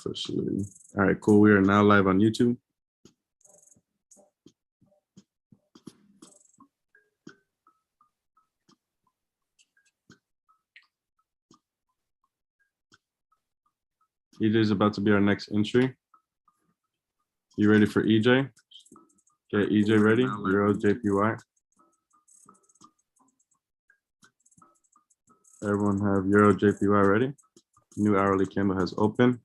officially. All right, cool. We are now live on YouTube. EJ is about to be our next entry. You ready for EJ? Get EJ ready. Euro JPY. Everyone have Euro JPY ready? New hourly candle has opened.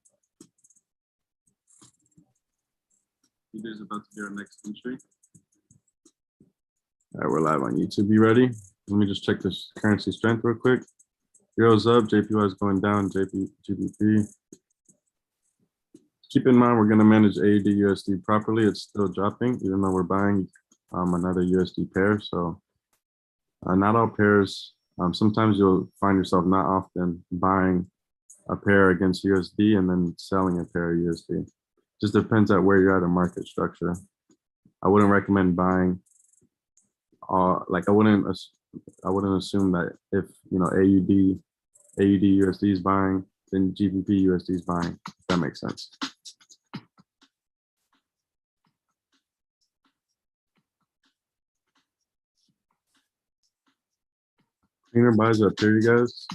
EJ is about to be our next entry. All right, we're live on YouTube. You ready? Let me just check this currency strength real quick. Euro's up, JPY is going down, GBP. Keep in mind, we're going to manage AUD USD properly. It's still dropping, even though we're buying another USD pair. So not all pairs. Sometimes you'll find yourself not often buying a pair against USD and then selling a pair of USD. Just depends at where you're at in market structure. I wouldn't recommend buying. Like I wouldn't assume that if AUD USD is buying, then GBP USD is buying. If that makes sense. Cleaner buys up here, you guys.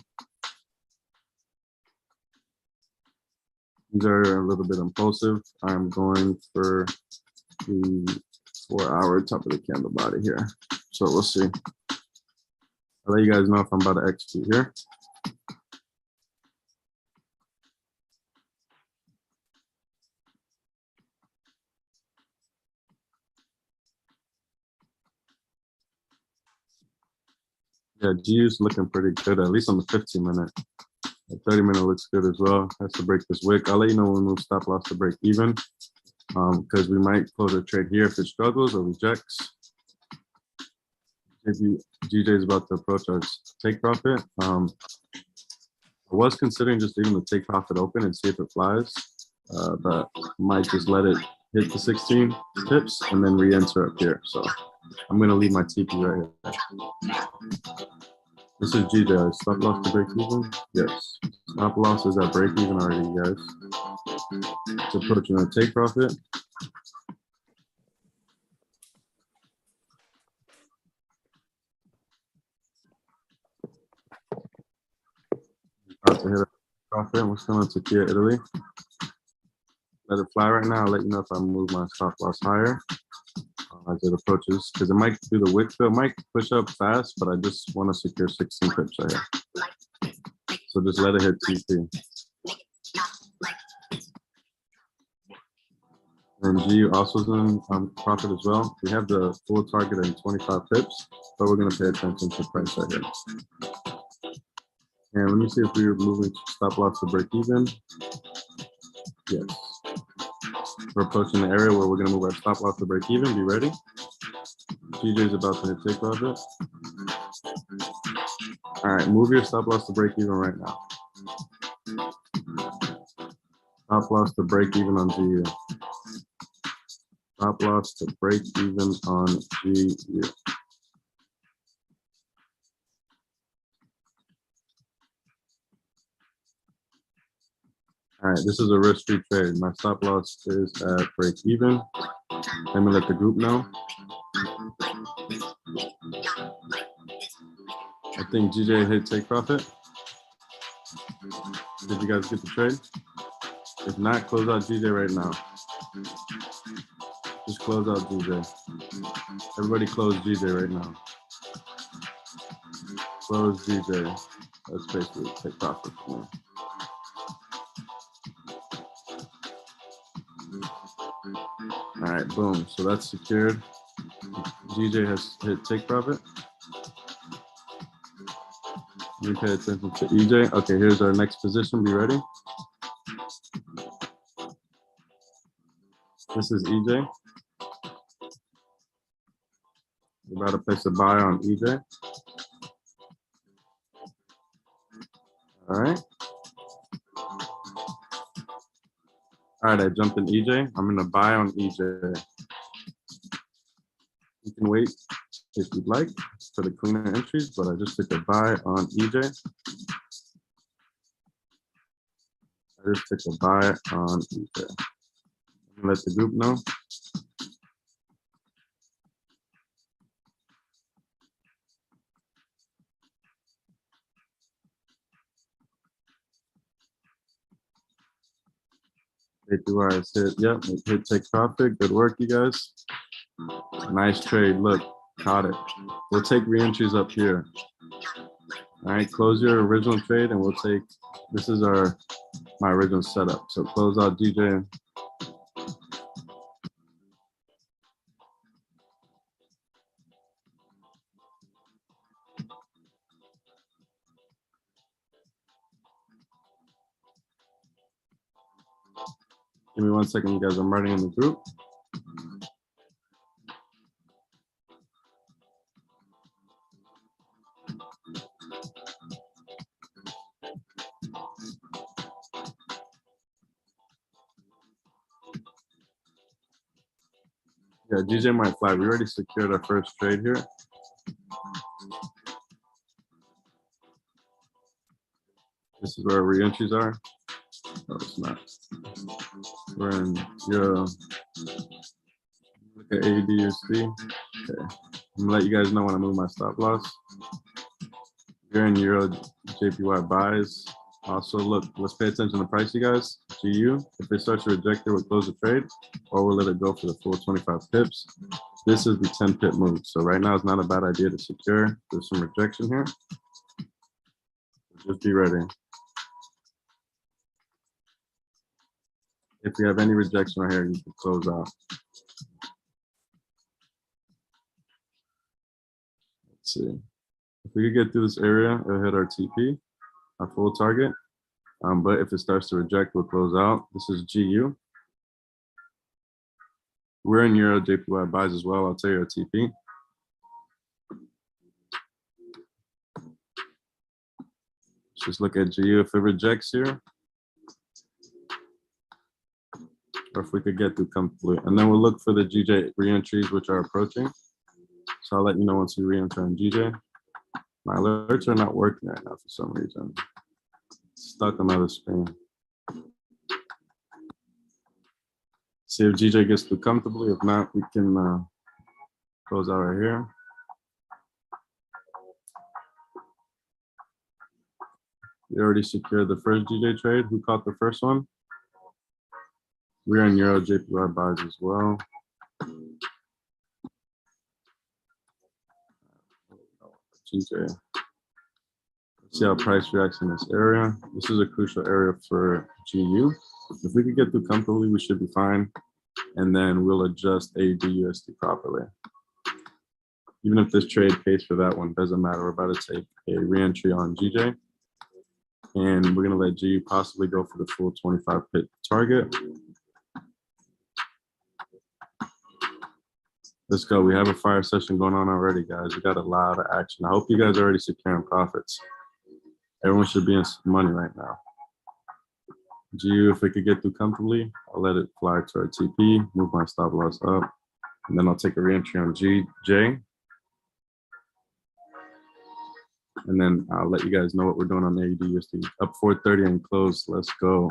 These are a little bit impulsive. I'm going for the 4-hour top of the candle body here. So we'll see. I'll let you guys know if I'm about to execute here. Yeah, G is looking pretty good, at least on the 15-minute. The 30-minute looks good as well. Has to break this wick. I'll let you know when we move stop loss to break even, because we might close a trade here if it struggles or rejects. GJ is about to approach our take profit. I was considering just leaving the take profit open and see if it flies, but might just let it hit the 16 pips and then re-enter up here. So I'm going to leave my TP right here. This is GJ. Stop loss to break even? Yes. Stop loss is at break even already, guys. It's approaching our take profit. About to hit a profit. We're still in Turkey, Italy. Let it fly right now. I'll let you know if I move my stop loss higher as it approaches, because it might do the wick fill. It might push up fast, but I just want to secure 16 pips right here. So just let it hit TP. And G also is in profit as well. We have the full target in 25 pips, but we're going to pay attention to price right here. And let me see if we're moving stop loss to break even. Yes. We're approaching the area where we're going to move our stop loss to break even. Be ready. GJ is about to hit take profit. All right, move your stop loss to break even right now. Stop loss to break even on GU. Stop loss to break even on GU. All right, this is a risk-free trade. My stop loss is at break even. Let me let the group know. I think GJ hit take profit. Did you guys get the trade? If not, close out GJ right now. Just close out GJ. Everybody close GJ right now. Close GJ. That's basically take profit for me. All right, boom. So that's secured. GJ has hit take profit. Let me pay attention to EJ. Okay, here's our next position. Be ready. This is EJ. We're about to place a buy on EJ. All right. All right, I jumped in EJ. I'm going to buy on EJ. You can wait if you'd like for the cleaner entries, but I just took a buy on EJ. Just take a buy on Ether. Let the group know. JPY is hit. Yep, it hit take profit. Good work, you guys. Nice trade. Look, caught it. We'll take re-entries up here. All right, close your original trade, and we'll take. This is my original setup. So close out DJ. Give me 1 second, you guys. I'm writing in the group. Yeah, DJ might fly. We already secured our first trade here. This is where our re-entries are. No, it's not. We're in Euro. Look at AUD/USD. Okay. I'm gonna let you guys know when I move my stop loss. You're in Euro JPY buys. Also, look, let's pay attention to price, you guys. GU, if it starts to reject it, we'll close the trade, or we'll let it go for the full 25 pips. This is the 10 pip move. So right now, it's not a bad idea to secure. There's some rejection here. Just be ready. If you have any rejection right here, you can close out. Let's see. If we could get through this area, it'll hit our TP, our full target. But if it starts to reject, we'll close out. This is GU. We're in Euro JPY buys as well. I'll tell you our TP. Just look at GU. If it rejects here, or if we could get through comfortably, and then we'll look for the GJ re-entries, which are approaching. So I'll let you know once we re-enter on GJ. My alerts are not working right now for some reason. Stuck on another screen. See if GJ gets through comfortably. If not, we can close out right here. We already secured the first GJ trade. Who caught the first one? We're in Euro JPY buys as well. GJ. Let's see how price reacts in this area. This is a crucial area for GU. If we could get through comfortably, we should be fine. And then we'll adjust AUD/USD properly. Even if this trade pays for that one, doesn't matter. We're about to take a re-entry on GJ. And we're going to let GU possibly go for the full 25 pip target. Let's go. We have a fire session going on already, guys. We got a lot of action. I hope you guys are already securing profits. Everyone should be in some money right now. GU, if we could get through comfortably, I'll let it fly to our TP, move my stop loss up, and then I'll take a re-entry on GJ. And then I'll let you guys know what we're doing on AUD/USD. Up 430 and close. Let's go.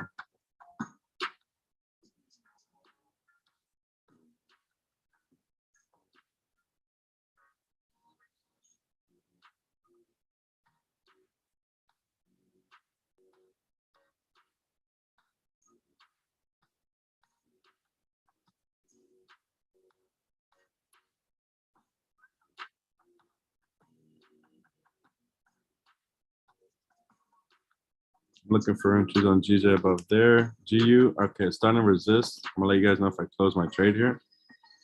Looking for entries on GJ above there. GU, okay, it's starting to resist. I'm gonna let you guys know if I close my trade here.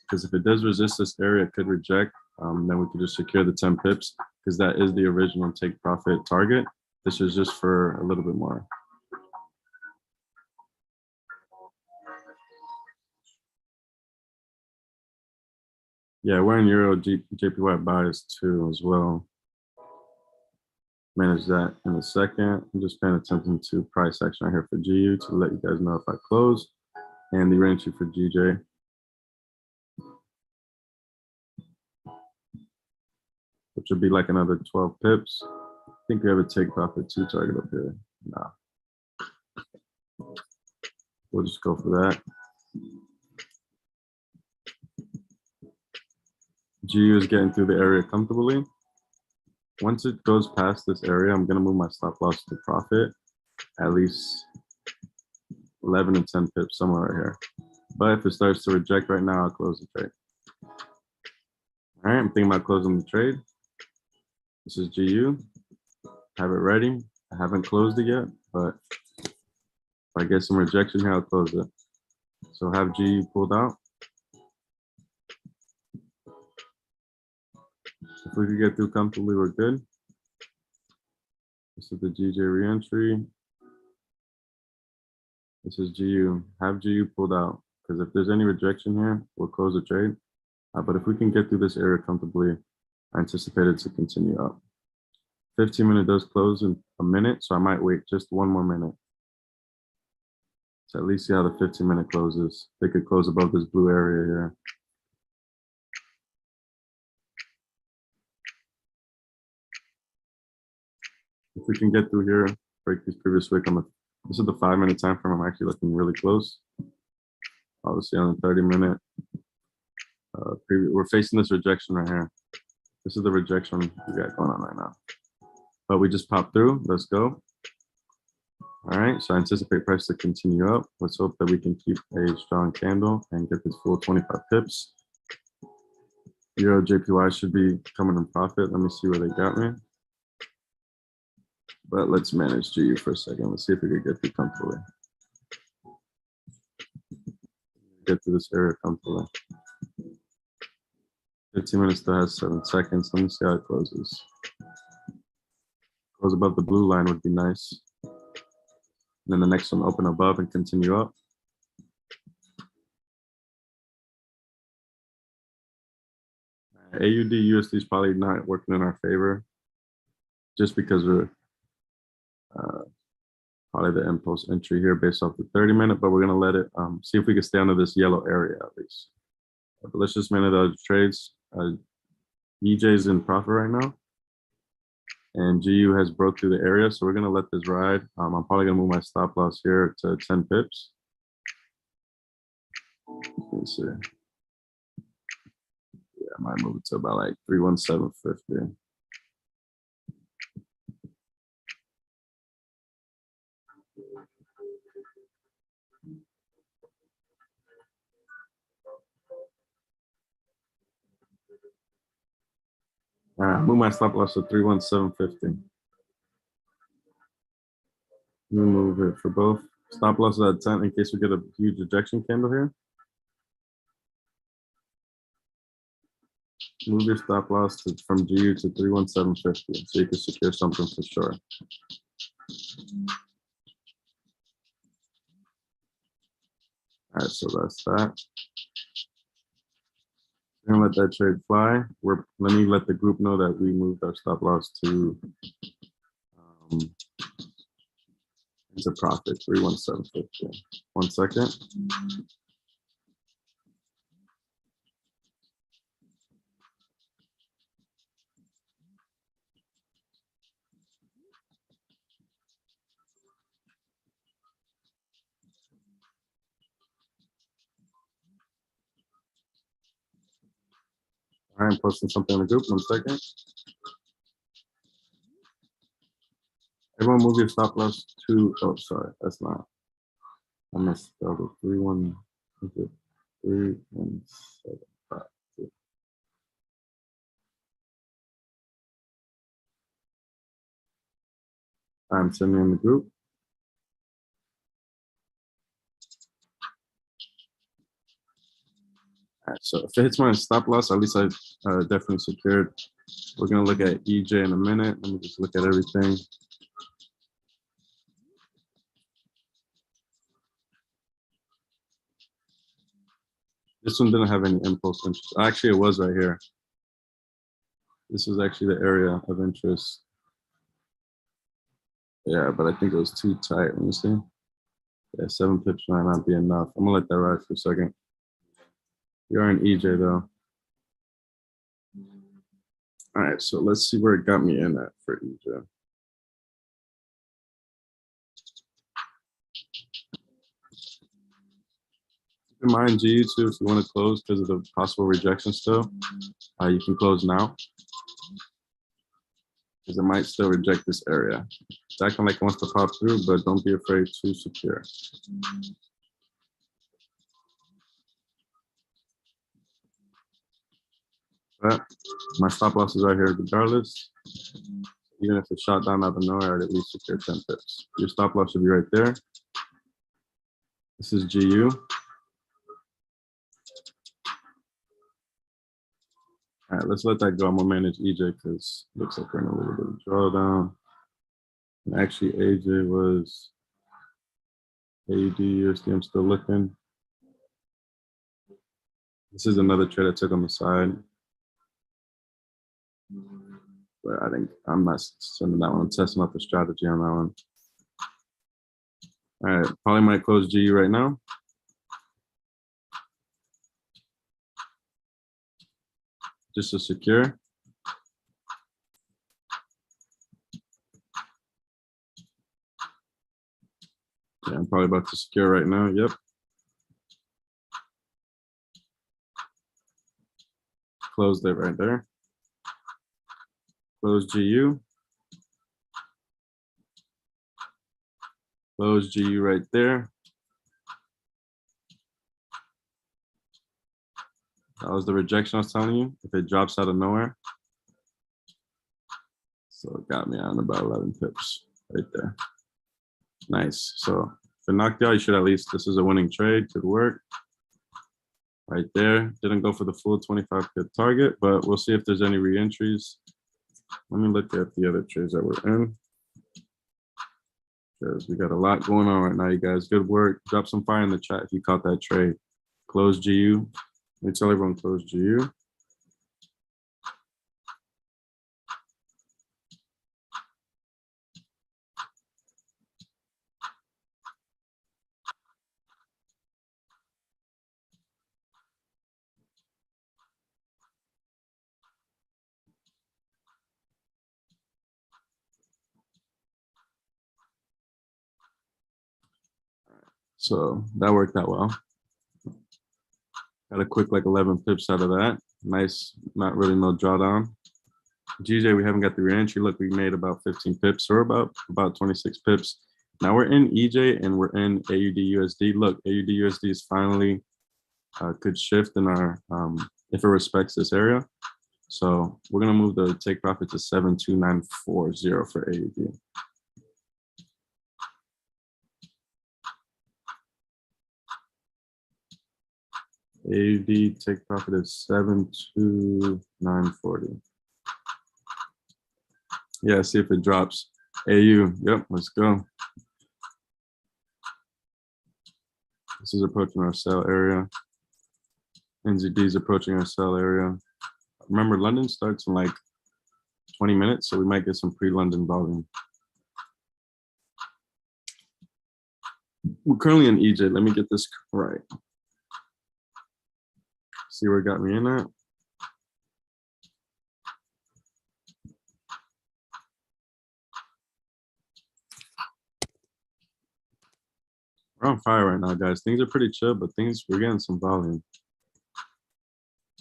Because if it does resist this area, it could reject. Then we could just secure the 10 pips because that is the original take profit target. This is just for a little bit more. Yeah, we're in Euro JPY buys too as well. Manage that in a second. I'm just paying attention to price action right here for GU to let you guys know if I close, and the range for GJ. Which would be like another 12 pips. I think we have a take profit 2 target up here. No. We'll just go for that. GU is getting through the area comfortably. Once it goes past this area, I'm going to move my stop loss to profit at least 11 and 10 pips, somewhere right here. But if it starts to reject right now, I'll close the trade. All right, I'm thinking about closing the trade. This is GU. Have it ready. I haven't closed it yet, but if I get some rejection here, I'll close it. So have GU pulled out. If we could get through comfortably, we're good. This is the GJ reentry. This is GU. Have GU pulled out, because if there's any rejection here, we'll close the trade. But if we can get through this area comfortably, I anticipate it to continue up. 15-minute does close in a minute, so I might wait just one more minute to at least see how the 15-minute closes. They could close above this blue area here. If we can get through here, break these previous wick, this is the 5-minute time frame. I'm actually looking really close. Obviously on the 30-minute, we're facing this rejection right here. This is the rejection we got going on right now. But we just popped through. Let's go. All right, so I anticipate price to continue up. Let's hope that we can keep a strong candle and get this full 25 pips. Euro JPY should be coming in profit. Let me see where they got me. But let's manage GU for a second. Let's see if we can get through comfortably. Get through this area comfortably. 15 minutes still has 7 seconds. Let me see how it closes. Close above the blue line would be nice. And then the next one open above and continue up. AUD USD is probably not working in our favor, just because we're probably the impulse entry here based off the 30-minute, but we're gonna let it see if we can stay under this yellow area at least. But let's just manage those trades. EJ's in profit right now, and GU has broke through the area, so we're gonna let this ride. I'm probably gonna move my stop loss here to 10 pips. Let me see. Yeah, I might move it to about like 317.50. All right, move my stop loss to 317.50. Let me move it for both. Stop loss at 10 in case we get a huge rejection candle here. Move your stop loss from GU to 317.50 so you can secure something for sure. All right, so that's that. We're gonna let that trade fly. Let me let the group know that we moved our stop loss to into profit 317.50. 1 second. All right, I'm posting something in the group. 1 second. Everyone move your stop loss to, oh, sorry, that's not. I misspelled it. 317.52. I'm sending in the group. All right, so if it hits my stop loss, at least I definitely secured. We're gonna look at EJ in a minute. Let me just look at everything. This one didn't have any impulse interest. Actually, it was right here. This is actually the area of interest. Yeah, but I think it was too tight. Let me see. Yeah, 7 pips might not be enough. I'm gonna let that ride for a second. You're in EJ though. All right, so let's see where it got me in at for EJ. in mind GU too if you want to close because of the possible rejection still. You can close now because it might still reject this area. It's acting like it wants to pop through, but don't be afraid to secure. But my stop loss is right here regardless. Even if it's shot down out of nowhere, I'd at least secure 10 pips. Your stop loss should be right there. This is GU. All right, let's let that go. I'm gonna manage EJ because it looks like we're in a little bit of drawdown. And actually, AJ was AUD USD. I'm still looking. This is another trade I took on the side. But I think I'm not sending that one. I'm testing out the strategy on that one. All right, probably might close GU right now. Just to secure. Yeah, I'm probably about to secure right now. Yep. Closed it right there. Close GU. Close GU right there. That was the rejection I was telling you. If it drops out of nowhere. So it got me on about 11 pips right there. Nice. So if it knocked out, you should at least, this is a winning trade. Could work. Right there. Didn't go for the full 25 pip target, but we'll see if there's any re-entries. Let me look at the other trades that we're in. Because we got a lot going on right now, you guys. Good work. Drop some fire in the chat if you caught that trade. Close GU. Let me tell everyone close GU. So that worked out well. Got a quick like 11 pips out of that. Nice, not really no drawdown. GJ, we haven't got the re-entry. Look, we made about 15 pips or about 26 pips. Now we're in EJ and we're in AUD USD. Look, AUD USD is finally could shift in our if it respects this area. So we're gonna move the take profit to 72940 for AUD. AUD take profit is 72940. Yeah, see if it drops. AU, yep, let's go. This is approaching our sell area. NZD is approaching our sell area. Remember, London starts in like 20 minutes, so we might get some pre-London volume. We're currently in EJ. Let me get this right. See where it got me in at. We're on fire right now, guys. Things are pretty chill, but we're getting some volume.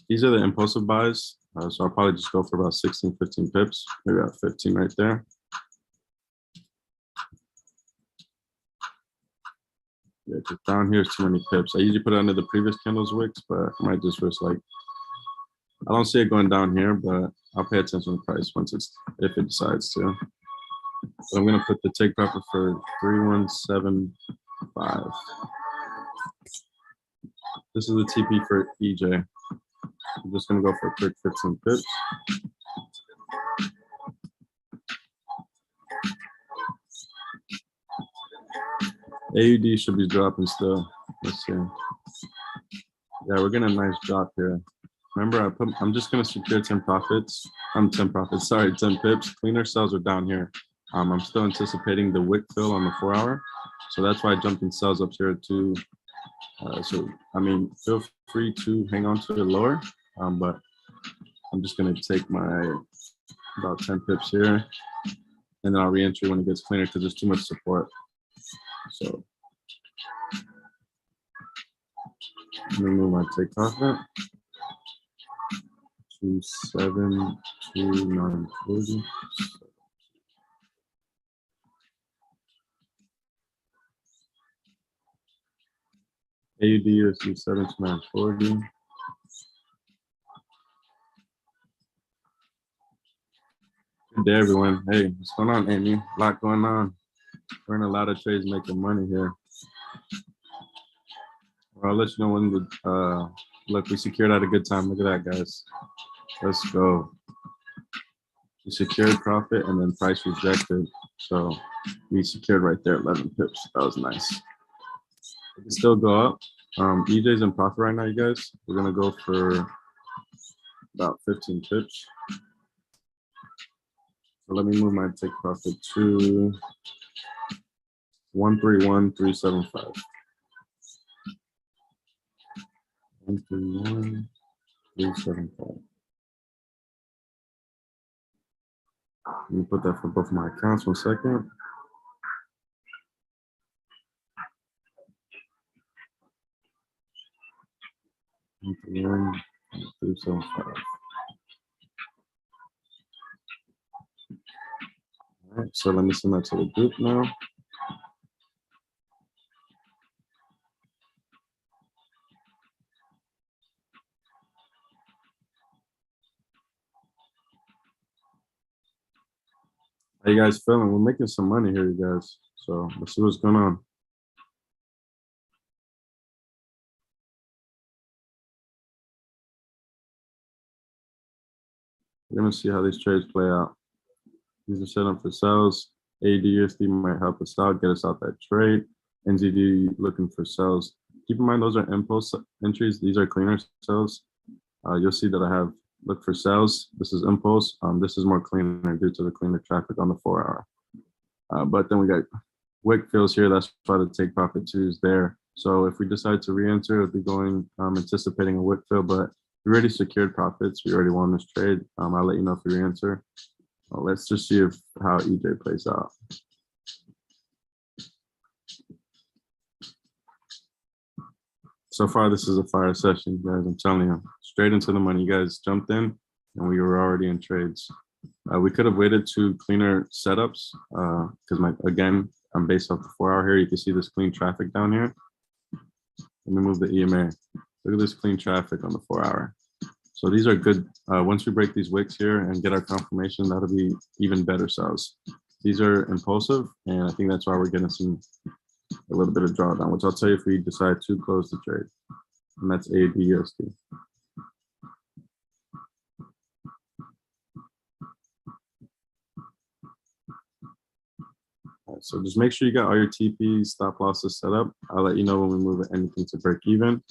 These are the impulsive buys. So I'll probably just go for about 16, 15 pips. Maybe about 15 right there. Yeah, because down here is too many pips. I usually put it under the previous candle's wicks, but I might just risk like, I don't see it going down here, but I'll pay attention to the price if it decides to. So I'm gonna put the take profit for 3175. This is the TP for EJ. I'm just gonna go for a quick 15 pips. AUD should be dropping still. Let's see. Yeah, we're getting a nice drop here. Remember, I'm just gonna secure 10 profits. 10 profits, sorry, 10 pips. Cleaner sells are down here. I'm still anticipating the wick fill on the 4-hour. So that's why I jumped in sells up here too. So, I mean, feel free to hang on to it lower, but I'm just gonna take my about 10 pips here and then I'll re-enter when it gets cleaner because there's too much support. So Let me move my take profit to 72940. AUD USD 72940. Good day, everyone. Hey, what's going on, Amy? A lot going on. We're in a lot of trades making money here. I'll let you know when the look, we secured at a good time. Look at that, guys. Let's go. We secured profit and then price rejected. So we secured right there, 11 pips. That was nice. It can still go up. EJ's in profit right now, you guys. We're gonna go for about 15 pips. So let me move my take profit to 131375. 131375. Let me put that for both my accounts 1 second. All right, so let me send that to the group now. How you guys feeling? We're making some money here, you guys. So let's see what's going on. We're gonna see how these trades play out. These are set up for sales. ADUSD might help us out, get us out that trade. NZD looking for sales. Keep in mind those are impulse entries. These are cleaner sales. You'll see that I have look for sales. This is impulse. This is more cleaner due to the cleaner traffic on the 4 hour. But then we got wick fills here. That's why the take profit 2 is there. So if we decide to re-enter, it'll be going anticipating a wick fill, but we already secured profits. We already won this trade. I'll let you know if we re-enter. Well, let's just see how EJ plays out. So far, this is a fire session, guys. I'm telling you, straight into the money. You guys jumped in, and we were already in trades. We could have waited to cleaner setups because again, I'm based off the 4 hour here. You can see this clean traffic down here. Let me move the EMA. Look at this clean traffic on the 4 hour. So these are good. Once we break these wicks here and get our confirmation, that'll be even better sales. These are impulsive, and I think that's why we're getting a little bit of drawdown, which I'll tell you if we decide to close the trade. And that's ADUSD. Right, so just make sure you got all your TP stop losses set up. I'll let you know when we move anything to break even.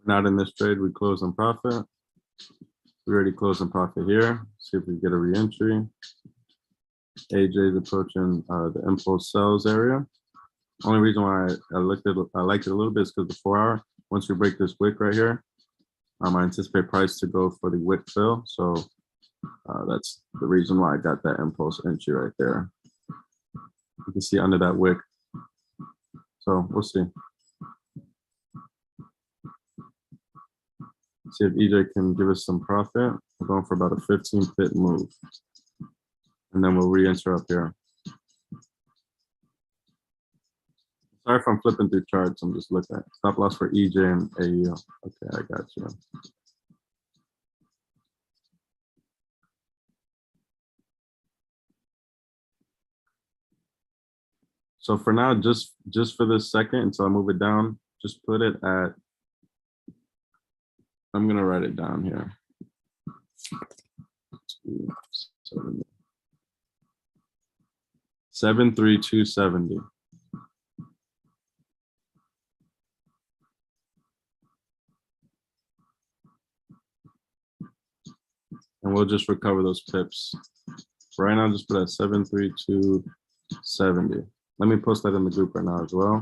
Not in this trade, we close on profit. We already closed on profit here. See if we get a re-entry. AJ is approaching the impulse sales area. Only reason why I liked it a little bit is because the 4 hour. Once we break this wick right here, I anticipate price to go for the wick fill. So that's the reason why I got that impulse entry right there. You can see under that wick. So we'll see. See if EJ can give us some profit. We're going for about a 15 pip move. And then we'll re-enter up here. Sorry if I'm flipping through charts. I'm just looking at stop loss for EJ and AU. Okay, I got you. So for now, just for this second, until I move it down, just put it at, I'm gonna write it down here. 73270. And we'll just recover those pips. right now, just put at 73270. Let me post that in the group right now as well.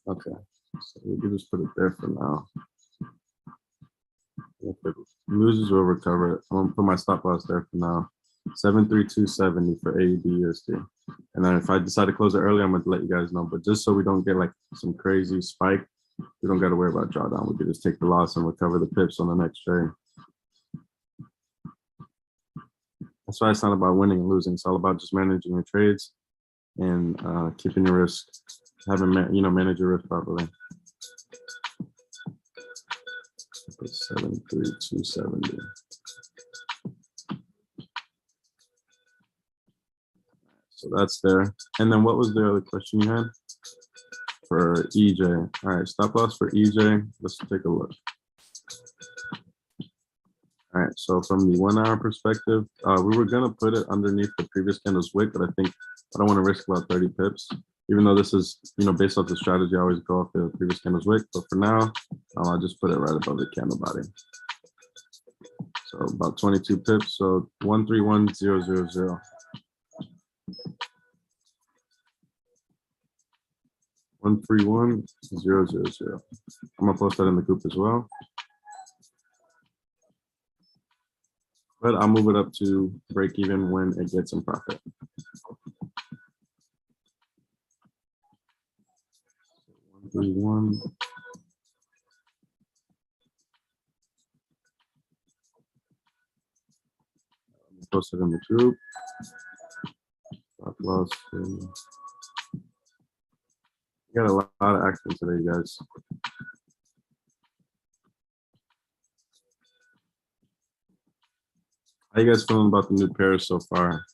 Okay, so we can just put it there for now. If it loses, we'll recover it. I'm gonna put my stop loss there for now. 73270 for AUD USD. And then if I decide to close it early, I'm gonna let you guys know. But just so we don't get like some crazy spike, we don't got to worry about drawdown. We can just take the loss and recover the pips on the next trade. That's why it's not about winning and losing. It's all about just managing your trades and keeping your risk, having manage your risk properly. 73270. So that's there. And then what was the other question you had for EJ? All right, stop loss for EJ. Let's take a look. All right, so from the 1 hour perspective, we were gonna put it underneath the previous candle's wick, but I think I don't want to risk about 30 pips. Even though this is, based off the strategy, I always go off the previous candle's wick. But for now, I'll just put it right above the candle body. So about 22 pips. So 131000. 131000. I'm gonna post that in the group as well. But I'll move it up to break even when it gets in profit. 131. Post it in the group. Stop loss. We got a lot of action today, guys. How you guys feeling about the new pairs so far?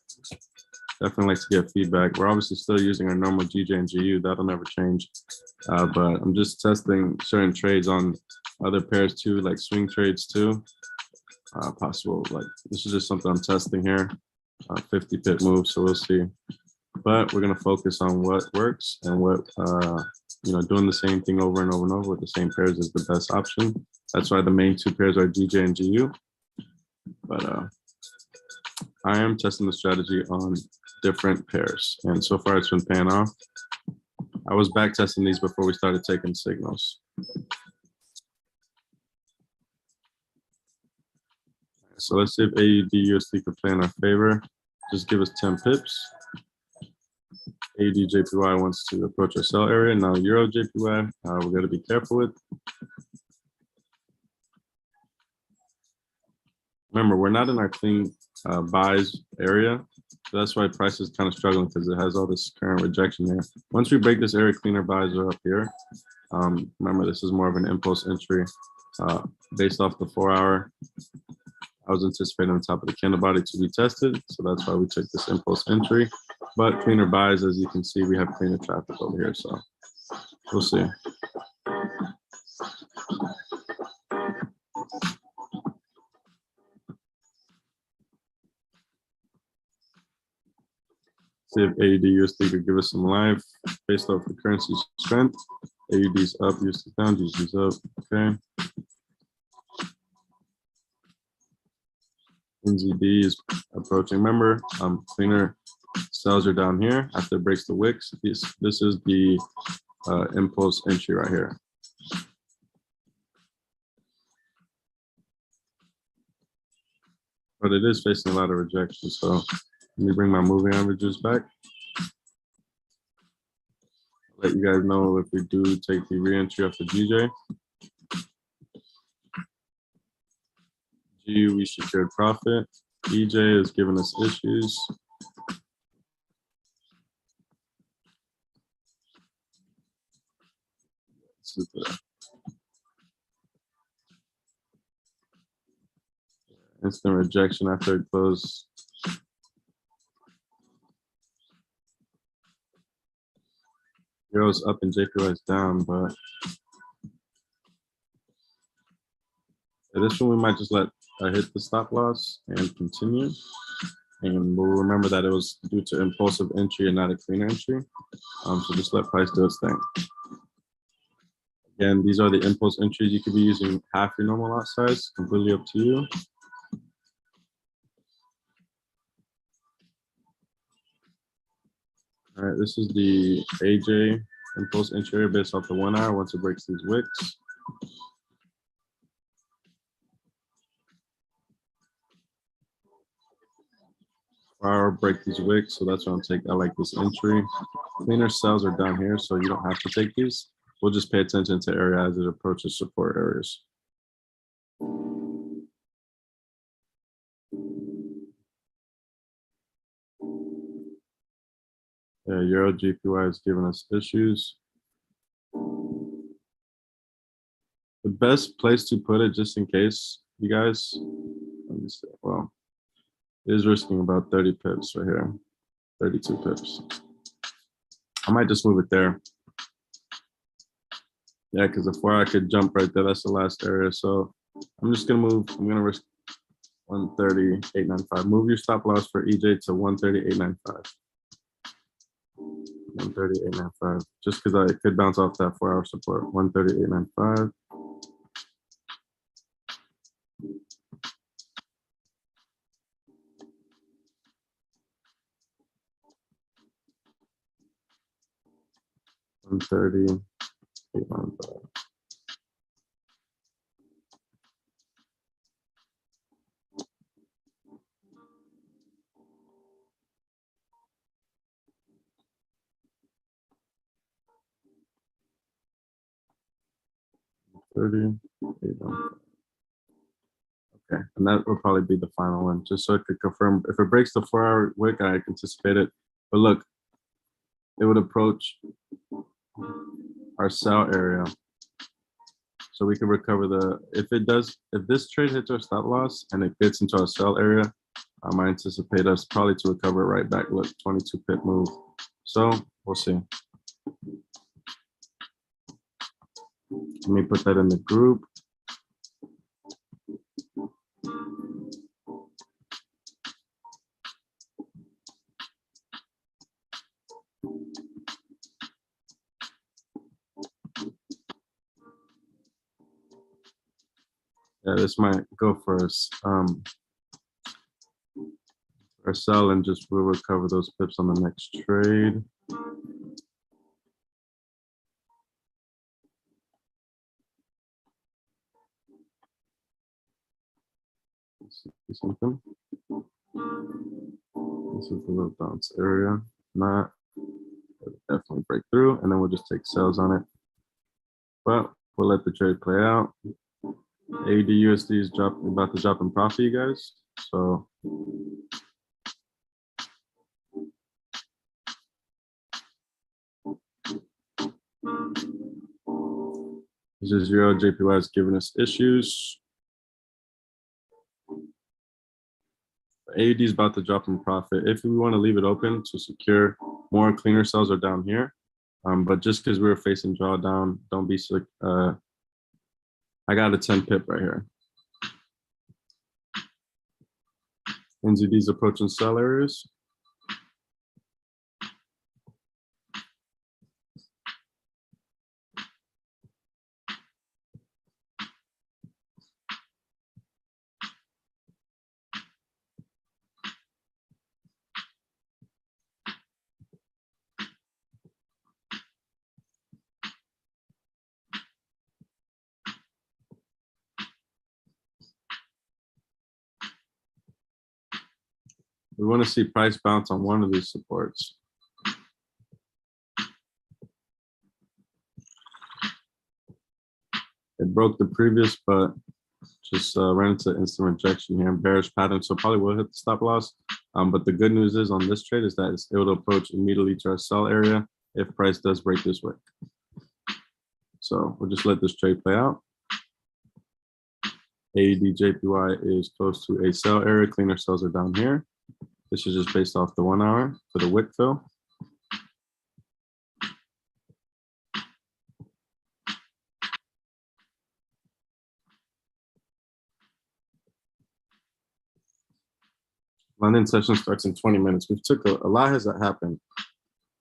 Definitely like to get feedback. We're obviously still using our normal GJ and GU. That'll never change. But I'm just testing certain trades on other pairs too, like swing trades too. Possible, like this is just something I'm testing here. 50 pip move, so we'll see. But we're gonna focus on what works and what doing the same thing over and over and over with the same pairs is the best option. That's why the main two pairs are GJ and GU. But I am testing the strategy on different pairs, and so far it's been paying off. I was back testing these before we started taking signals. So let's see if AUD USD could play in our favor. Just give us 10 pips. AUD JPY wants to approach our sell area. Now Euro JPY, we're going to be careful with. Remember, we're not in our clean buys area. So that's why price is kind of struggling, because it has all this current rejection here. Once we break this area, cleaner buys are up here. Remember, this is more of an impulse entry based off the 4 hour. I was anticipating on top of the candle body to be tested. So that's why we took this impulse entry. But cleaner buys, as you can see, we have cleaner traffic over here. So we'll see. See if AUD USD could give us some life based off the currency strength. AUD's up, USD's down, GG's up. Okay. NZD is approaching. Remember, cleaner sells are down here after it breaks the wicks. This is the impulse entry right here. But it is facing a lot of rejection. So let me bring my moving averages back. Let you guys know if we do take the re-entry off the GJ. GU, we secured profit. EJ is giving us issues. This is the instant rejection after it closed. Euro's up and JPY is down, but this one we might just let hit the stop loss and continue. And we'll remember that it was due to impulsive entry and not a clean entry. So just let price do its thing. Again, these are the impulse entries. You could be using half your normal lot size, completely up to you. All right, this is the AJ impulse entry area based off the 1 hour once it breaks these wicks. Or break these wicks, so that's what I'm taking. I like this entry. Cleaner cells are down here, so you don't have to take these. We'll just pay attention to area as it approaches support areas. Yeah, Euro GPY is giving us issues. The best place to put it, just in case, you guys, let me see, well, is risking about 30 pips right here, 32 pips. I might just move it there. Yeah, because the 4 hour could jump right there. That's the last area. So I'm just gonna move. I'm gonna risk 138.95. Move your stop loss for EJ to 138.95. 138.95. Just because I could bounce off that 4 hour support. 138.95. $138.95. Okay, and that will probably be the final one, just so it could confirm. If it breaks the 4 hour wick, I anticipate it. But look, it would approach our sell area. So we can recover the, if this trade hits our stop loss and it gets into our sell area, I anticipate us probably to recover right back. Look, 22 pip move. So we'll see. Let me put that in the group. Yeah, this might go for us. Or sell and just we'll recover those pips on the next trade. Let's see something. This is the little bounce area. Not definitely break through, and then we'll just take sales on it. But we'll let the trade play out. AUD USD is about to drop in profit, you guys. So this is Euro JPY is giving us issues. AUD is about to drop in profit. If we want to leave it open to secure more cleaner cells are down here. But just because we were facing drawdown, don't be sick. I got a 10 pip right here. NZD's approaching sell areas. We want to see price bounce on one of these supports. It broke the previous, but just ran into instant rejection here, bearish pattern. So probably will hit the stop loss. But the good news is on this trade is that it will approach immediately to our sell area if price does break this wick. So we'll just let this trade play out. AUD JPY is close to a sell area. Cleaner cells are down here. This is just based off the 1 hour for the wick fill. London session starts in 20 minutes. We've took a lot has happened.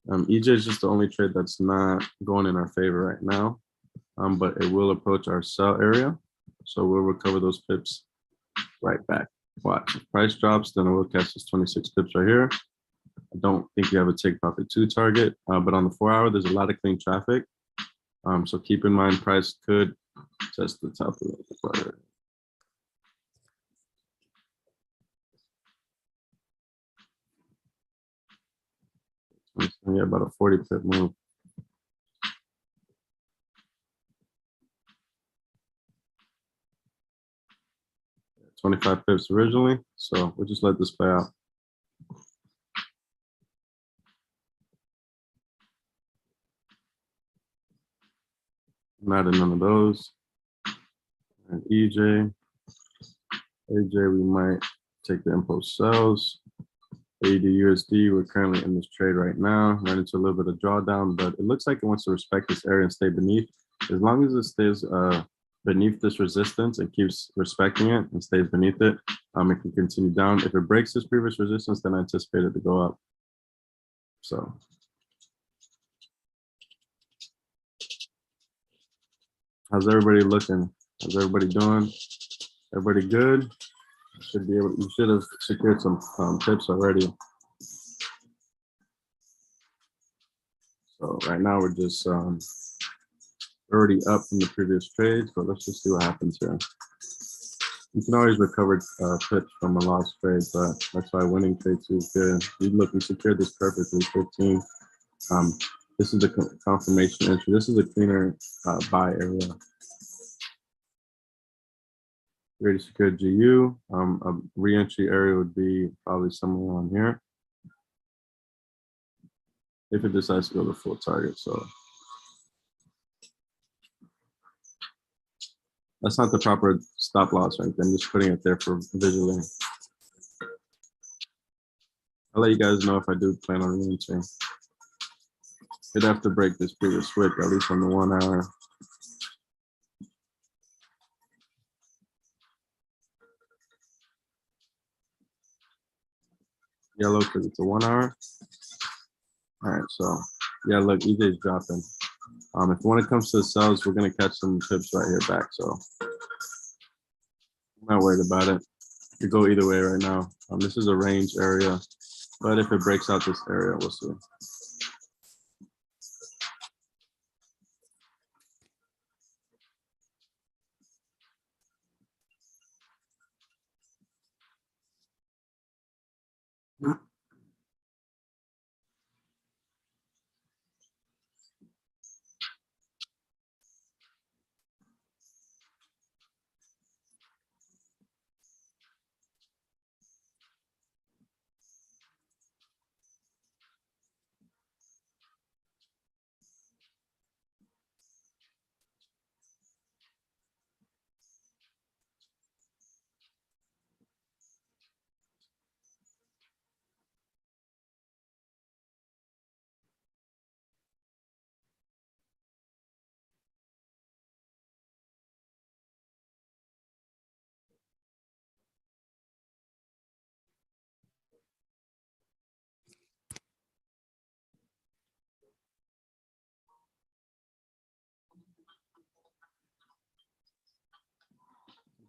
EJ is just the only trade that's not going in our favor right now, but it will approach our sell area. So we'll recover those pips right back. Watch. If price drops, then it will catch this 26 pips right here. I don't think you have a take profit 2 target, but on the 4 hour, there's a lot of clean traffic. So keep in mind, price could test the top of the quarter. Yeah, about a 40 pip move. Yeah, 25 pips originally, so we'll just let this play out. Not in none of those. And AJ, we might take the impulse sells. AD USD, we're currently in this trade right now, right into a little bit of drawdown, but it looks like it wants to respect this area and stay beneath. As long as it stays beneath this resistance and keeps respecting it and stays beneath it, it can continue down. If it breaks this previous resistance, then I anticipate it to go up. So. How's everybody looking? How's everybody doing? Everybody good? Should be able. You should have secured some tips already. So right now we're just already up from the previous trades, but let's just see what happens here. You can always recover tips from a lost trade, but that's why winning trades is good. We secured this perfectly. 15. This is the confirmation entry. This is a cleaner buy area. Ready to secure GU. A re-entry area would be probably somewhere on here. If it decides to go to full target, so. That's not the proper stop loss right there. I'm just putting it there for visually. I'll let you guys know if I do plan on re-entering. You'd have to break this previous wick, at least on the 1 hour. Yellow because it's a 1 hour. All right, so yeah, look, EJ's dropping. If when it comes to the sells, we're gonna catch some pips right here back. So I'm not worried about it. It could go either way right now. This is a range area, but if it breaks out this area, we'll see.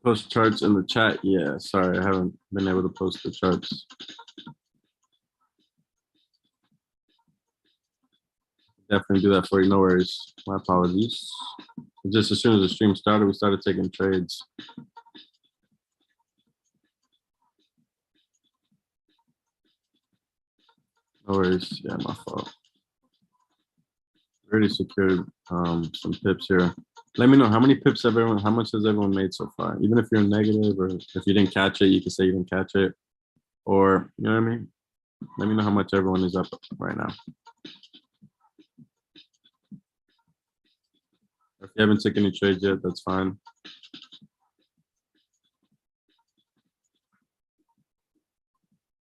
Post charts in the chat. Yeah, sorry, I haven't been able to post the charts. Definitely do that for you. No worries. My apologies. Just as soon as the stream started, we started taking trades. No worries. Yeah, my fault. Already secured some pips here. Let me know how many pips have everyone, how much has everyone made so far? Even if you're negative or if you didn't catch it, you can say you didn't catch it. Or, you know what I mean? Let me know how much everyone is up right now. If you haven't taken any trades yet, that's fine.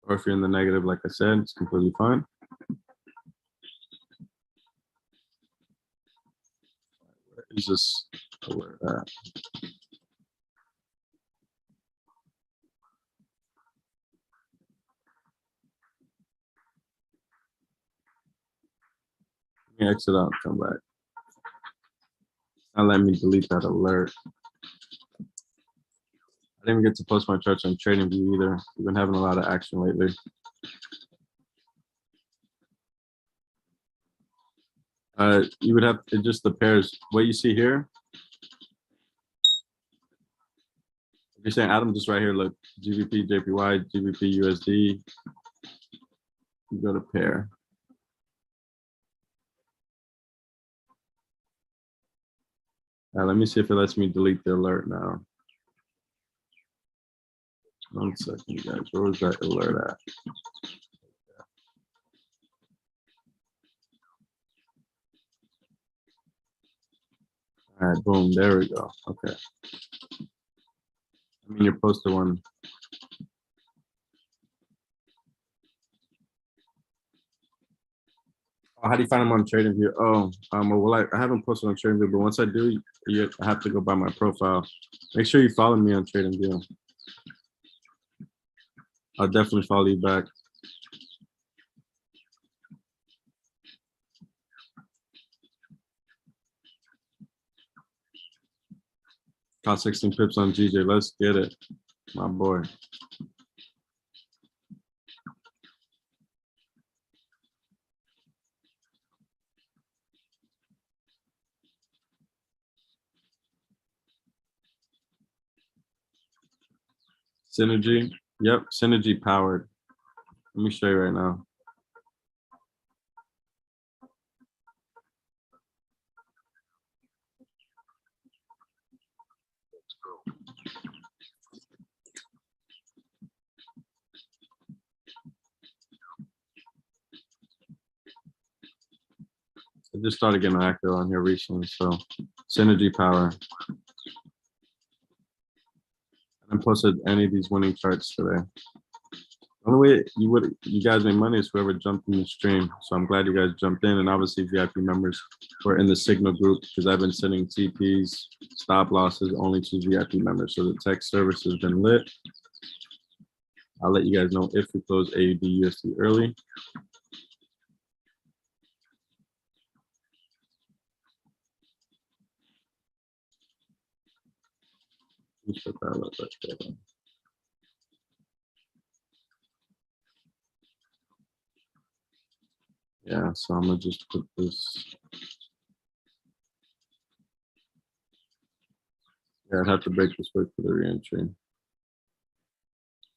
Or if you're in the negative, like I said, it's completely fine. Where is this? Where at? Exit out, come back. Not letting me delete that alert. I didn't even get to post my charts on TradingView either. We've been having a lot of action lately. You would have just the pairs. What you see here, if you're saying Adam, just right here, look, GBP, JPY, GBP, USD, you go to pair. Let me see if it lets me delete the alert now. 1 second, guys. Where was that alert at? All right, boom, there we go. Okay. I mean, your poster one. Oh, how do you find them on TradingView? Oh, well, I haven't posted on TradingView, but once I do, I have to go by my profile. Make sure you follow me on TradingView. I'll definitely follow you back. Cost 16 pips on GJ. Let's get it, my boy. Synergy. Yep, Synergy powered. Let me show you right now. I just started getting active on here recently, so Synergy power. I haven't posted any of these winning charts today. The only way you guys make money is whoever jumped in the stream. So I'm glad you guys jumped in, and obviously VIP members who are in the Signal group, because I've been sending TPs, stop losses only to VIP members. So the tech service has been lit. I'll let you guys know if we close AUD USD early. Let's put that a little bit better. Yeah, so I'm gonna just put this. Yeah, I'd have to break this way for the reentry.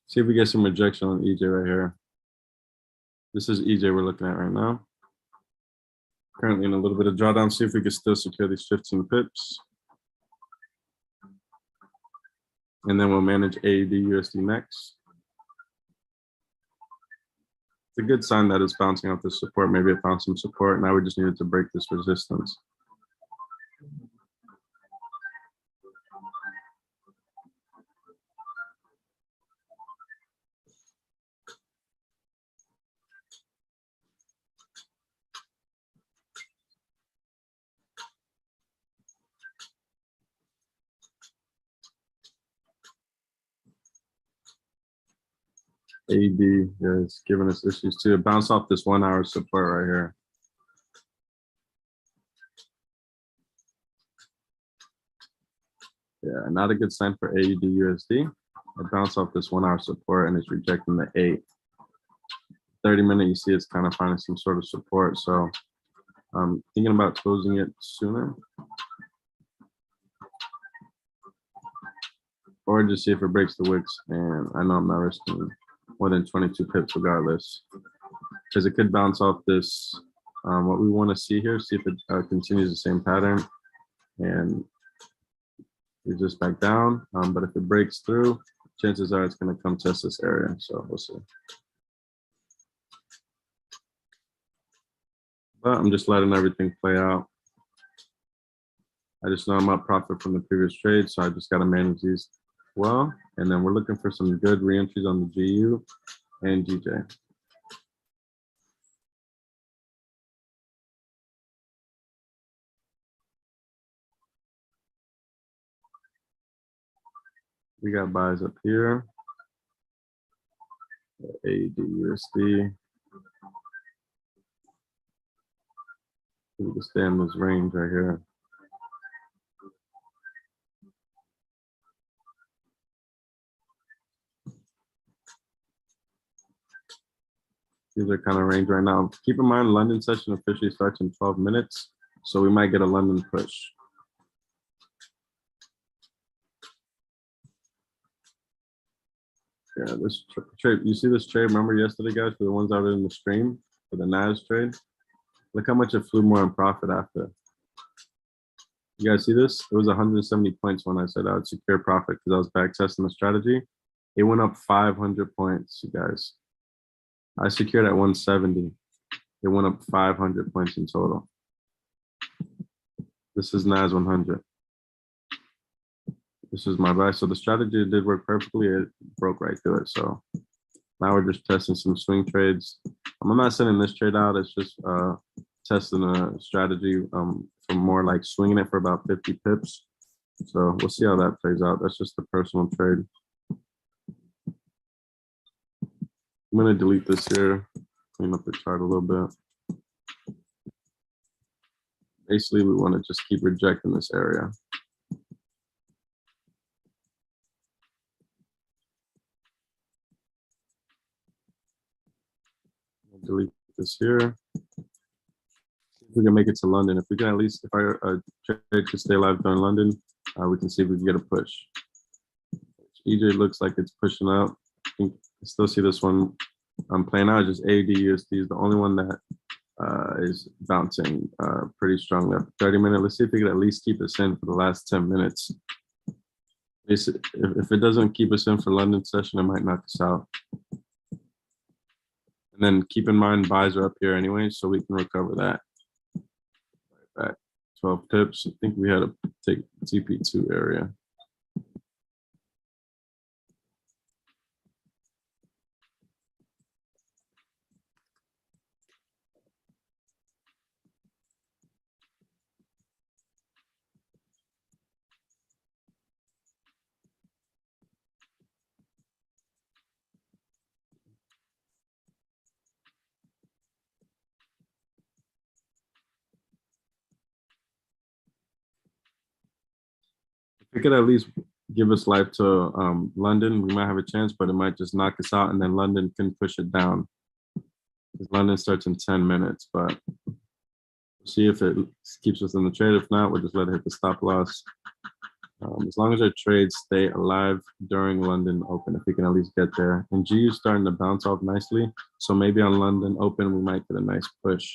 See if we get some rejection on EJ right here. This is EJ we're looking at right now. Currently in a little bit of drawdown. See if we can still secure these 15 pips. And then we'll manage AUD USD next. It's a good sign that it's bouncing off the support. Maybe it found some support. Now we just needed to break this resistance. AD is giving us issues too. Bounce off this 1 hour support right here. Yeah, not a good sign for AUD USD. It bounced off this 1 hour support and it's rejecting the 8. 30-minute, you see it's kind of finding some sort of support. So I'm thinking about closing it sooner. Or just see if it breaks the wicks. And I know I'm not risking more than 22 pips regardless, because it could bounce off this. What we want to see here, see if it continues the same pattern, and we just back down. But if it breaks through, chances are it's going to come test this area. So we'll see. But I'm just letting everything play out. I just know I'm up profit from the previous trade, so I just got to manage these well. And then we're looking for some good reentries on the GU and GJ. We got buys up here. AUD USD. We can stay in this range right here. These are kind of range right now. Keep in mind, London session officially starts in 12 minutes, so we might get a London push. Yeah, this trade, you see this trade, remember yesterday, guys, for the ones out in the stream, for the NAS trade? Look how much it flew more in profit after. You guys see this? It was 170 points when I said I would secure profit because I was back testing the strategy. It went up 500 points, you guys. I secured at 170. It went up 500 points in total. This is NAS 100. This is my buy. So the strategy did work perfectly. It broke right through it. So now we're just testing some swing trades. I'm not sending this trade out. It's just testing a strategy for more like swinging it for about 50 pips. So we'll see how that plays out. That's just a personal trade. I'm going to delete this here, clean up the chart a little bit. Basically, we want to just keep rejecting this area. Delete this here. See if we can make it to London. If we can at least, if our trade could stay alive during London, we can see if we can get a push. EJ looks like it's pushing out. I still see this one playing out. Just AUD/USD is the only one that is bouncing pretty strongly. 30-minute. Let's see if we can at least keep us in for the last 10 minutes. If it doesn't keep us in for London session, it might knock us out. And then keep in mind, buys are up here anyway, so we can recover that. Right back, 12 pips. I think we had to take TP2 area. If it could at least give us life to London, we might have a chance, but it might just knock us out, and then London can push it down. Because London starts in 10 minutes, but we'll see if it keeps us in the trade. If not, we'll just let it hit the stop loss. As long as our trades stay alive during London Open, if we can at least get there. And GU is starting to bounce off nicely, so maybe on London Open we might get a nice push.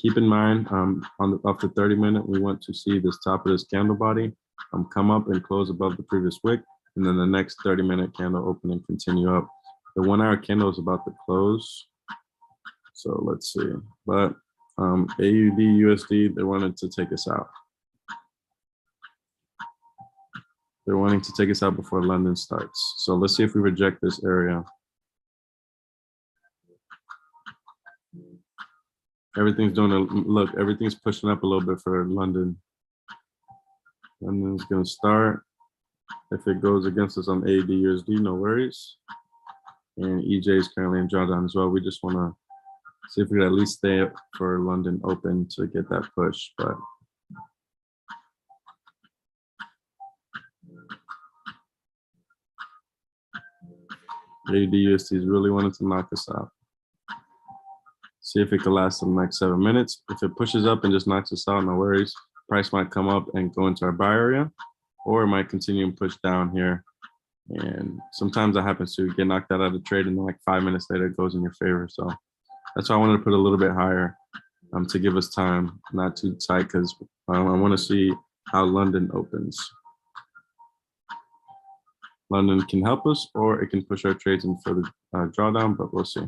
Keep in mind, off the 30-minute, we want to see this top of this candle body come up and close above the previous wick, and then the next 30-minute candle open and continue up. The 1-hour candle is about to close, so let's see. But AUD/USD, they wanted to take us out. They're wanting to take us out before London starts. So let's see if we reject this area. Everything's doing a look, everything's pushing up a little bit for London. London's gonna start. If it goes against us on AUD/USD, no worries. And EJ is currently in drawdown as well. We just wanna see if we can at least stay up for London Open to get that push, but AUD/USD is really wanting to knock us out. See if it can last the next 7 minutes. If it pushes up and just knocks us out, no worries. Price might come up and go into our buy area, or it might continue and push down here. And sometimes that happens too. You get knocked out of the trade, and then like 5 minutes later, it goes in your favor. So that's why I wanted to put a little bit higher to give us time, not too tight, because I want to see how London opens. London can help us, or it can push our trades in further drawdown, but we'll see.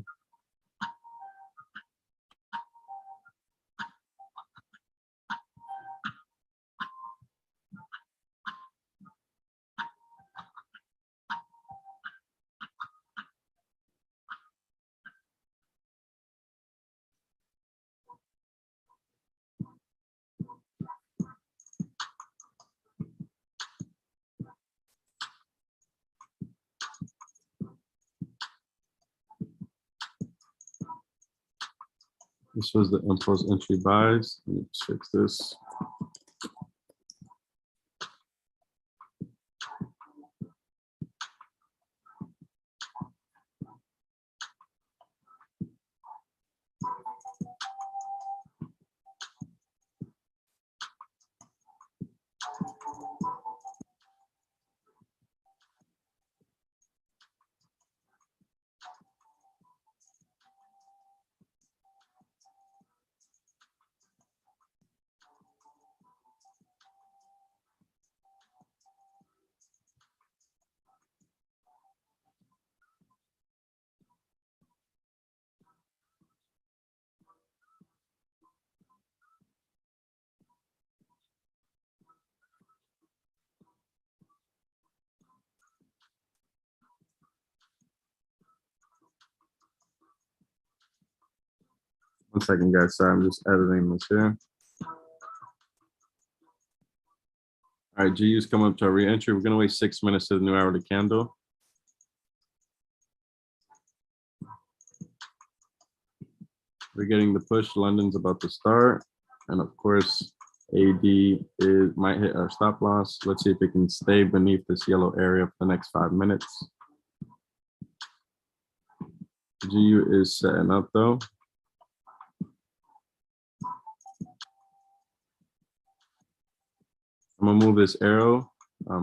This was the impulse entry buys. Let me just fix this. 1 second, guys. Sorry, I'm just editing this here. All right, GU's coming up to our re-entry. We're gonna wait 6 minutes to the new hourly candle. We're getting the push. London's about to start. And of course, AD might hit our stop loss. Let's see if it can stay beneath this yellow area for the next 5 minutes. GU is setting up though. I'm gonna move this arrow.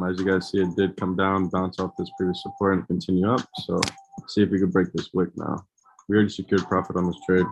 As you guys see, it did come down, bounce off this previous support and continue up. So see if we can break this wick now. We already secured profit on this trade.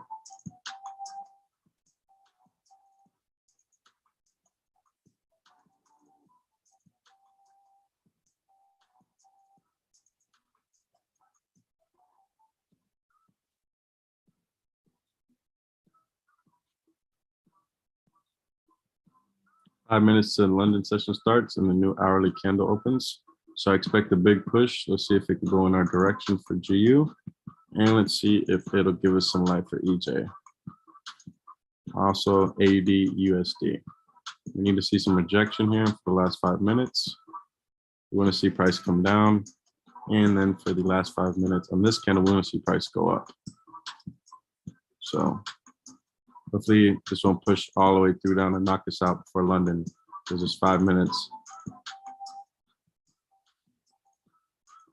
Five minutes to the London session starts and the new hourly candle opens. So I expect a big push. Let's see if it can go in our direction for GU. And let's see if it'll give us some light for EJ. Also AD USD. We need to see some rejection here for the last 5 minutes. We want to see price come down. And then for the last 5 minutes on this candle, we want to see price go up. So hopefully this won't push all the way through down and knock us out before London. There's just 5 minutes.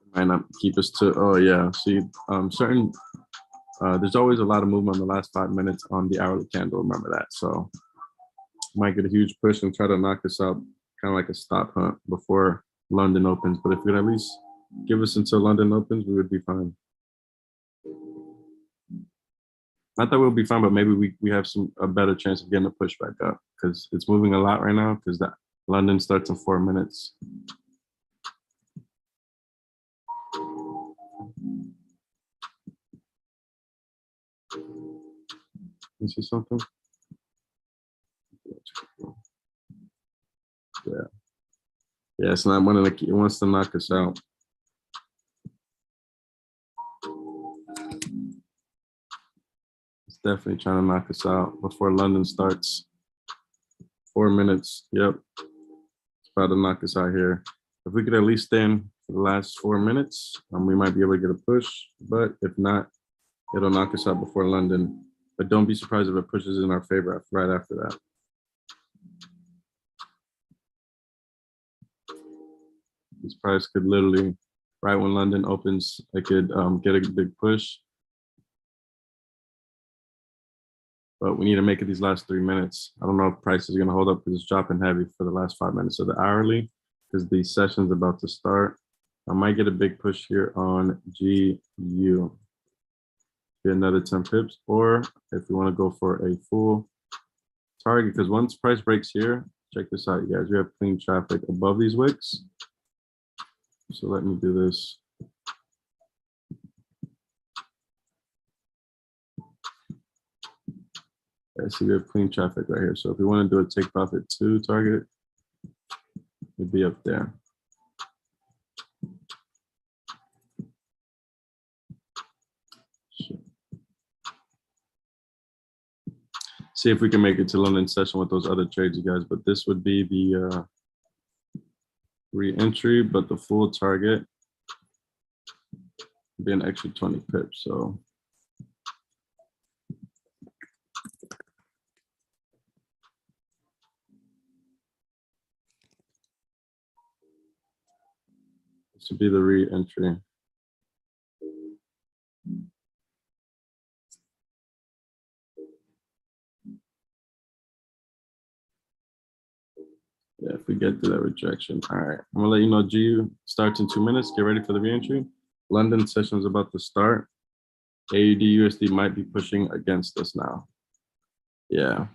It might not keep us to, oh yeah, see, there's always a lot of movement in the last 5 minutes on the hourly candle, remember that. So might get a huge push and try to knock us out, kind of like a stop hunt before London opens. But if we could at least give us until London opens, we would be fine. I thought we'll be fine, but maybe we have a better chance of getting a push back up because it's moving a lot right now because that London starts in 4 minutes. You see something? Yeah. Yeah, it's not one of the, it wants to knock us out. It's definitely trying to knock us out before London starts. 4 minutes. Yep. It's about to knock us out here. If we could at least stay in for the last 4 minutes, we might be able to get a push. But if not, it'll knock us out before London. But don't be surprised if it pushes in our favor right after that. This price could literally, right when London opens, it could get a big push. But we need to make it these last 3 minutes. I don't know if price is going to hold up because it's dropping heavy for the last 5 minutes of the hourly because the session's about to start. I might get a big push here on GU. Get another 10 pips, or if you want to go for a full target, because once price breaks here, check this out, you guys. We have clean traffic above these wicks. So let me do this. Okay, so we have clean traffic right here. So if we want to do a take profit 2 target, it'd be up there. Sure. See if we can make it to London session with those other trades, you guys. But this would be the re-entry, but the full target would be an extra 20 pips. So This should be the re-entry. Yeah, if we get through that rejection. All right, I'm gonna let you know GU starts in 2 minutes. Get ready for the re-entry. London session is about to start. AUD USD might be pushing against us now. Yeah.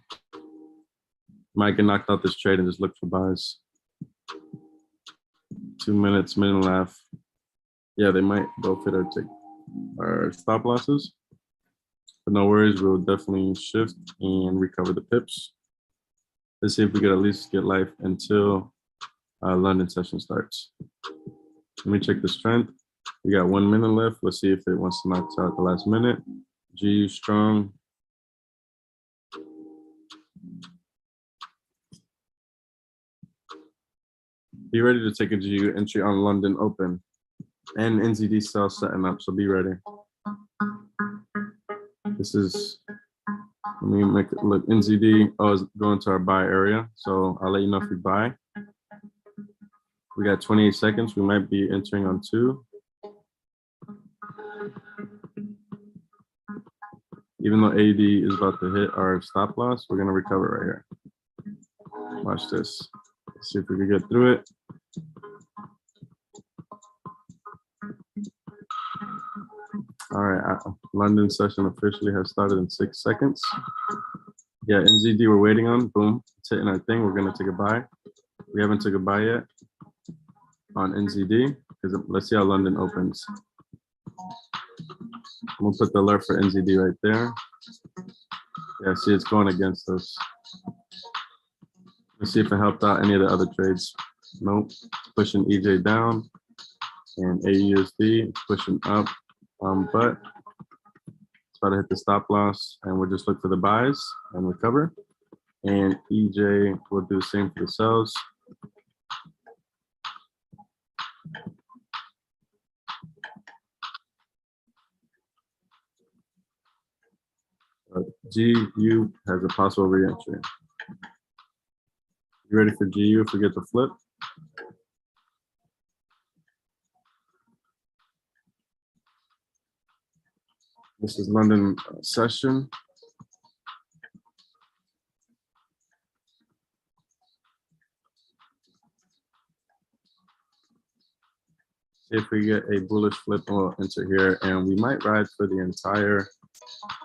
Might get knocked out this trade and just look for buys. 2 minutes, minute and a half. Yeah, they might both hit our stop losses. But no worries, we'll definitely shift and recover the pips. Let's see if we could at least get life until London session starts. Let me check the strength. We got 1 minute left. Let's see if it wants to knock us out the last minute. GU strong. Be ready to take a GU entry on London open and NZD sell setting up, so be ready. This is, let me make it look, NZD, is going to our buy area. So I'll let you know if we buy. We got 28 seconds. We might be entering on 2. Even though AD is about to hit our stop loss, we're gonna recover right here. Watch this. Let's see if we can get through it. All right, London session officially has started in 6 seconds. Yeah, NZD we're waiting on. Boom, it's hitting our thing. We're gonna take a buy. We haven't took a buy yet on NZD because let's see how London opens. I'm gonna put the alert for NZD right there. Yeah, see it's going against us. Let's see if it helped out any of the other trades. Nope, pushing EJ down and AUSD pushing up. But it's about to hit the stop loss and we'll just look for the buys and recover. And EJ will do the same for the sells. GU has a possible re-entry. You ready for GU if we get the flip? This is London session. See if we get a bullish flip, we'll enter here and we might ride for the entire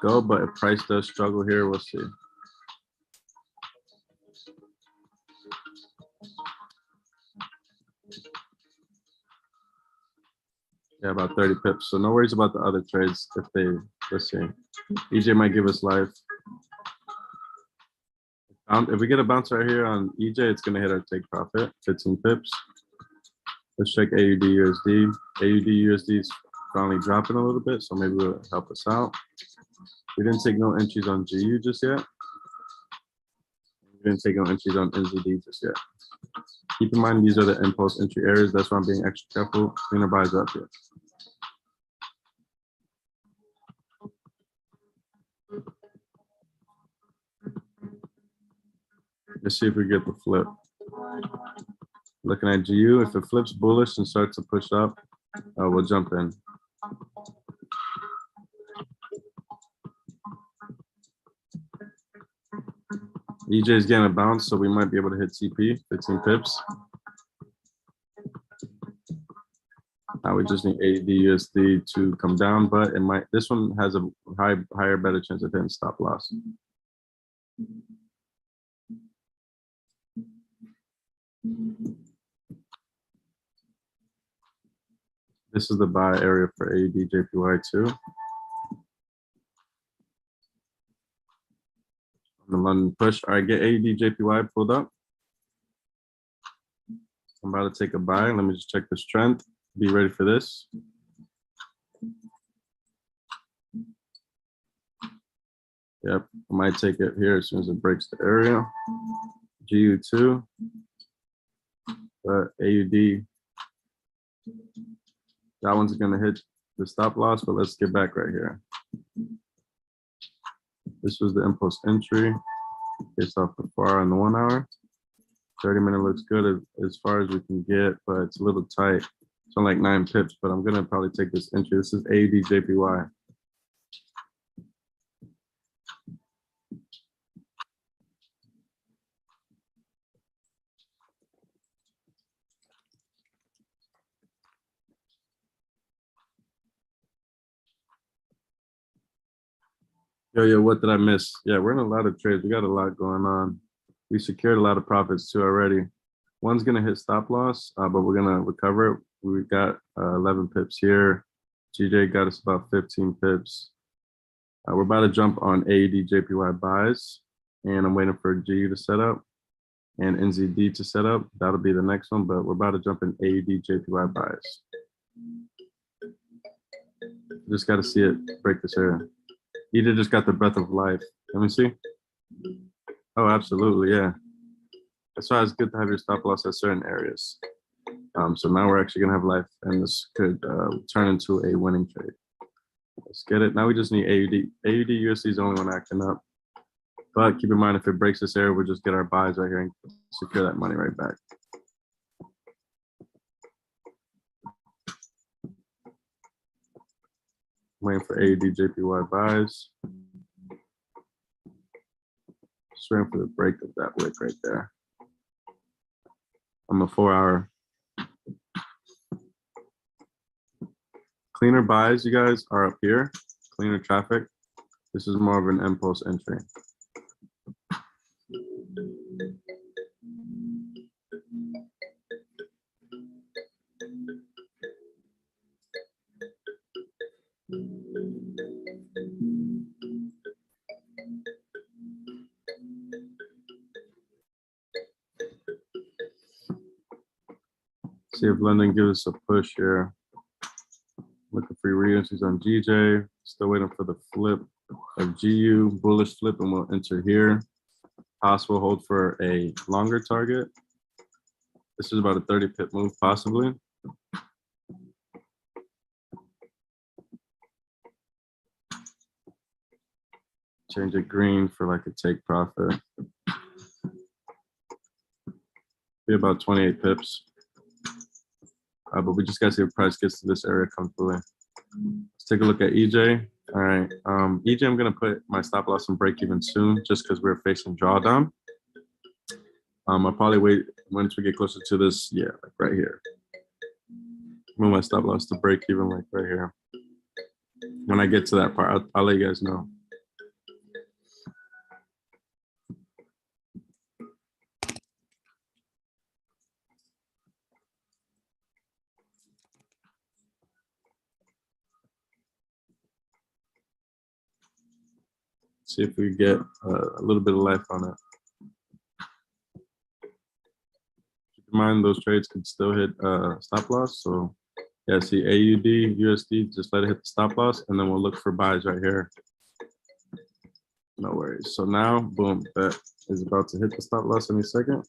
go, but if price does struggle here, we'll see. Yeah, about 30 pips. So no worries about the other trades if they, let's see. EJ might give us life. If we get a bounce right here on EJ, it's gonna hit our take profit, 15 pips. Let's check AUD USD. AUD USD is finally dropping a little bit, so maybe it'll help us out. We didn't take no entries on GU just yet. We didn't take no entries on NZD just yet. Keep in mind, these are the impulse entry areas. That's why I'm being extra careful. Cleaner buys up here. Let's see if we get the flip. Looking at GU, if it flips bullish and starts to push up, we'll jump in. EJ is getting a bounce, so we might be able to hit TP, 15 pips. Now we just need AUD USD to come down, but it might. This one has a higher, better chance of hitting stop loss. This is the buy area for AUD JPY too. The London push. All right, get AUD JPY pulled up. I'm about to take a buy. Let me just check the strength. Be ready for this. Yep, I might take it here as soon as it breaks the area. GU2, but AUD, that one's gonna hit the stop loss, but let's get back right here. This was the impulse entry based off the FAR on the 1 hour. 30 minute looks good as far as we can get, but it's a little tight. It's on like 9 pips, but I'm gonna probably take this entry. This is AD JPY. Yo, what did I miss? Yeah, we're in a lot of trades. We got a lot going on. We secured a lot of profits too already. One's gonna hit stop loss, but we're gonna recover it. We got 11 pips here. GJ got us about 15 pips. We're about to jump on AED JPY buys, and I'm waiting for GU to set up and NZD to set up. That'll be the next one, but we're about to jump in AED JPY buys. Just got to see it break this area. Either just got the breath of life. Let me see. Oh, absolutely, yeah. That's why it's good to have your stop loss at certain areas. So now we're actually gonna have life, and this could turn into a winning trade. Let's get it. Now we just need AUD. AUD USD is the only one acting up. But keep in mind, if it breaks this area, we'll just get our buys right here and secure that money right back. Waiting for AUD JPY buys. Just waiting for the break of that wick right there. I'm a 4-hour. Cleaner buys, you guys, are up here. Cleaner traffic. This is more of an impulse entry. See if London gives us a push here. Looking for re-entries on GJ. Still waiting for the flip of GU, bullish flip, and we'll enter here. Possible hold for a longer target. This is about a 30 pip move, possibly. Change it green for like a take profit. Be about 28 pips. But we just got to see if price gets to this area comfortably. Let's take a look at EJ. All right, EJ, I'm gonna put my stop loss and break even soon, just because we're facing drawdown. I'll probably wait once we get closer to this, yeah, like right here. Move my stop loss to break even, like right here. When I get to that part, I'll let you guys know. See if we get a little bit of life on it. Keep in mind, those trades could still hit stop loss. So yeah, see AUD, USD, just let it hit the stop loss, and then we'll look for buys right here. No worries. So now, boom, that is about to hit the stop loss any second.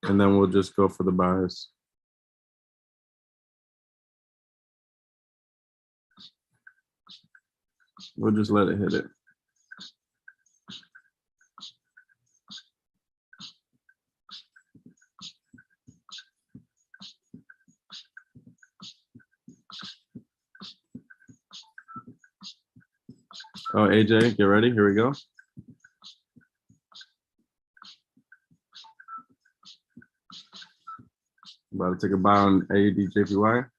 And then we'll just go for the buys. We'll just let it hit it. Oh, AJ, get ready. Here we go. About to take a buy on AUD JPY.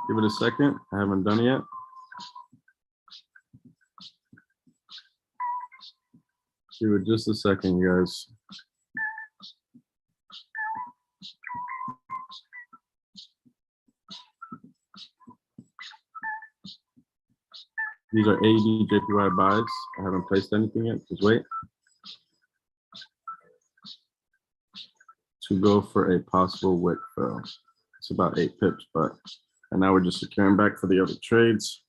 Give it a second. I haven't done it yet. Give it just a second, you guys. These are AUD JPY buys. I haven't placed anything yet. Just wait. To go for a possible wick fill. It's about 8 pips, but and now we're just securing back for the other trades.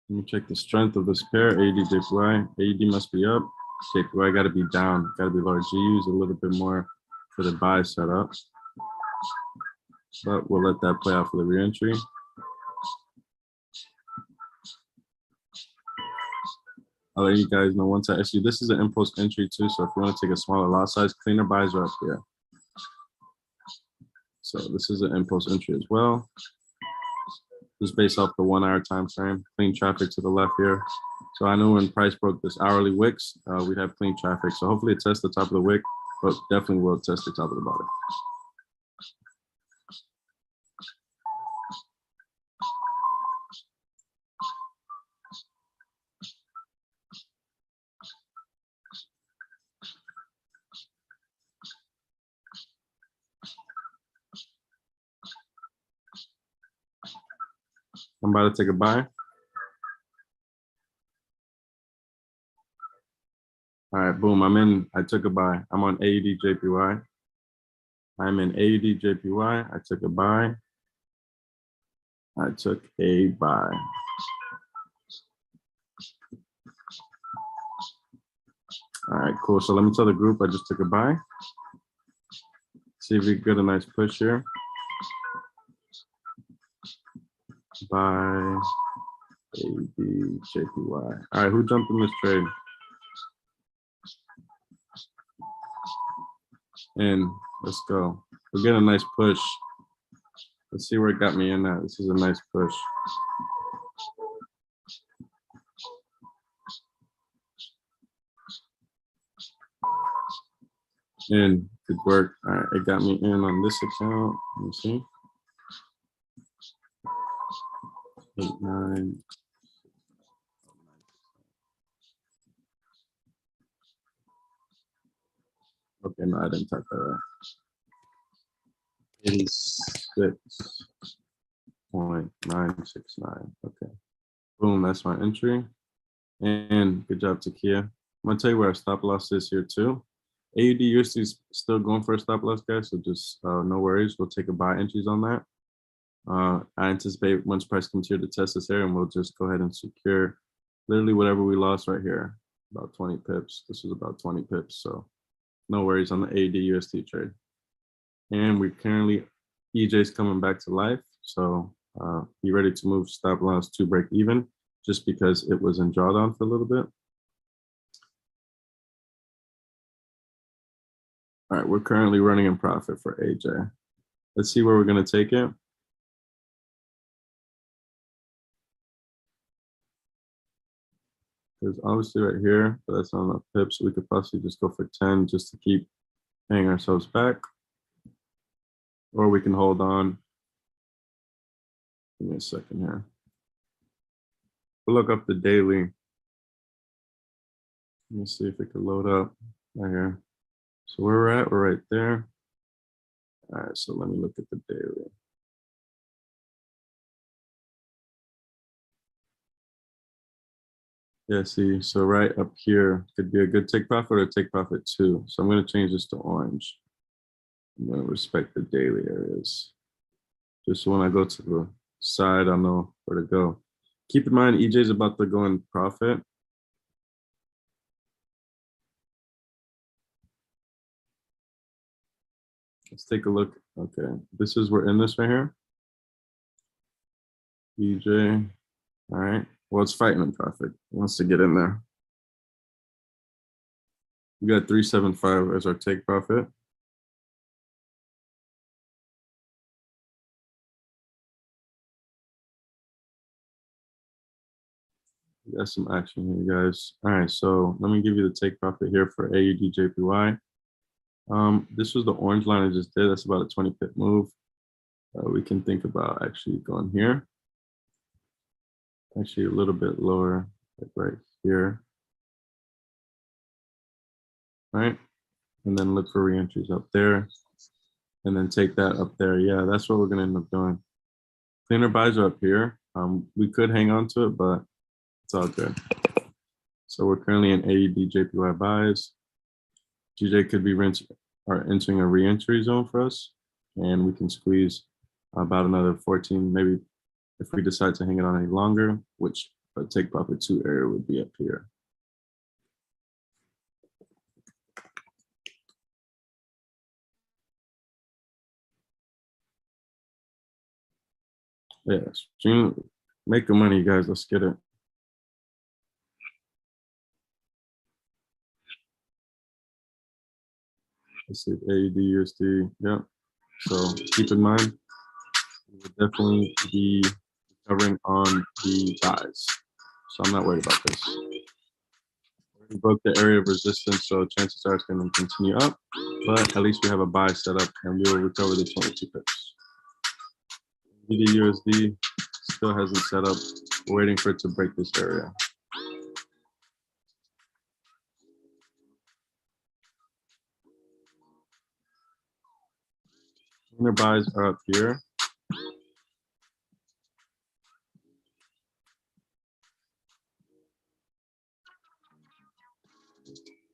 Let me check the strength of this pair. AUD JPY. AUD must be up. JPY got to be down, got to be lower. GU is a little bit more for the buy setup, but we'll let that play out for the reentry. I'll let you guys know once I issue. This is an impulse entry too, so if you want to take a smaller lot size, cleaner buys are up here. So this is an impulse entry as well. Just based off the 1 hour time frame, clean traffic to the left here. So I know when price broke this hourly wicks, we'd have clean traffic. So hopefully it tests the top of the wick, but definitely will test the top of the bottom. I'm about to take a buy. All right, boom, I'm in, I took a buy. I'm on AUD JPY. I'm in AUD JPY, I took a buy. I took a buy. All right, cool, so let me tell the group I just took a buy. See if we get a nice push here. Buy AUD JPY. All right, who jumped in this trade? And let's go. We're getting a nice push. Let's see where it got me in at. This is a nice push. And good work. All right, it got me in on this account. Let me see. 8, 9. Okay, no, I didn't type that right. 86.969. Okay. Boom, that's my entry. And good job, Takia. I'm gonna tell you where our stop loss is here too. AUD USD is still going for a stop loss, guys. So just no worries. We'll take a buy entries on that. I anticipate once price comes here to test this area, and we'll just go ahead and secure literally whatever we lost right here, about 20 pips. This was about 20 pips. So no worries on the AUD USD trade. And we currently, EJ's coming back to life. So be ready to move stop loss to break even, just because it was in drawdown for a little bit. All right, we're currently running in profit for AJ. Let's see where we're gonna take it. There's obviously right here, but that's not enough pips. So we could possibly just go for 10 just to keep paying ourselves back. Or we can hold on. Give me a second here. We'll look up the daily. Let me see if it could load up right here. So where we're at, we're right there. All right, so let me look at the daily. Yeah, see, so right up here could be a good take profit or take profit too. So I'm going to change this to orange. I'm going to respect the daily areas. Just so when I go to the side, I know where to go. Keep in mind, EJ is about to go in profit. Let's take a look. Okay, this is, we're in this right here. EJ, all right. Well, it's fighting in profit. He wants to get in there. We got 375 as our take profit. We got some action here, guys. All right, so let me give you the take profit here for AUD JPY. This was the orange line I just did. That's about a 20 pip move. We can think about actually going here. Actually a little bit lower, like right here. All right, and then look for reentries up there, and then take that up there. Yeah, that's what we're gonna end up doing. Cleaner buys are up here. We could hang on to it, but it's all good. So we're currently in AUD JPY buys. GJ could be entering a re-entry zone for us, and we can squeeze about another 14, maybe if we decide to hang it on any longer, which a take profit 2 area would be up here. Yeah, stream, make the money, guys. Let's get it. Let's see, AUD, USD. Yeah. So keep in mind, we will definitely be covering on the buys. So I'm not worried about this. We broke the area of resistance, so chances are it's going to continue up. But at least we have a buy set up, and we will recover the 22 pips. USD still hasn't set up. We're waiting for it to break this area. Inner buys are up here.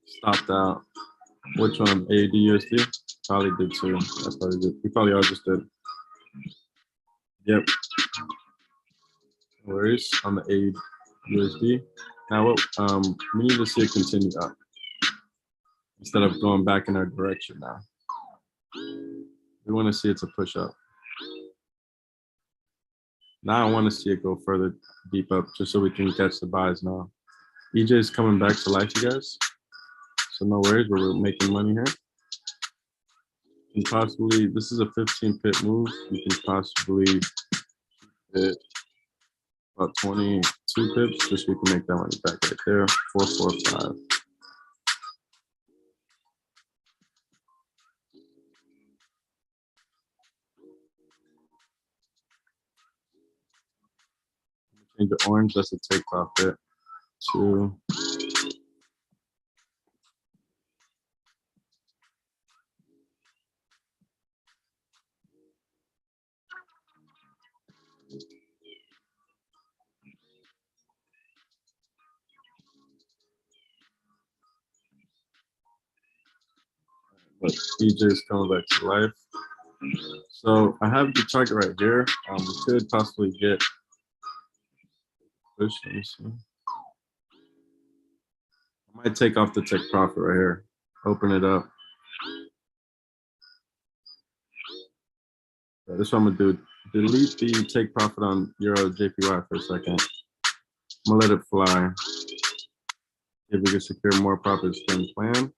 Stopped out. Which one? AUD USD? Probably did too. I probably did. We probably all just did. Yep. No worries on the AUD USD. Now what? We need to see it continue up instead of going back in our direction now. We want to see it to push up. Now I want to see it go further deep up just so we can catch the buys now. EJ is coming back to life, you guys. So no worries, we're making money here. And possibly, this is a 15 pip move. You can possibly hit about 22 pips just so we can make that money back right there. 445. Change the orange, that's a take profit. 2. But EJ is coming back to life. So I have the target right here. We could possibly get push. Let me see. I might take off the take profit right here. Open it up. Yeah, this is what I'm gonna do. Delete the take profit on Euro JPY for a second. I'm gonna let it fly. If we can secure more profits than planned,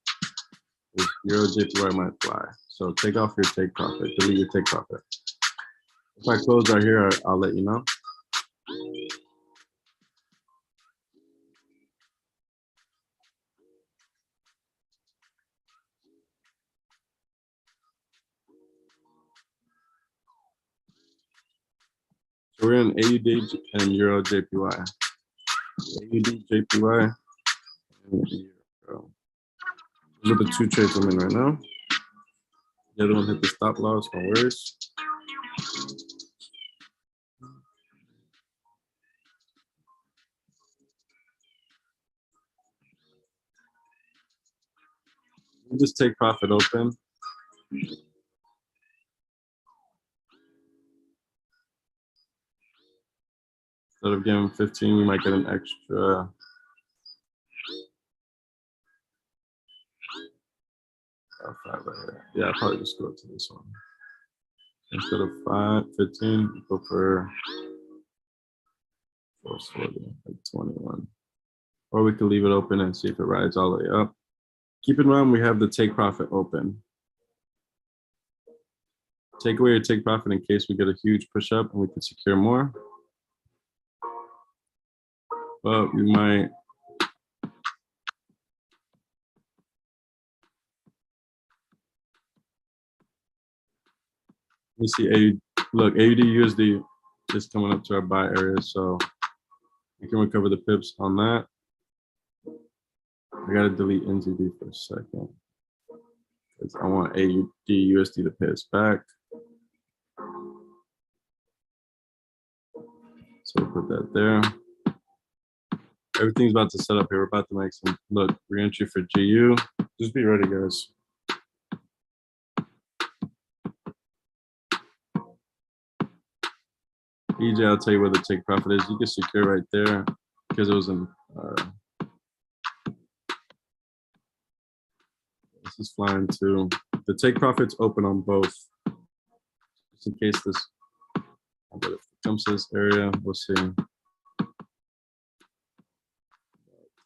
this Euro JPY might fly. So take off your take profit. Delete your take profit. If I close right here, I'll let you know. So we're in AUD and Euro JPY. AUD JPY and Euro. Those are the two trades I'm in right now. The other one hit the stop loss, no worries. We just take profit open. Instead of getting 15, we might get an extra. Five right here. Yeah, I'll probably just go to this one. Instead of 15, go for 440, like 21. Or we could leave it open and see if it rides all the way up. Keep in mind, we have the take profit open. Take away your take profit in case we get a huge push up and we can secure more. But we might. We see look, AUD USD is coming up to our buy area, so we can recover the pips on that. I gotta delete NZD for a second because I want AUD USD to pay us back. So we'll put that there. Everything's about to set up here. We're about to make some look re-entry for GU. Just be ready, guys. EJ, I'll tell you where the take profit is. You can secure right there because it was in. This is flying too. The take profit's open on both, just in case this But if it comes to this area, we'll see.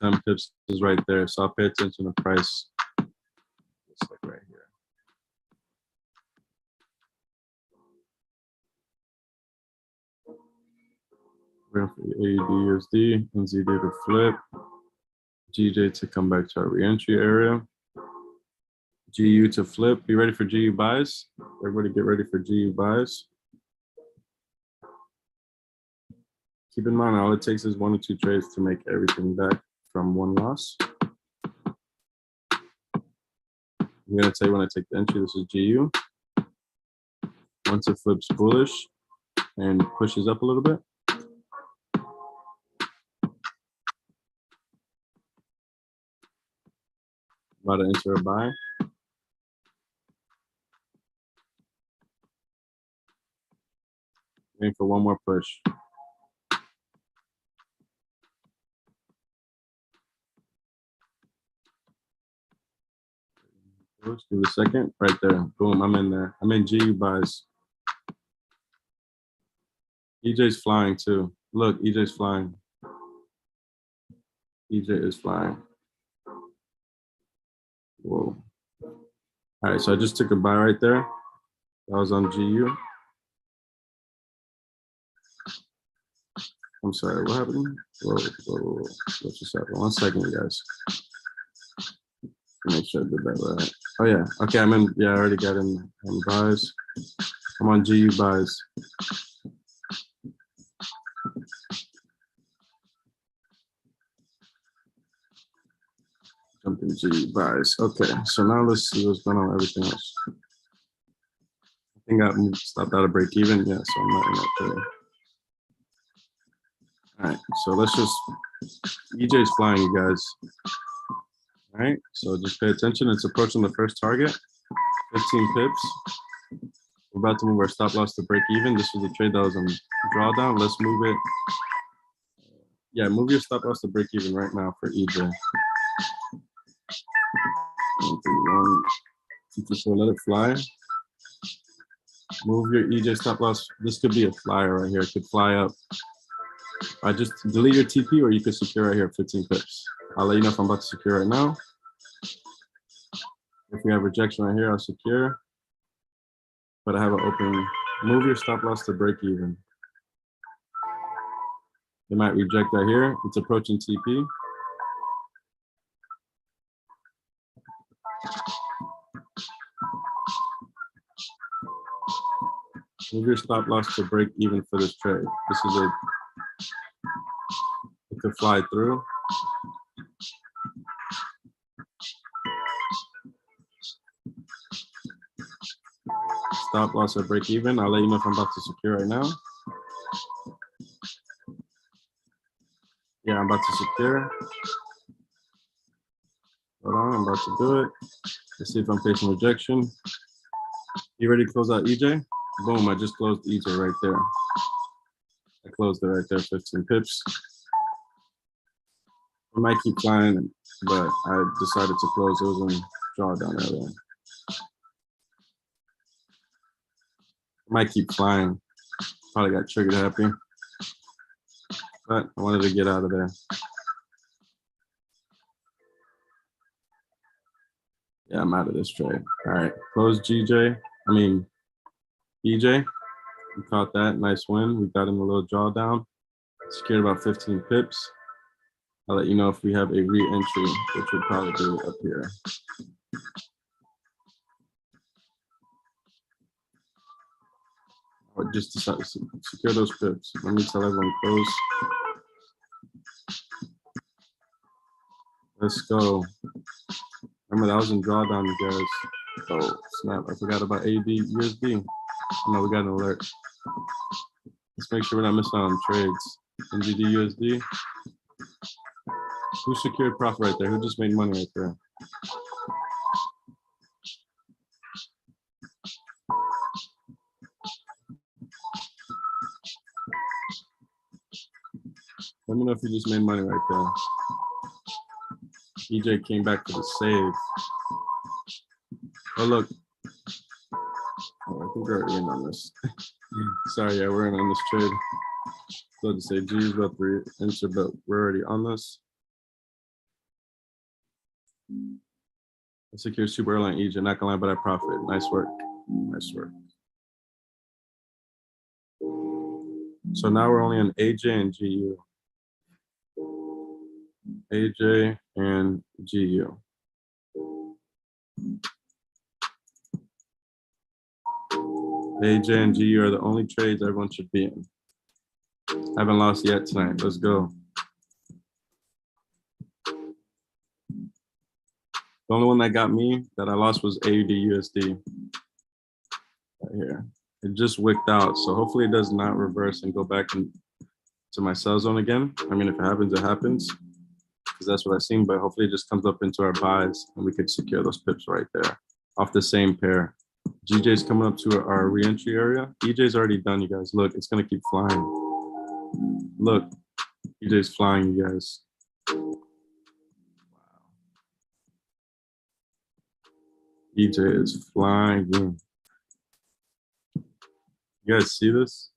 10 pips is right there, so I'll pay attention to price. It's like right here. We're for AUD USD, NZD to flip, GJ to come back to our reentry area, GU to flip. Be ready for GU buys. Everybody get ready for GU buys. Keep in mind, all it takes is 1 or 2 trades to make everything back from one loss. I'm gonna tell you when I take the entry, this is GU. Once it flips bullish and pushes up a little bit, about to enter a buy. Waiting for one more push. Let's give it a second. Right there. Boom, I'm in there. I'm in GU buys. EJ's flying too. Look, EJ's flying. EJ is flying. Whoa. All right, so I just took a buy right there. That was on GU. I'm sorry, what happened? Whoa. What's just happened? 1 second, you guys. Make sure I did that right. Oh yeah, okay, I'm in, yeah, I already got in buys. I'm on GU buys. Jump in GU buys. Okay, so now let's see what's going on with everything else. I think I stopped out of break even. Yeah, so I'm not in that trade. All right, so let's just, EJ's flying, you guys. All right, so just pay attention. It's approaching the first target, 15 pips. We're about to move our stop loss to break even. This was a trade that was on drawdown. Let's move it. Yeah, move your stop loss to break even right now for EJ. 1, 2, 3, 4, let it fly. Move your EJ stop loss. This could be a flyer right here. It could fly up. I just delete your TP, or you could secure right here, 15 pips. I'll let you know if I'm about to secure right now. If we have rejection right here, I'll secure. But I have an open. Move your stop loss to break even. They might reject that here. It's approaching TP. Move your stop loss to break even for this trade. This is a, it could fly through. Stop loss at break even. I'll let you know if I'm about to secure right now. Yeah, I'm about to secure. Hold on, I'm about to do it. Let's see if I'm facing rejection. You ready to close out EJ? Boom, I just closed EJ right there. I closed it right there, 15 pips. I might keep flying, but I decided to close. It was in drawdown earlier. I might keep flying. Probably got triggered happy. But I wanted to get out of there. Yeah, I'm out of this trade. All right, close EJ. We caught that, nice win. We got in a little drawdown. Secured about 15 pips. I'll let you know if we have a re-entry, which would probably be up here. Or just decide to secure those pips. Let me tell everyone close. Let's go. Remember, that was in drawdown, you guys. Oh, snap. I forgot about AD USD. No, we got an alert. Let's make sure we're not missing out on trades. NGD USD. Who secured profit right there? Who just made money right there? Let me know if you just made money right there. EJ came back for the save. Oh, look. Oh, I think we're in on this. Sorry, yeah, we're in on this trade. So to say G is about to enter, but we're already on this. I secure super early on EJ, not gonna lie, but I profit. Nice work. Nice work. So now we're only on AJ and GU. AJ and GU. AJ and GU are the only trades everyone should be in. Haven't lost yet tonight. Let's go. The only one that got me that I lost was AUD USD. Right here. It just wicked out. So hopefully it does not reverse and go back to my sell zone again. I mean, if it happens, it happens. Because that's what I've seen, but hopefully it just comes up into our buys and we could secure those pips right there off the same pair. GJ's coming up to our re-entry area. EJ's already done, you guys. Look, it's gonna keep flying. Look, EJ's flying, you guys. Wow. EJ is flying. You guys see this?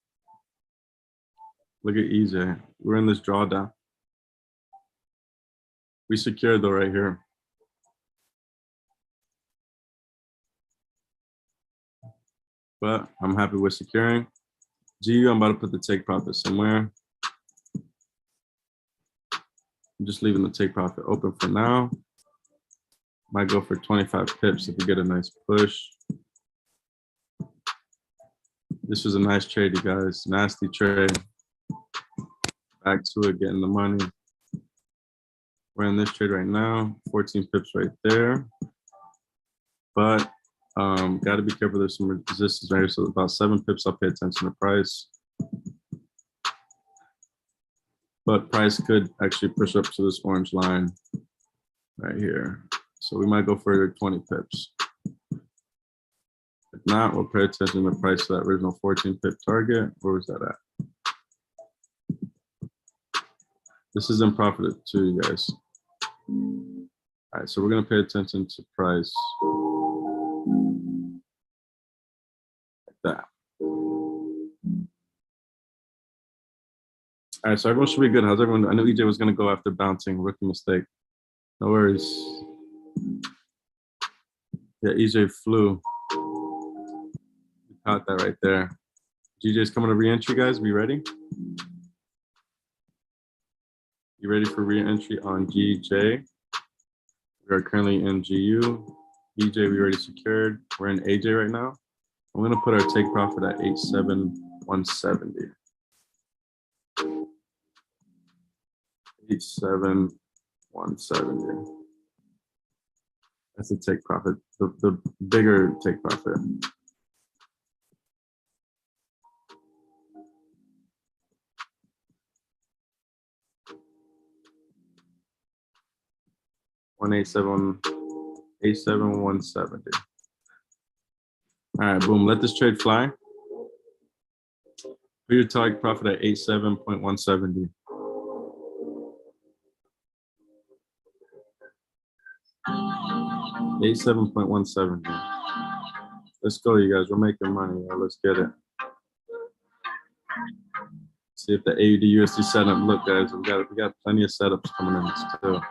Look at EJ. We're in this drawdown. We secured though right here. But I'm happy with securing. GU, I'm about to put the take profit somewhere. I'm just leaving the take profit open for now. Might go for 25 pips if we get a nice push. This was a nice trade, you guys. Nasty trade. Back to it, getting the money. We're in this trade right now. 14 pips right there. But got to be careful. There's some resistance right here. So about 7 pips, I'll pay attention to price. But price could actually push up to this orange line right here. So we might go for 20 pips. If not, we'll pay attention to the price of that original 14 pip target. Where was that at? This is in profit too, you guys. All right, so we're gonna pay attention to price. Like that. All right, so everyone should be good. How's everyone? I knew EJ was gonna go after bouncing, rookie mistake. No worries. Yeah, EJ flew. We caught that right there. GJ's coming to re-entry, guys. Be ready? You ready for re-entry on GJ? We are currently in GU. EJ, we already secured. We're in AJ right now. I'm gonna put our take profit at 87,170. 87,170. That's the take profit, the bigger take profit. $187,170. All right, boom. Let this trade fly. Put your target profit at 87.170. $87.170. Let's go, you guys. We're making money. Let's get it. See if the AUD USD setup. Look, guys, we got plenty of setups coming in still.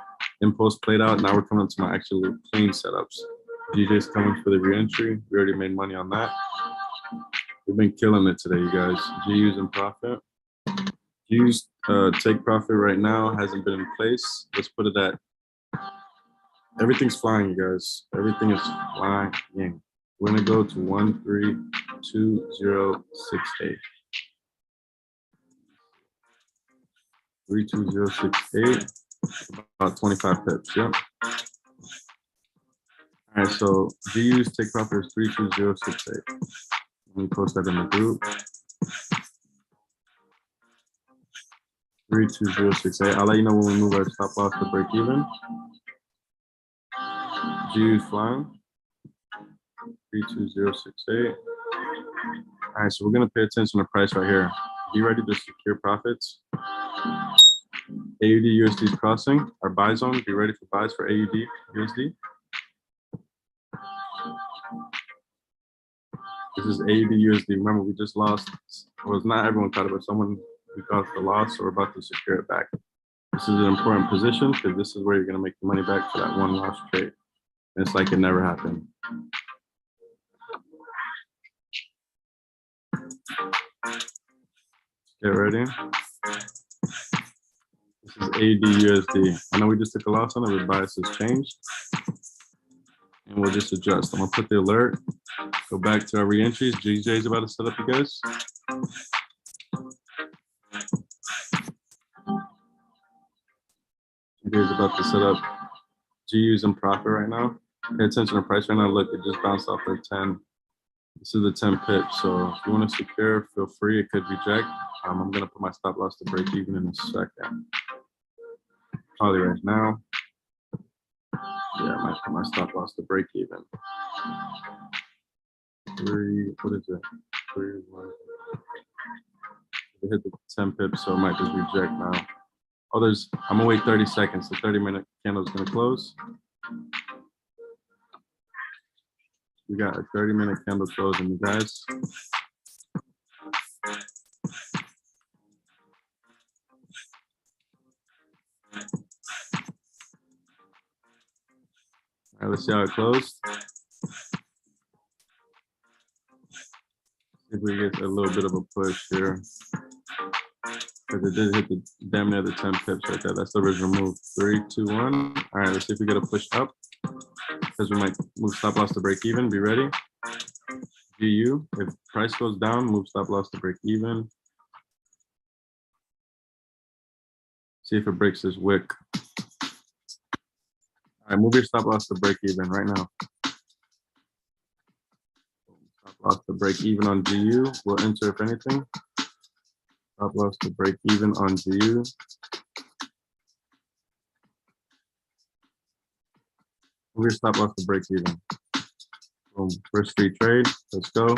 Impulse played out. Now we're coming to my actually clean setups. DJ's coming for the re-entry. We already made money on that. We've been killing it today, you guys. GU's in profit. GU's take profit right now hasn't been in place. Let's put it at. Everything's flying, you guys. Everything is flying. We're gonna go to 132068. 32068. About 25 pips. Yep. All right. So GU's take profit is 32068. Let me post that in the group. 32068. I'll let you know when we move our stop loss to break even. GU's flying. 32068. All right, so we're gonna pay attention to price right here. Be ready to secure profits. AUD USD is crossing our buy zone. Be ready for buys for AUD USD. This is AD USD. Remember, we just lost. Well, it's not everyone caught it, but someone we caught the loss, so we're about to secure it back. This is an important position because this is where you're going to make the money back for that one lost trade. And it's like it never happened. Get ready. This is AD USD. I know we just took a loss on it, but bias has changed. And we'll just adjust. I'm going to put the alert. Go back to our re-entries. GJ is about to set up, you guys. GJ is about to set up GU's in profit right now. Pay attention to price right now. Look, it just bounced off the 10. This is the 10 pips. So if you want to secure, feel free. It could reject. I'm going to put my stop loss to break even in a second. Probably right now. Yeah, I might put my stop loss to break even. What is it? 1. It hit the 10 pips, so it might just reject now. Oh, I'm gonna wait 30 seconds. The 30-minute candle is gonna close. We got a 30-minute candle closing, you guys. All right, let's see how it closed. See if we get a little bit of a push here. Because it did hit the damn near the 10 pips right there. That's the original move. 3, 2, 1. All right, let's see if we get a push up. Because we might move stop loss to break even. Be ready. GU. If price goes down, move stop loss to break even. See if it breaks this wick. All right, move your stop loss to break even right now. Stop loss to break even on GU. We'll enter if anything. Stop loss to break even on GU. Move your stop loss to break even. Boom. First free trade. Let's go.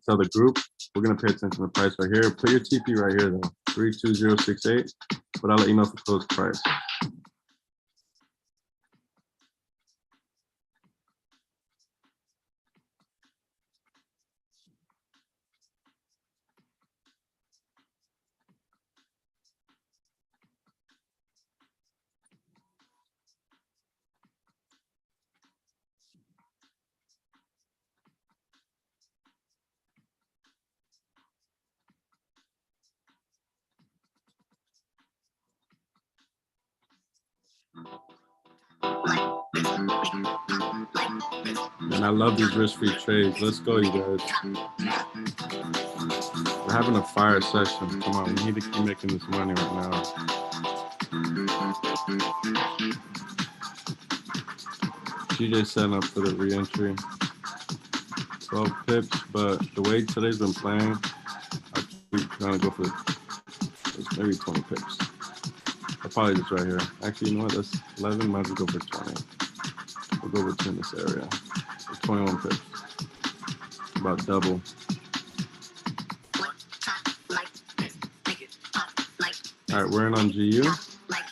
Tell the group. We're gonna pay attention to the price right here. Put your TP right here though. 32068. But I'll let you know if it closed price. And I love these risk-free trades. Let's go, you guys. We're having a fire session. Come on, we need to keep making this money right now. GJ setting up for the re-entry. 12 pips, but the way today's been playing, I keep trying to go for maybe 20 pips. I'll probably just right here. Actually, you know what? That's 11. Might as well go for 20. We'll go between this area. 21 pips. About double. All right, we're in on GU.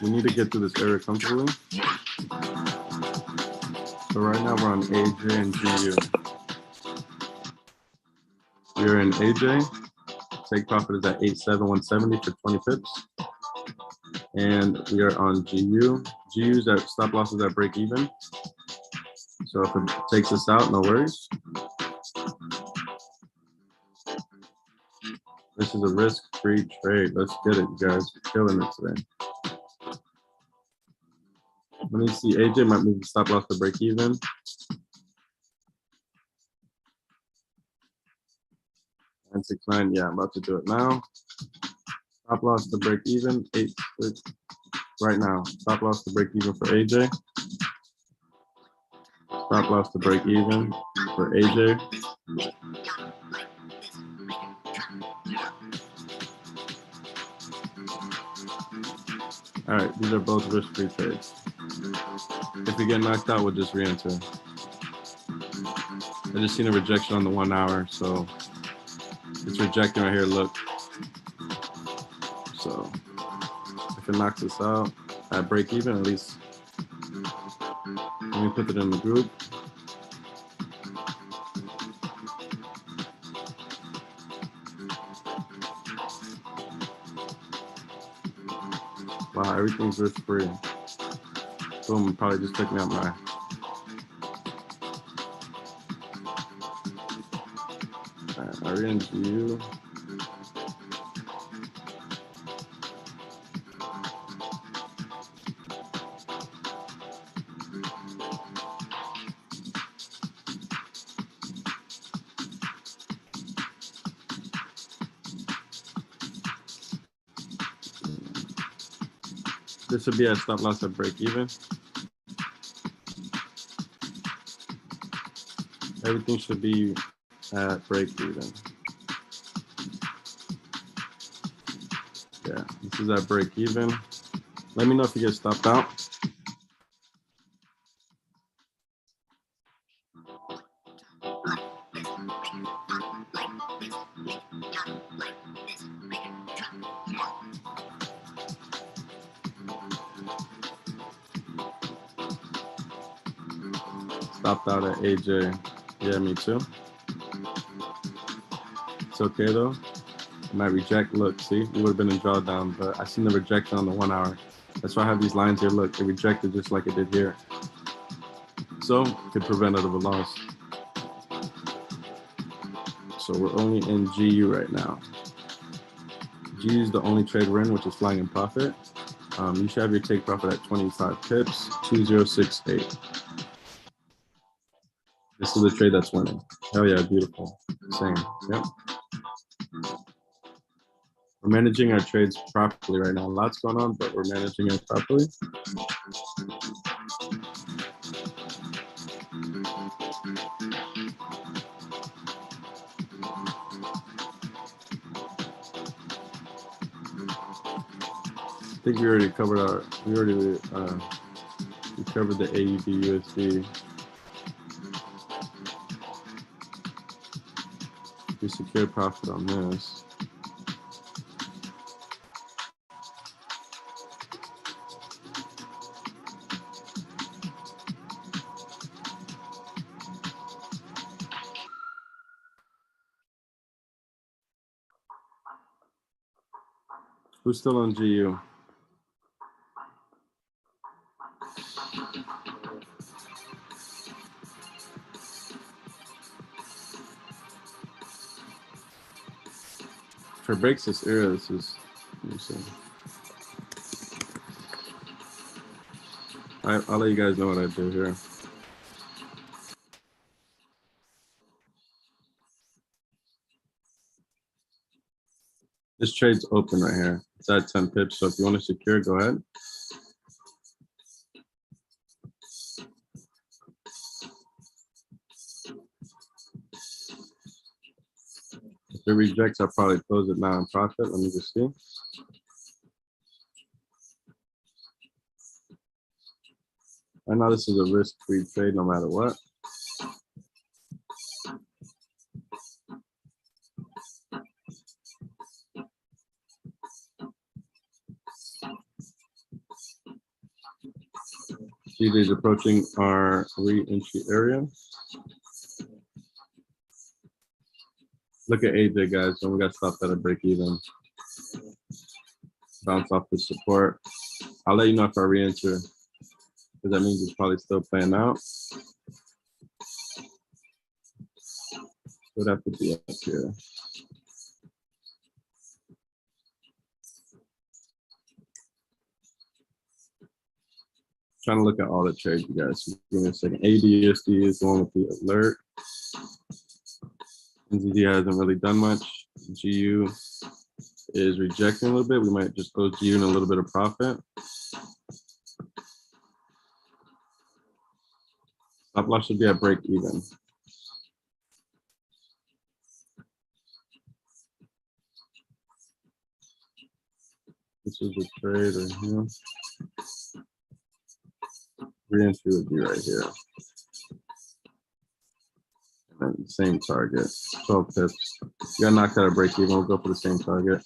We need to get through this area comfortably. So right now we're on AJ and GU. We're in AJ. Take profit is at 87170 for 20 pips. And we are on GU. GU's at stop losses at break even. So if it takes us out, no worries. This is a risk-free trade. Let's get it, you guys. We're killing it today. Let me see. AJ might move the stop loss to break even. And 969. Yeah, I'm about to do it now. Stop loss to break even. 8, 6. Right now. Stop loss to break even for AJ. Stop loss to break even for AJ. All right, these are both risk-free trades. If we get knocked out, we'll just re-enter. I just seen a rejection on the 1 hour, so it's rejecting right here, look. So if it knocks us out at break even, at least, let me put it in the group. Everything's risk free. Boom, probably just took me out my. Are we in GU? This would be a stop loss at break even. Everything should be at break even. Yeah, this is at break even. Let me know if you get stopped out. Stopped out at AJ. Yeah, me too. It's okay though. It might reject. Look, see, we would have been in drawdown, but I seen the rejection on the 1 hour. That's why I have these lines here. Look, it rejected just like it did here. So it could prevent it of a loss. So we're only in GU right now. GU is the only trade we're in, which is flying in profit. You should have your take profit at 25 pips, 2068. This is the trade that's winning. Oh yeah, beautiful. Same. Yep. We're managing our trades properly right now. Lots going on, but we're managing it properly. I think we already covered we covered the AUD USD. We secured profit on this. Who's still on GU? For breaks this area, this is, let me see. I'll let you guys know what I do here. This trade's open right here. It's at 10 pips, so if you want to secure, go ahead. If it rejects, I'll probably close it now in profit. Let me just see. I know this is a risk-free trade no matter what. GD is approaching our re-entry area. Look at AJ, guys, when we got stopped at a break even. Bounce off the support. I'll let you know if I re-enter, because that means it's probably still playing out. Would have to be up here. Trying to look at all the trades, you guys. So give me a second. ADUSD is the one with the alert. NZD hasn't really done much. GU is rejecting a little bit. We might just close GU in a little bit of profit. Stop loss should be at break even. This is the trade right here. Re-entry would be right here. And then same target, 12 pips. You got knocked out of break even. We'll go for the same target.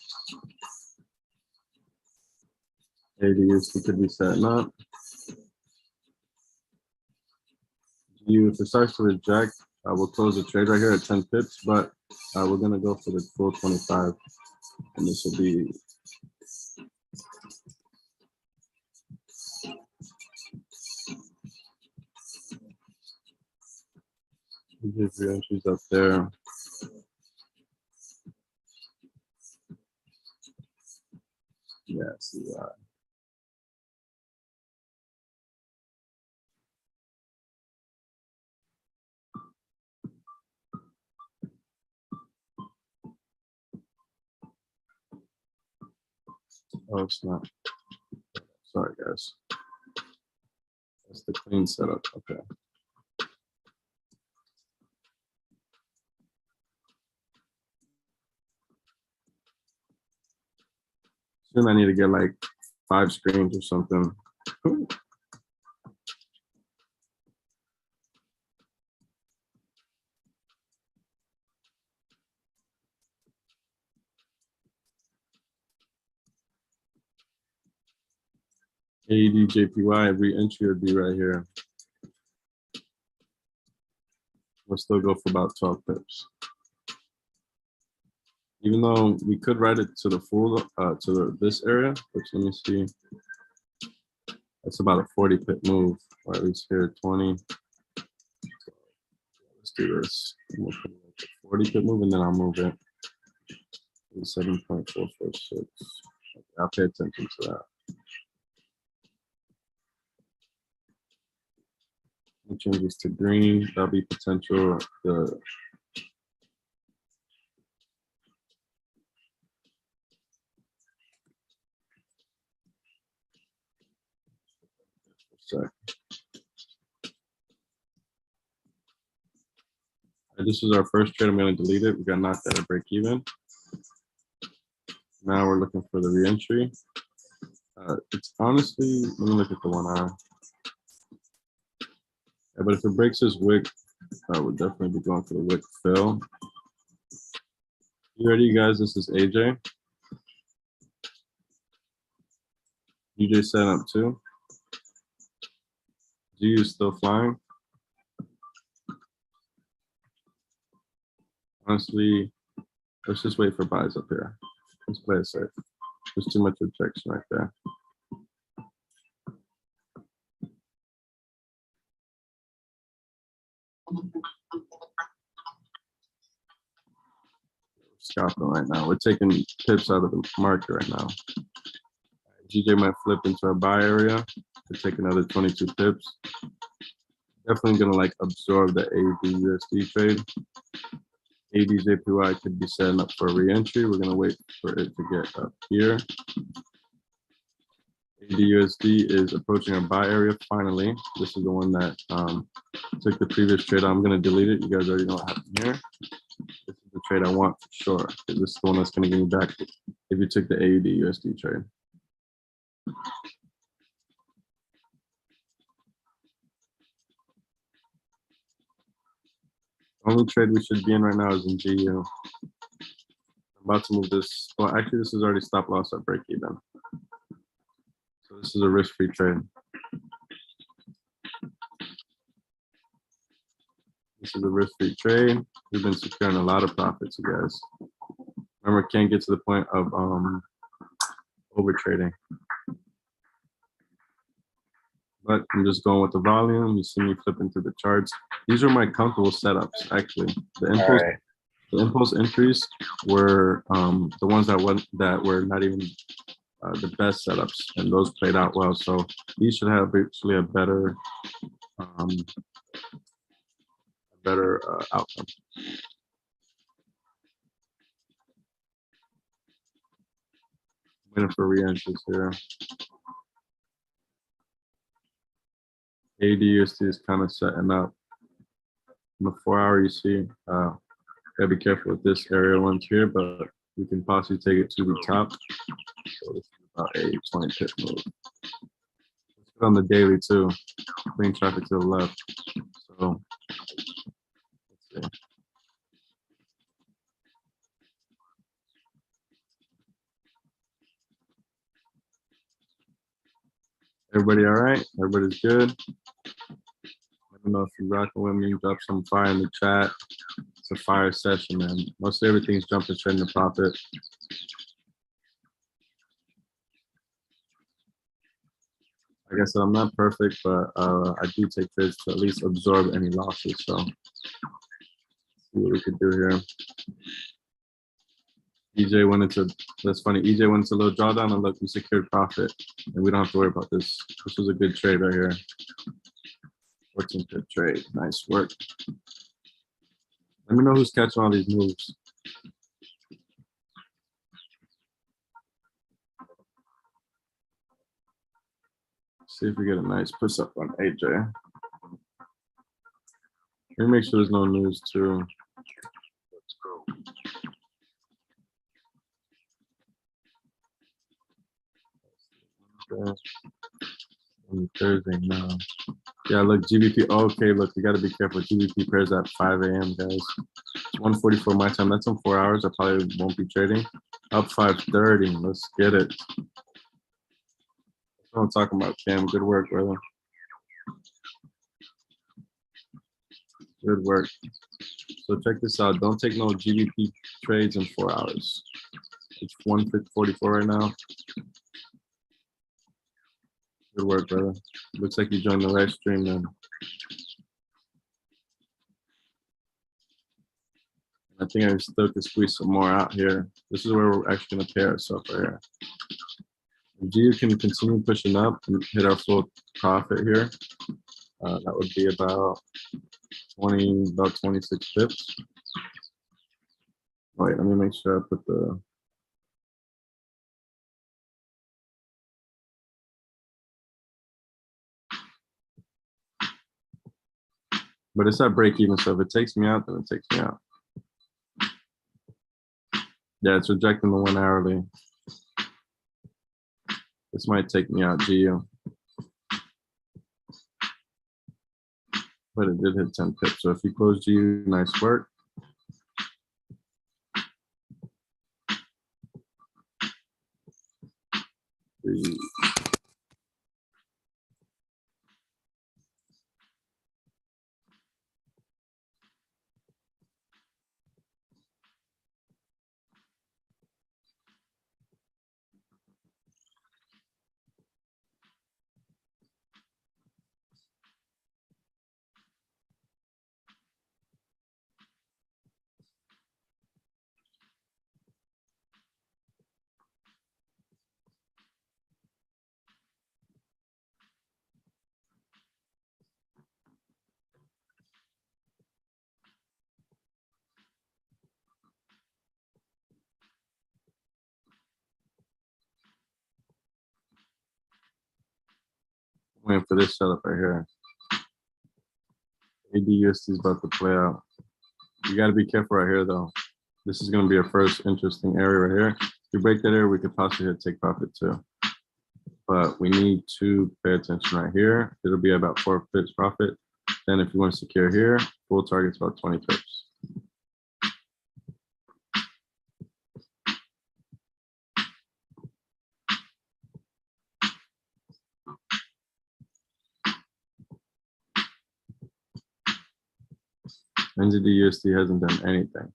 ADUs could be setting up. If it starts to reject, we'll close the trade right here at 10 pips, but we're gonna go for the full 25, and this will be Give your entries up there. Yes, yeah. Oh, it's not. Sorry, guys. That's the clean setup. Okay. Soon I need to get like 5 screens or something. ADJPY re-entry would be right here. We'll still go for about 12 pips. Even though we could write it to the full, this area, which let me see. That's about a 40 pip move, or at least here 20. Let's do this. We'll put it like a 40 pip move, and then I'll move it. 7.446. I'll pay attention to that. We'll change this to green. That'll be potential. The sec. This is our first trade. I'm going to delete it. We got knocked at a break even. Now we're looking for the re-entry. It's honestly, let me look at the 1 hour. Yeah, but if it breaks this wick, we'll definitely be going for the wick fill. You ready, guys? This is AJ. UJ set up too. G is still flying. Honestly, let's just wait for buys up here. Let's play it safe. There's too much rejection right there. Scalping right now. We're taking pips out of the market right now. GJ might flip into our buy area to take another 22 pips. Definitely gonna like absorb the AUD/USD trade. ADJPY could be setting up for a re-entry. We're gonna wait for it to get up here. AUD/USD is approaching our buy area finally. This is the one that took the previous trade. I'm gonna delete it. You guys already know what happened here. This is the trade I want for sure. This is the one that's gonna give me back if you took the AUD/USD trade. Only trade we should be in right now is in GU. I'm about to move this. Well, actually, this is already stop loss at break even. So this is a risk-free trade. This is a risk-free trade. We've been securing a lot of profits, you guys. Remember, can't get to the point of over trading. But I'm just going with the volume. You see me flipping through the charts. These are my comfortable setups, actually. The impulse entries were the ones that were not even the best setups, and those played out well. So these should have actually a better outcome. Waiting for re-entries here. AUD/USD is kind of setting up. In the 4 hour, you see, gotta be careful with this area ones here, but we can possibly take it to the top. So this is about a 20 pip move. Let's put on the daily too. Clean traffic to the left. So let's see. Everybody all right? Everybody's good? Let me know if you're rocking with me. Drop some fire in the chat. It's a fire session, man. Most everything's jumping straight into profit. Like I said, I'm not perfect, but I do take trades to at least absorb any losses. So See what we could do here. EJ went into, that's funny. EJ went into a little drawdown and look, we secured profit and we don't have to worry about this. This was a good trade right here. 14 pip trade. Nice work. Let me know who's catching all these moves. See if we get a nice push up on AJ. Let me make sure there's no news too. Let's go. Thursday now. Yeah, look, GBP. Okay, look, we got to be careful. GBP pairs at 5 a.m., guys. It's 1:44 my time. That's in 4 hours. I probably won't be trading. Up 5:30. Let's get it. That's what I'm talking about, Cam. Good work, brother. Good work. So check this out. Don't take no GBP trades in 4 hours. It's 1:44 right now. Good work, brother. Looks like you joined the live stream then. I think I still could squeeze some more out here. This is where we're actually going to pair ourselves right here. If GU can continue pushing up and hit our full profit here, that would be about 26 pips. Wait, let me make sure I put the. But it's at break even, so if it takes me out, then it takes me out. Yeah, it's rejecting the 1 hourly. This might take me out, GU. But it did hit 10 pips. So if you close GU, nice work. Waiting for this setup right here. ADUSD is about to play out. You got to be careful right here, though. This is going to be our first interesting area right here. If we break that area, we could possibly hit take profit too. But we need to pay attention right here. It'll be about 4 pips profit. Then if you want to secure here, full target's about 20 pips. NZD USD hasn't done anything.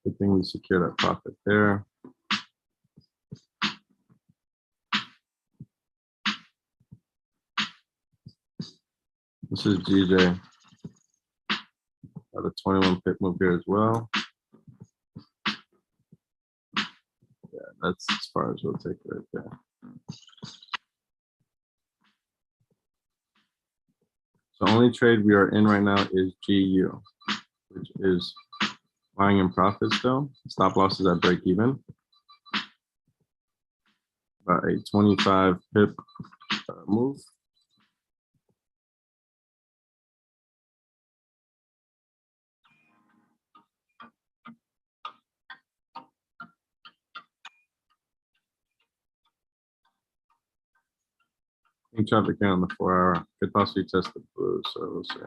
Good thing we secure that profit there. This is GJ. Got a 21 pip move here as well. Yeah, that's as far as we'll take it right there. So only trade we are in right now is GU, which is buying in profit still. Stop losses at break even. About a 25 pip move. Traffic count on the 4 hour could possibly test the blue, so we'll see.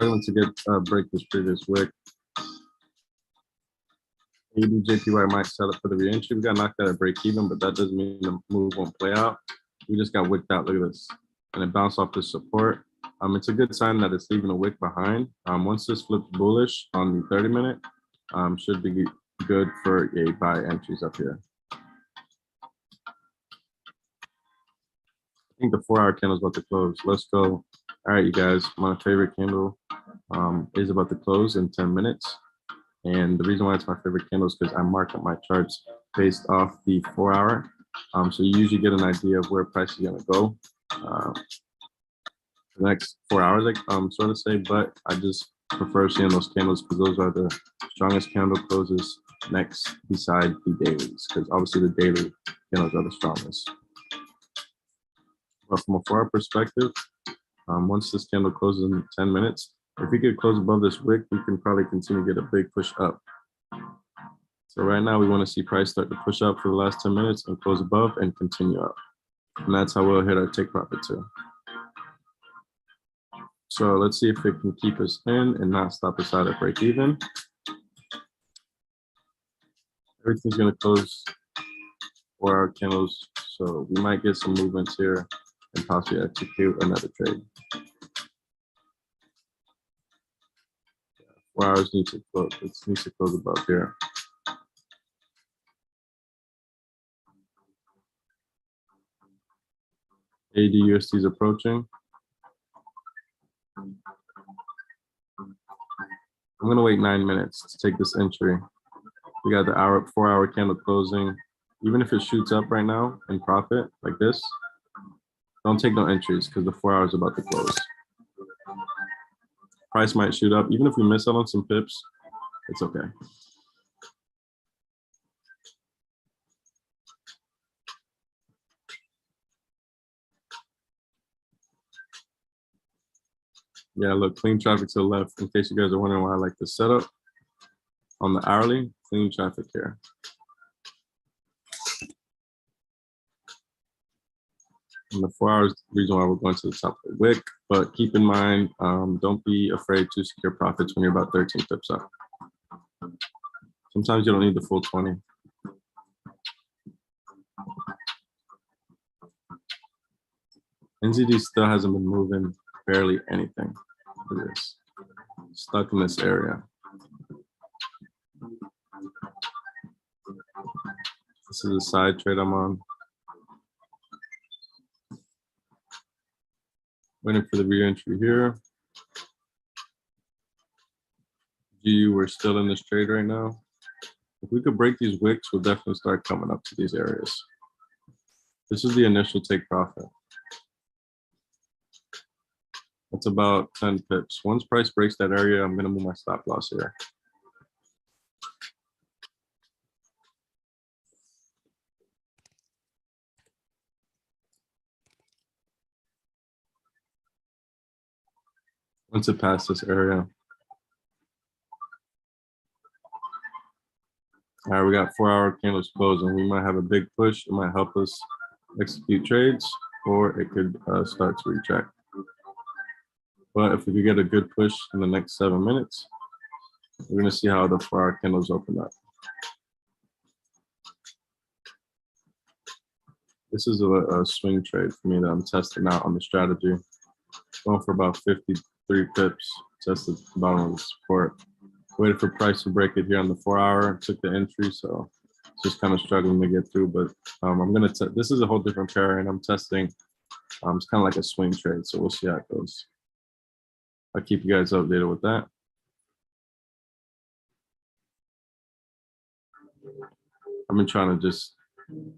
Struggling to get break this previous wick. Maybe JPY might set up for the re-entry. We got knocked out at break even, but that doesn't mean the move won't play out. We just got wicked out. Look at this. And it bounced off the support. It's a good sign that it's leaving a wick behind. Once this flips bullish on the 30-minute, should be good for a buy entries up here. I think the 4-hour candle is about to close. Let's go. All right, you guys, my favorite candle is about to close in 10 minutes. And the reason why it's my favorite candle is because I mark up my charts based off the 4-hour. So you usually get an idea of where price is going to go for the next 4 hours, like sort of say. But I just prefer seeing those candles because those are the strongest candle closes next beside the dailies, because obviously the daily candles are the strongest. But from a 4-hour perspective, once this candle closes in 10 minutes, if we could close above this wick, we can probably continue to get a big push up. So right now we want to see price start to push up for the last 10 minutes and close above and continue up. And that's how we'll hit our take profit too. So let's see if it can keep us in and not stop us out at break even. Everything's going to close 4-hour candles. So we might get some movements here and possibly execute another trade. 4 hours needs to close. It needs to close above here. ADUSD is approaching. I'm gonna wait 9 minutes to take this entry. We got the 4-hour candle closing. Even if it shoots up right now in profit like this, don't take no entries because the 4 hours is about to close. Price might shoot up. Even if we miss out on some pips, it's okay. Yeah, look, clean traffic to the left. In case you guys are wondering why I like this setup. On the hourly, clean traffic here. And the 4 hours, reason why we're going to the top of the wick. But keep in mind, don't be afraid to secure profits when you're about 13 pips up. Sometimes you don't need the full 20. NZD still hasn't been moving barely anything. Look at this. Stuck in this area. This is a side trade I'm on. Waiting for the re-entry here. GU, we're still in this trade right now. If we could break these wicks, we'll definitely start coming up to these areas. This is the initial take profit. That's about 10 pips. Once price breaks that area, I'm gonna move my stop loss here. Once it passes this area. All right, we got 4-hour candles closing. We might have a big push. It might help us execute trades, or it could start to retract. But if we could get a good push in the next 7 minutes, we're gonna see how the 4-hour candles open up. This is a swing trade for me that I'm testing out on the strategy. Going for about 53 pips, tested the bottom of the support. Waited for price to break it here on the 4-hour, took the entry, so just kind of struggling to get through. But I'm gonna, this is a whole different pair and I'm testing. It's kind of like a swing trade, so we'll see how it goes. I'll keep you guys updated with that. I've been trying to just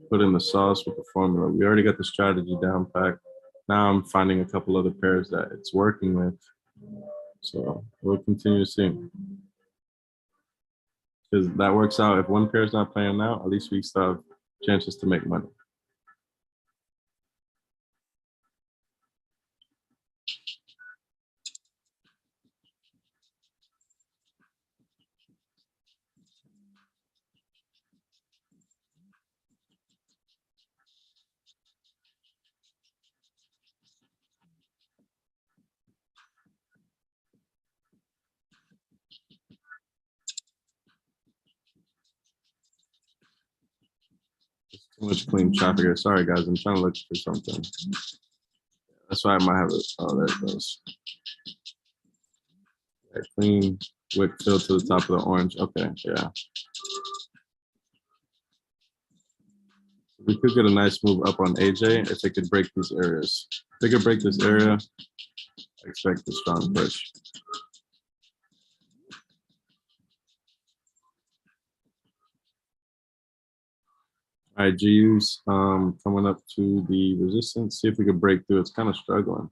put in the sauce with the formula. We already got the strategy down packed. Now I'm finding a couple other pairs that it's working with. So we'll continue to see. Because that works out. If one pair is not playing out, at least we still have chances to make money. Too much clean traffic here. Sorry guys, I'm trying to look for something. That's why I might have it. Oh, there it goes. Okay, clean wick fill to the top of the orange. Okay, yeah. We could get a nice move up on AJ if they could break these areas. If they could break this area, I expect a strong push. All right, GU's coming up to the resistance. See if we could break through. It's kind of struggling.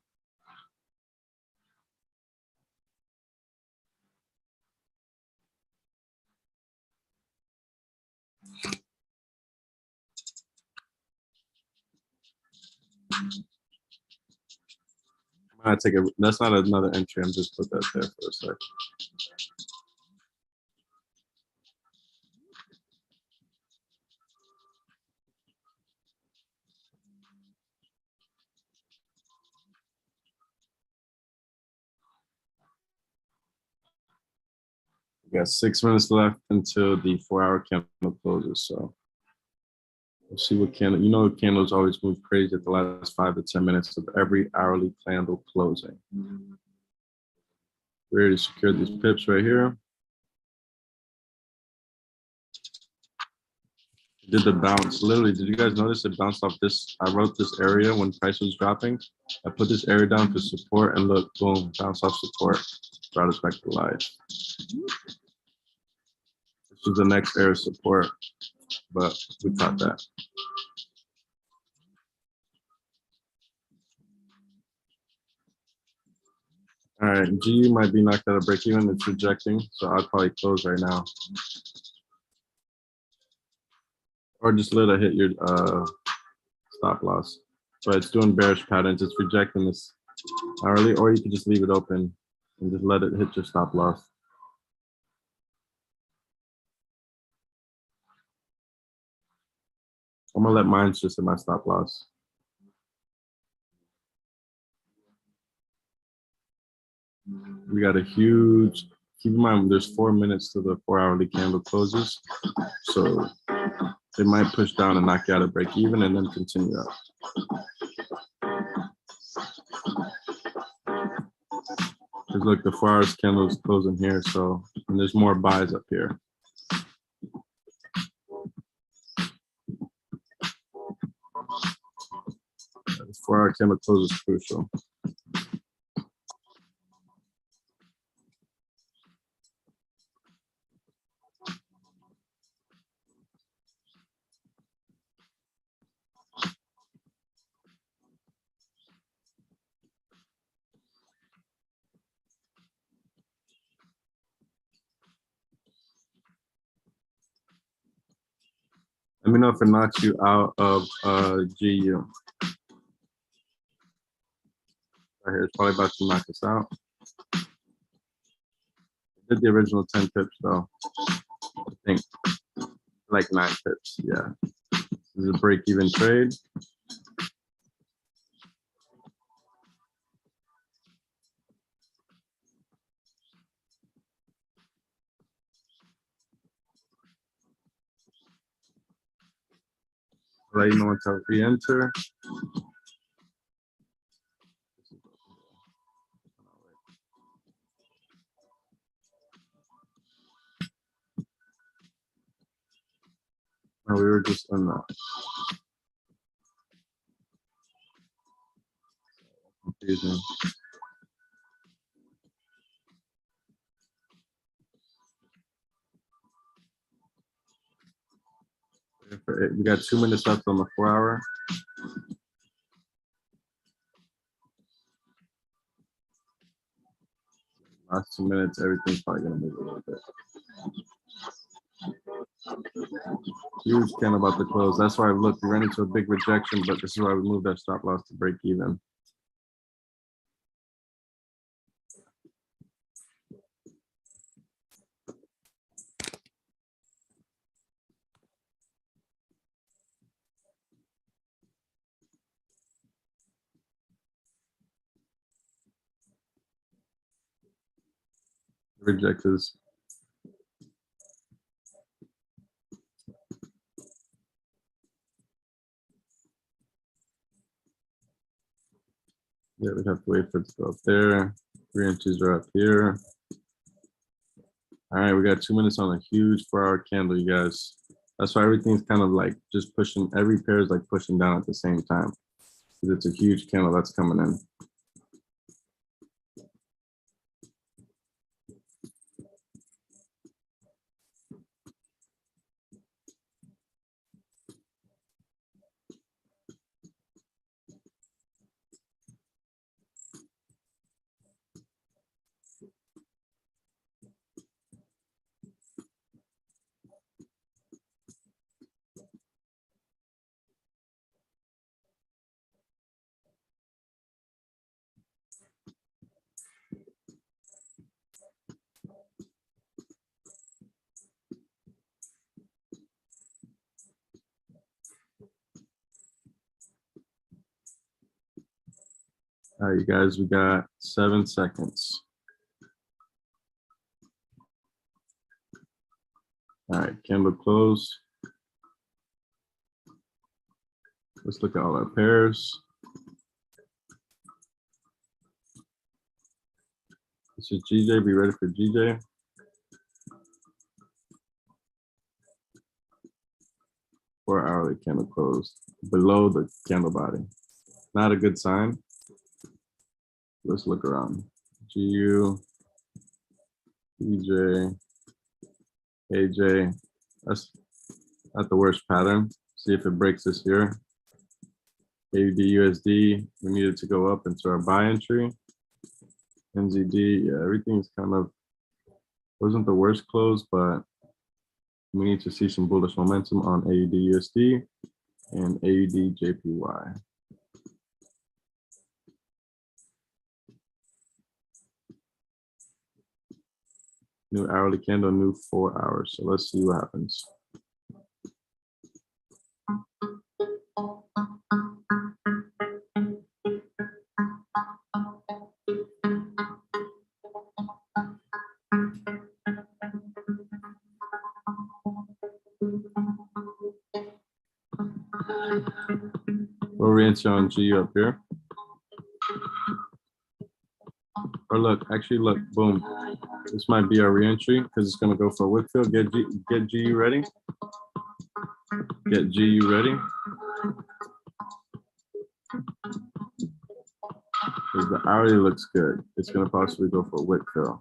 I'm gonna take it. That's not another entry. I'm just put that there for a sec. We got 6 minutes left until the 4-hour candle closes. So we'll see what candle. You know, candles always move crazy at the last 5 to 10 minutes of every hourly candle closing. We already secured these pips right here. Did the bounce. Literally, did you guys notice it bounced off this? I wrote this area when price was dropping. I put this area down for support and look, boom, bounce off support. Brought us back to life. This is the next area of support, but we caught that. All right, GU might be knocked out of break even. It's rejecting, so I'll probably close right now. Or just let it hit your stop loss. But it's doing bearish patterns. It's rejecting this hourly, or you can just leave it open and just let it hit your stop loss. I'm gonna let mine just hit my stop loss. We got a huge, keep in mind, there's 4 minutes to the 4-hourly candle closes. So they might push down and knock you out of break even and then continue up. Because look, the 4 hours candle is closing here. So, and there's more buys up here. This 4-hour candle close is crucial. Let me know if it knocks you out of GU. Right here, it's probably about to knock us out. I did the original 10 pips though. I think like 9 pips. Yeah. This is a break even trade. Let you know once I re-enter. No, we were just on that. Confusing. We got 2 minutes left on the 4-hour. Last 2 minutes, everything's probably gonna move a little bit. Huge can about the close. That's why I looked. We ran into a big rejection, but this is why we moved that stop loss to break even. Rejectors. Yeah, we'd have to wait for it to go up there. 3 inches are up here. All right, we got 2 minutes on a huge 4-hour candle, you guys. That's why everything's kind of like just pushing, every pair is like pushing down at the same time. Because it's a huge candle that's coming in. All right, you guys, we got 7 seconds. All right, candle close. Let's look at all our pairs. This is GJ, be ready for GJ. 4-hourly candle closed below the candle body. Not a good sign. Let's look around. GU, EJ, AJ. That's not the worst pattern. See if it breaks this here. AUD, USD, we needed to go up into our buy entry. NZD, yeah, everything's kind of, wasn't the worst close, but we need to see some bullish momentum on AUD, USD and AUD, JPY. New hourly candle, new 4 hours. So let's see what happens. We'll re-enter on GU up here. Or look, actually look, boom. This might be our re-entry because it's gonna go for a wick fill. Get GU ready. Get GU ready. Because the hourly looks good. It's gonna possibly go for a wick fill.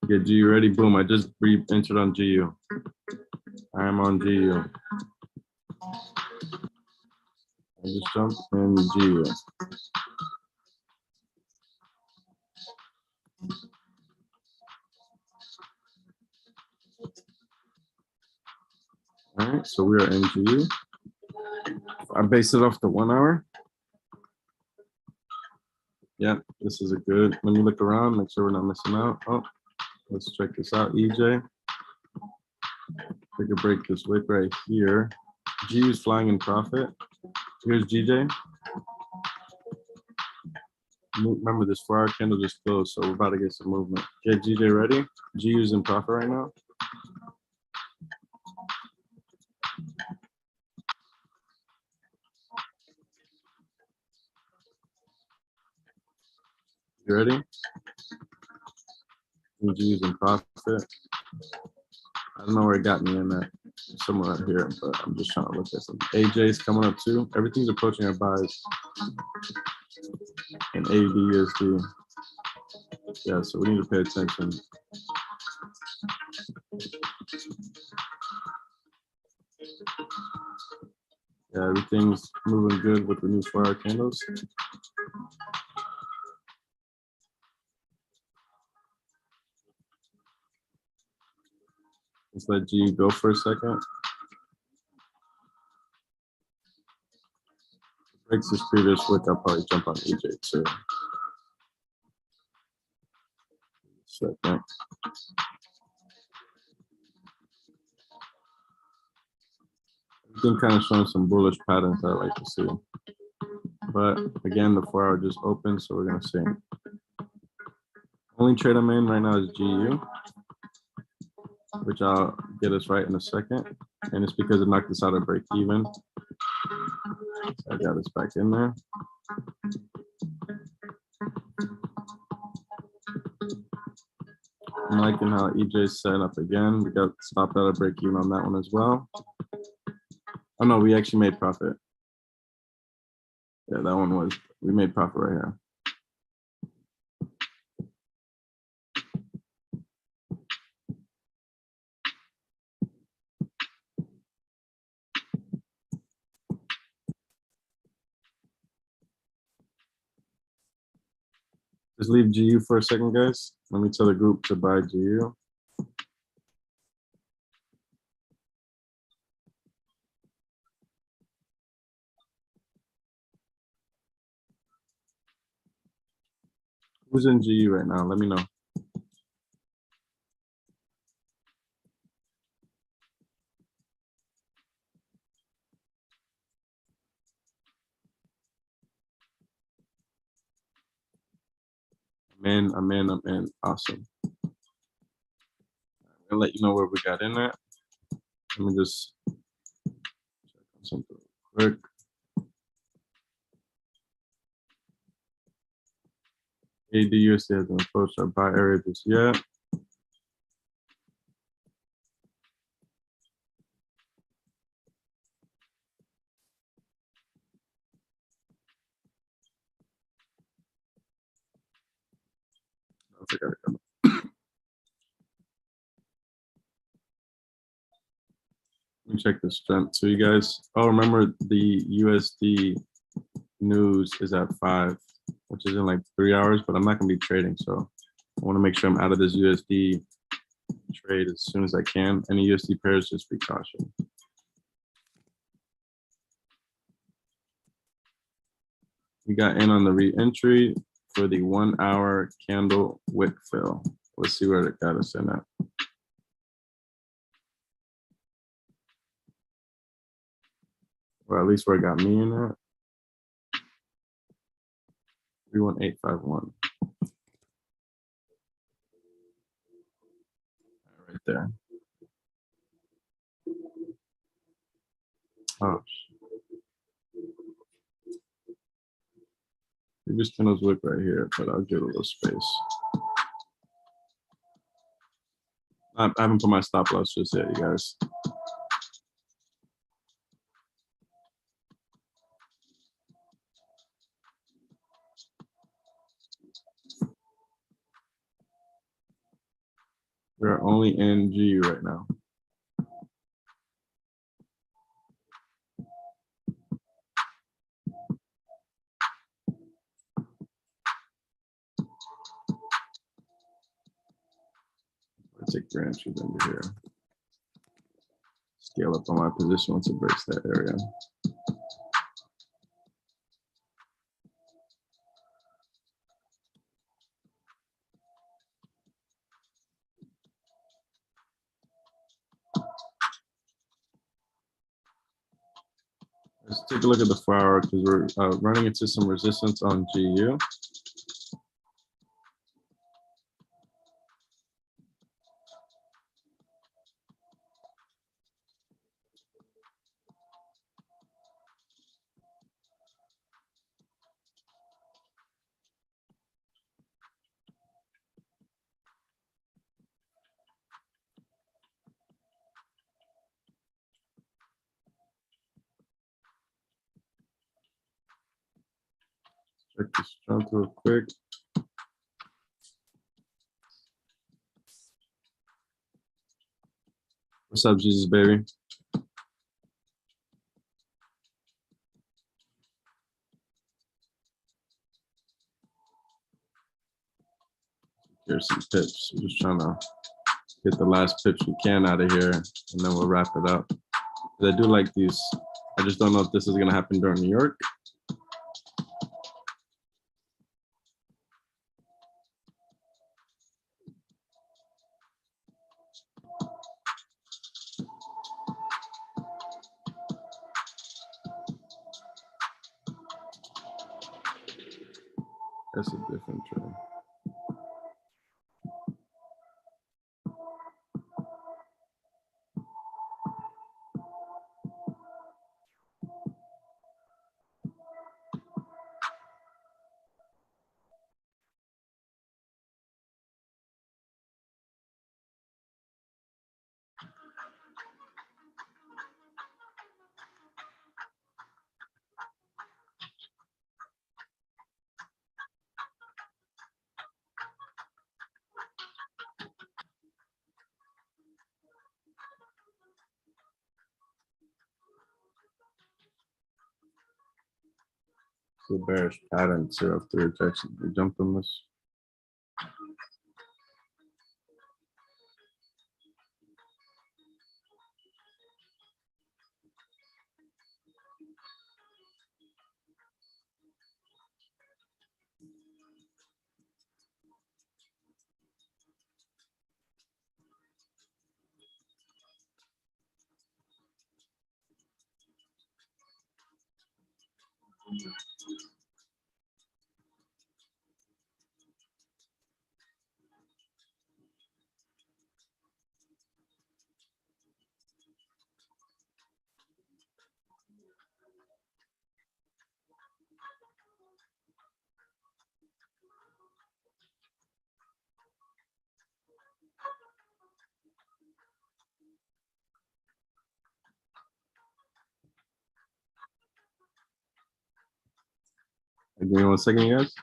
Get GU ready. Boom, I just re-entered on GU. I am on GU. I just jumped in GU. All right, so we are in GU. I base it off the 1 hour. Yeah, this is a good, let me look around, make sure we're not missing out. Oh, let's check this out, EJ. We could break this wick right here. GU is flying in profit. Here's GJ. Remember, this 4-hour candle just closed, so we're about to get some movement. Get GJ ready. GU is in profit right now. You ready? GU is in profit. I don't know where it got me in that, somewhere out here, but I'm just trying to look at something. AJ is coming up too. Everything's approaching our buys. And AUD, USD. Yeah, so we need to pay attention. Yeah, everything's moving good with the new 4-hour candles. Let's let G go for a second. Breaks this previous wick, I'll probably jump on EJ too. Second. Everything kind of showing some bullish patterns I like to see. But again, the 4-hour just opened, so we're gonna see. Only trade I'm in right now is GU, which I'll get us right in a second. And it's because it knocked us out of break even. So I got us back in there. I'm liking how EJ's set up again. We got stopped out of break even on that one as well. Oh no, we actually made profit. Yeah, that one was, we made profit right here. Just leave GU for a second, guys. Let me tell the group to buy GU. Who's in GU right now? Let me know. I'm in. Awesome. I'll let you know where we got in at. Let me just check on something quick. ADUSD hasn't approached our buy area just yet. I forgot to come. Let me check the strength. So you guys, oh, remember the USD news is at 5, which is in like 3 hours, but I'm not gonna be trading. So I wanna make sure I'm out of this USD trade as soon as I can. Any USD pairs, just be cautious. We got in on the re-entry for the 1 hour candle wick fill. Let's see where it got us in at. Or at least where it got me in at. 31851. Right there. Oh, previous candles wick right here, but I'll give it a little space. I haven't put my stop loss just yet, you guys. We're only in GU right now. Let's take your entries into here. Scale up on my position once it breaks that area. Let's take a look at the 4 hour because we're running into some resistance on GU. Check this strength real quick. What's up, Jesus baby? Here's some pips. We're just trying to get the last pips we can out of here, and then we'll wrap it up. I do like these. I just don't know if this is gonna happen during New York. That's a different trend. The bearish pattern too after rejection. We jumped on this. Give me 1 second, guys.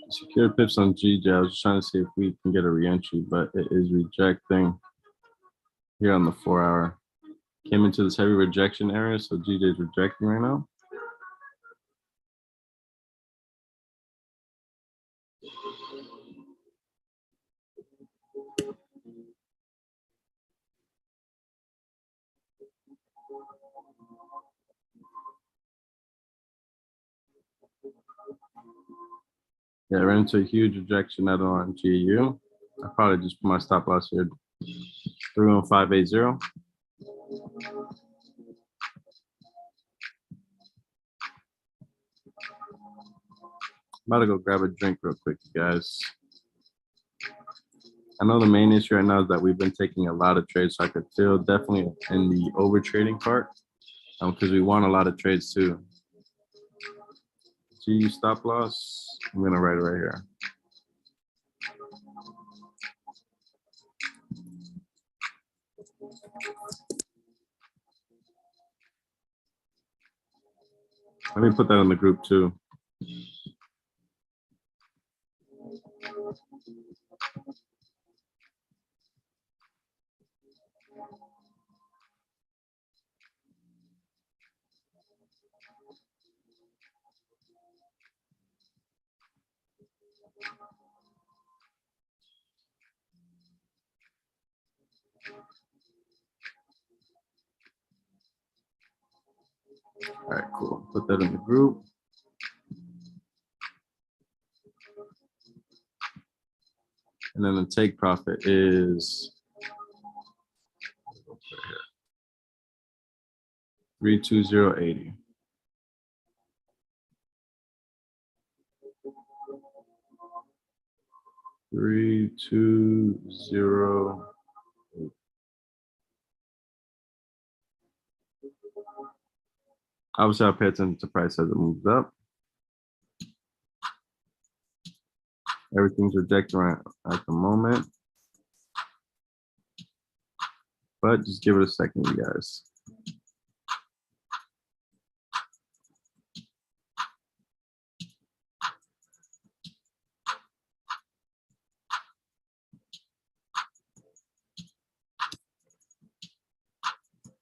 Secure pips on GJ. I was just trying to see if we can get a re-entry, but it is rejecting here on the 4-hour. Came into this heavy rejection area, so GJ is rejecting right now. Yeah, I ran into a huge rejection out on GU. I probably just put my stop loss here, 31580. I'm about to go grab a drink real quick, guys. I know the main issue right now is that we've been taking a lot of trades, so I could feel definitely in the over trading part, because we want a lot of trades too. GU stop loss. I'm gonna write it right here. Let me put that in the group too. All right, cool. Put that in the group. And then the take profit is 32080. Three, 2, 0. Obviously, I'll pay attention to price as it moves up. Everything's rejected right at the moment. But just give it a second, you guys.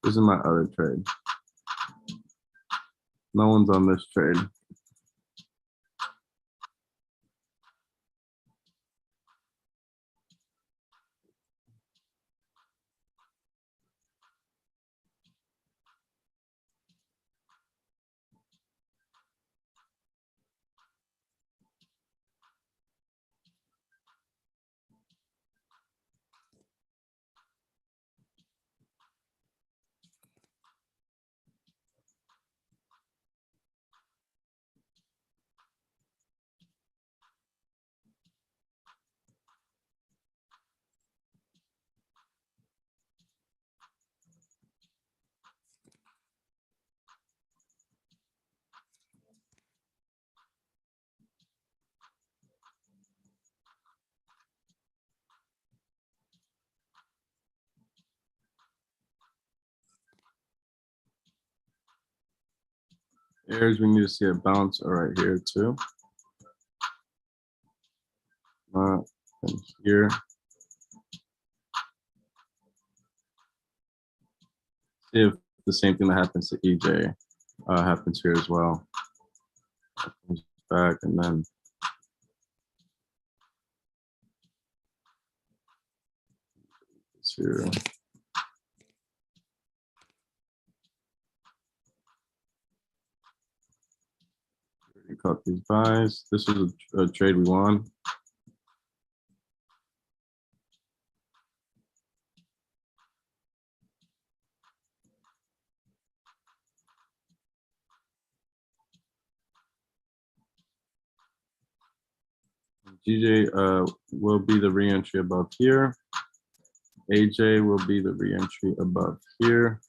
This is my other trade. No one's on this trade. Areas we need to see a bounce are right here too. And here. See if the same thing that happens to EJ happens here as well. Comes back and then it's here. We caught these buys. This is a trade we won. GJ will be the re-entry above here. AJ will be the re-entry above here.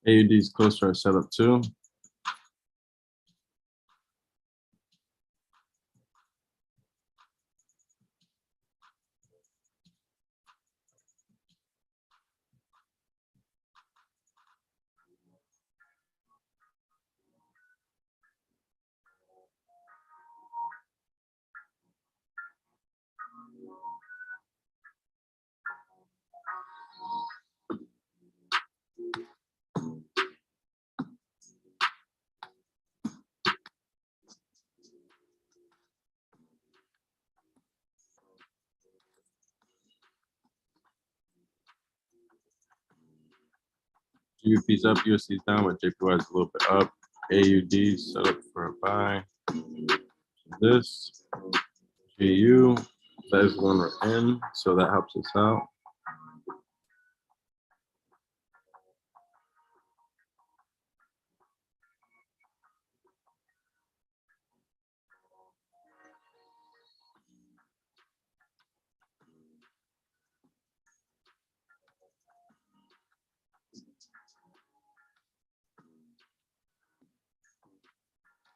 AUD is close to our setup too. GBP's up, USD's down, but JPY is a little bit up. AUD set up for a buy. This GU, that is one we're in, so that helps us out.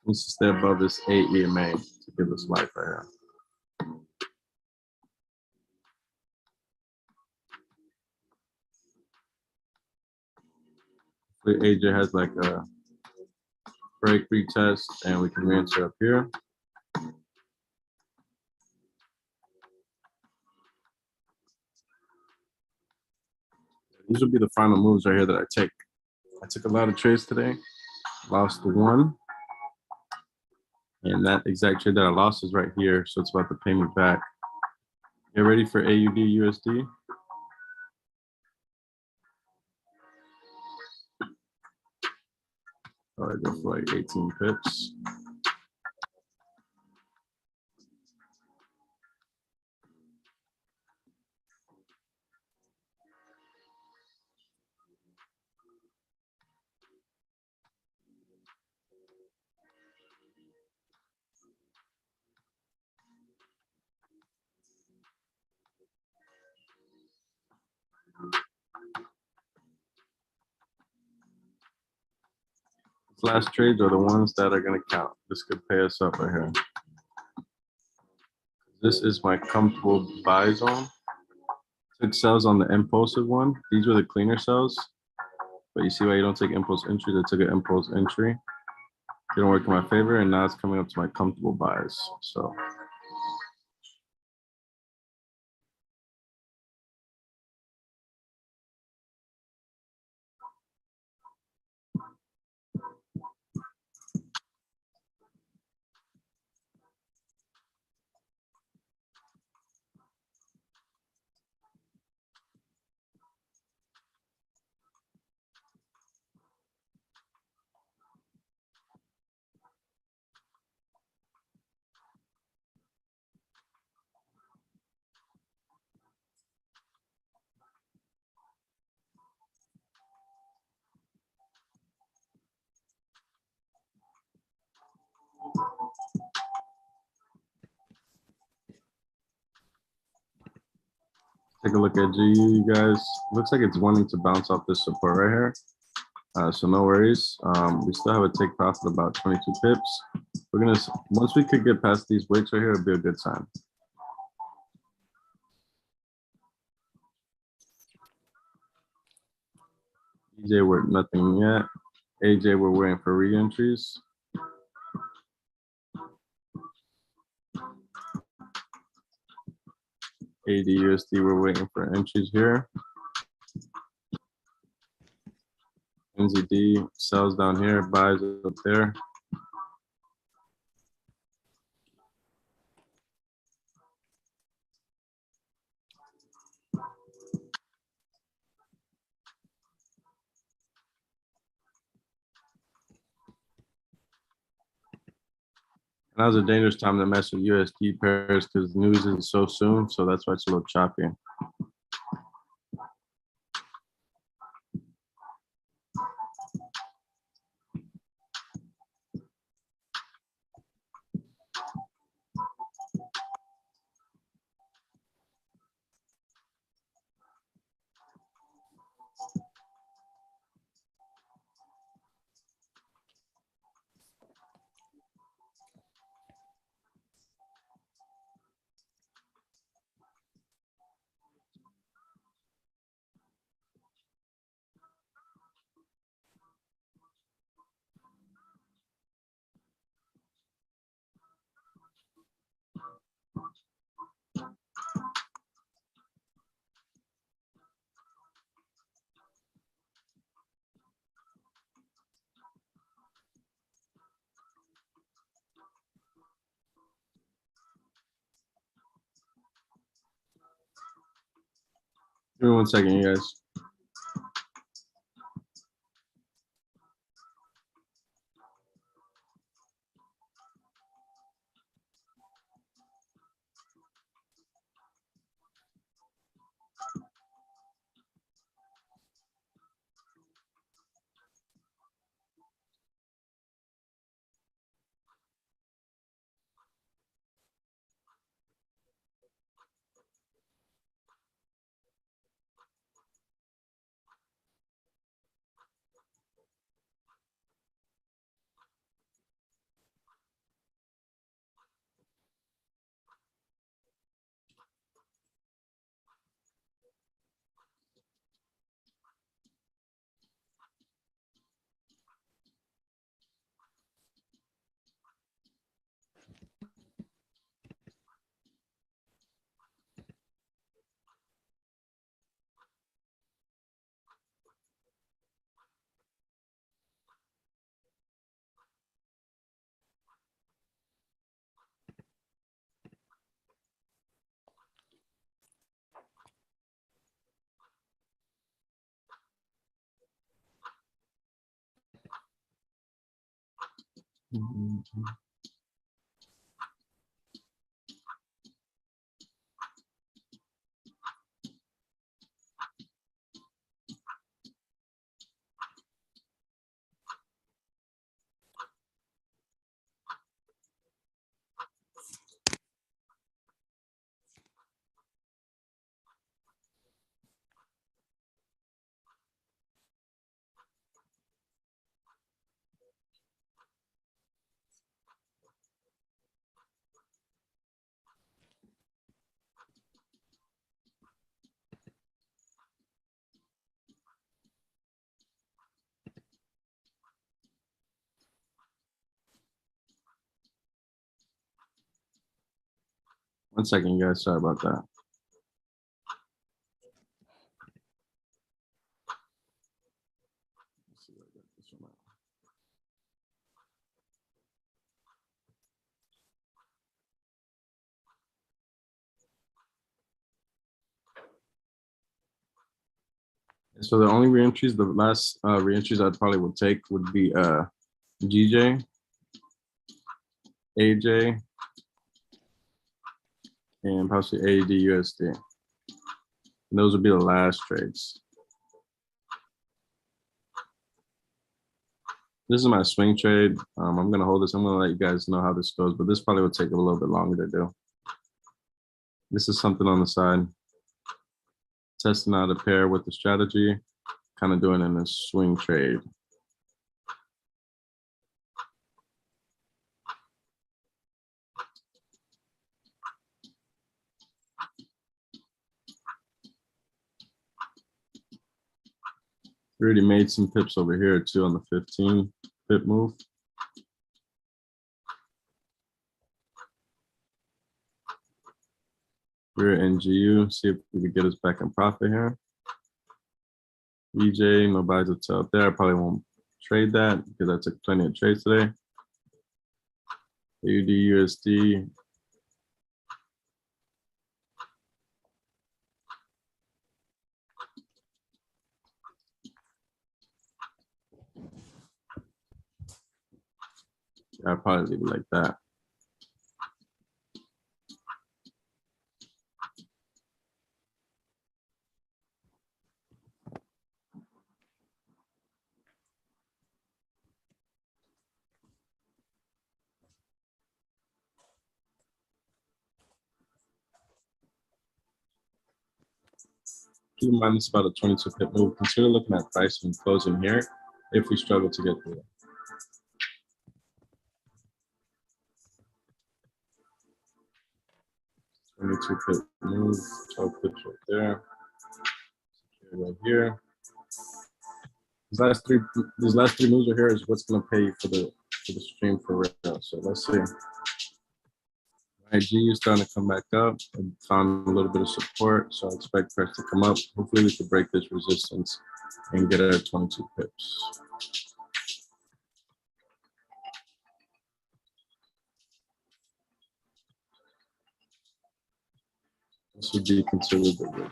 Needs to stay above this 8 EMA to give us life right here. AJ has like a break retest and we can re-enter up here. These will be the final moves right here that I take. I took a lot of trades today, lost the one. And that exact trade that I lost is right here. So it's about to pay me back. Get ready for AUD USD. All right, go for like 18 pips. These last trades are the ones that are going to count. This could pay us up right here. This is my comfortable buy zone. Took sells on the impulsive one. These were the cleaner sells. But you see why you don't take impulse entries? I took an impulse entry. Didn't work in my favor, and now it's coming up to my comfortable buys. So Take a look at GU, you guys. Looks like it's wanting to bounce off this support right here. So no worries. We still have a take profit about 22 pips. We're gonna, once we could get past these wicks right here, it'd be a good sign. EJ, we're nothing yet. AJ, we're waiting for re-entries. ADUSD, we're waiting for entries here. NZD sells down here, buys up there. Now's a dangerous time to mess with USD pairs because news is so soon, so that's why it's a little choppy. Give me 1 second, you guys. One second, you guys. Sorry about that. So the only reentries, the last reentries I probably would take would be GJ, AJ, and possibly ADUSD. And those would be the last trades. This is my swing trade. I'm gonna hold this. I'm gonna let you guys know how this goes, but this probably would take a little bit longer to do. This is something on the side. testing out a pair with the strategy, kind of doing in a swing trade. We already made some pips over here too on the 15 pip move. We're in GU, see if we can get us back in profit here. EJ, no buys or sell there. I probably won't trade that because I took plenty of trades today. AUD USD. I'll probably leave it like that. Keep in mind, it's about a 22 pip move. Consider looking at price and closing here if we struggle to get through. 22 pip move, 12 pips right there. Right here. These last three moves right here is what's going to pay for the stream for real. So let's see. IG is starting to come back up and found a little bit of support. So I expect price to come up. Hopefully we can break this resistance and get our 22 pips. This would be considered the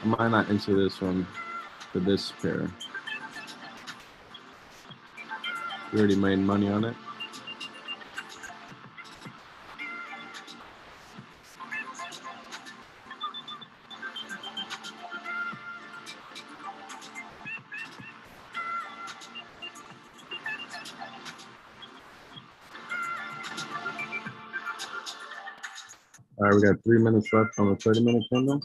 I might not enter this one for this pair. We already made money on it. All right, we got 3 minutes left on the 30-minute candle.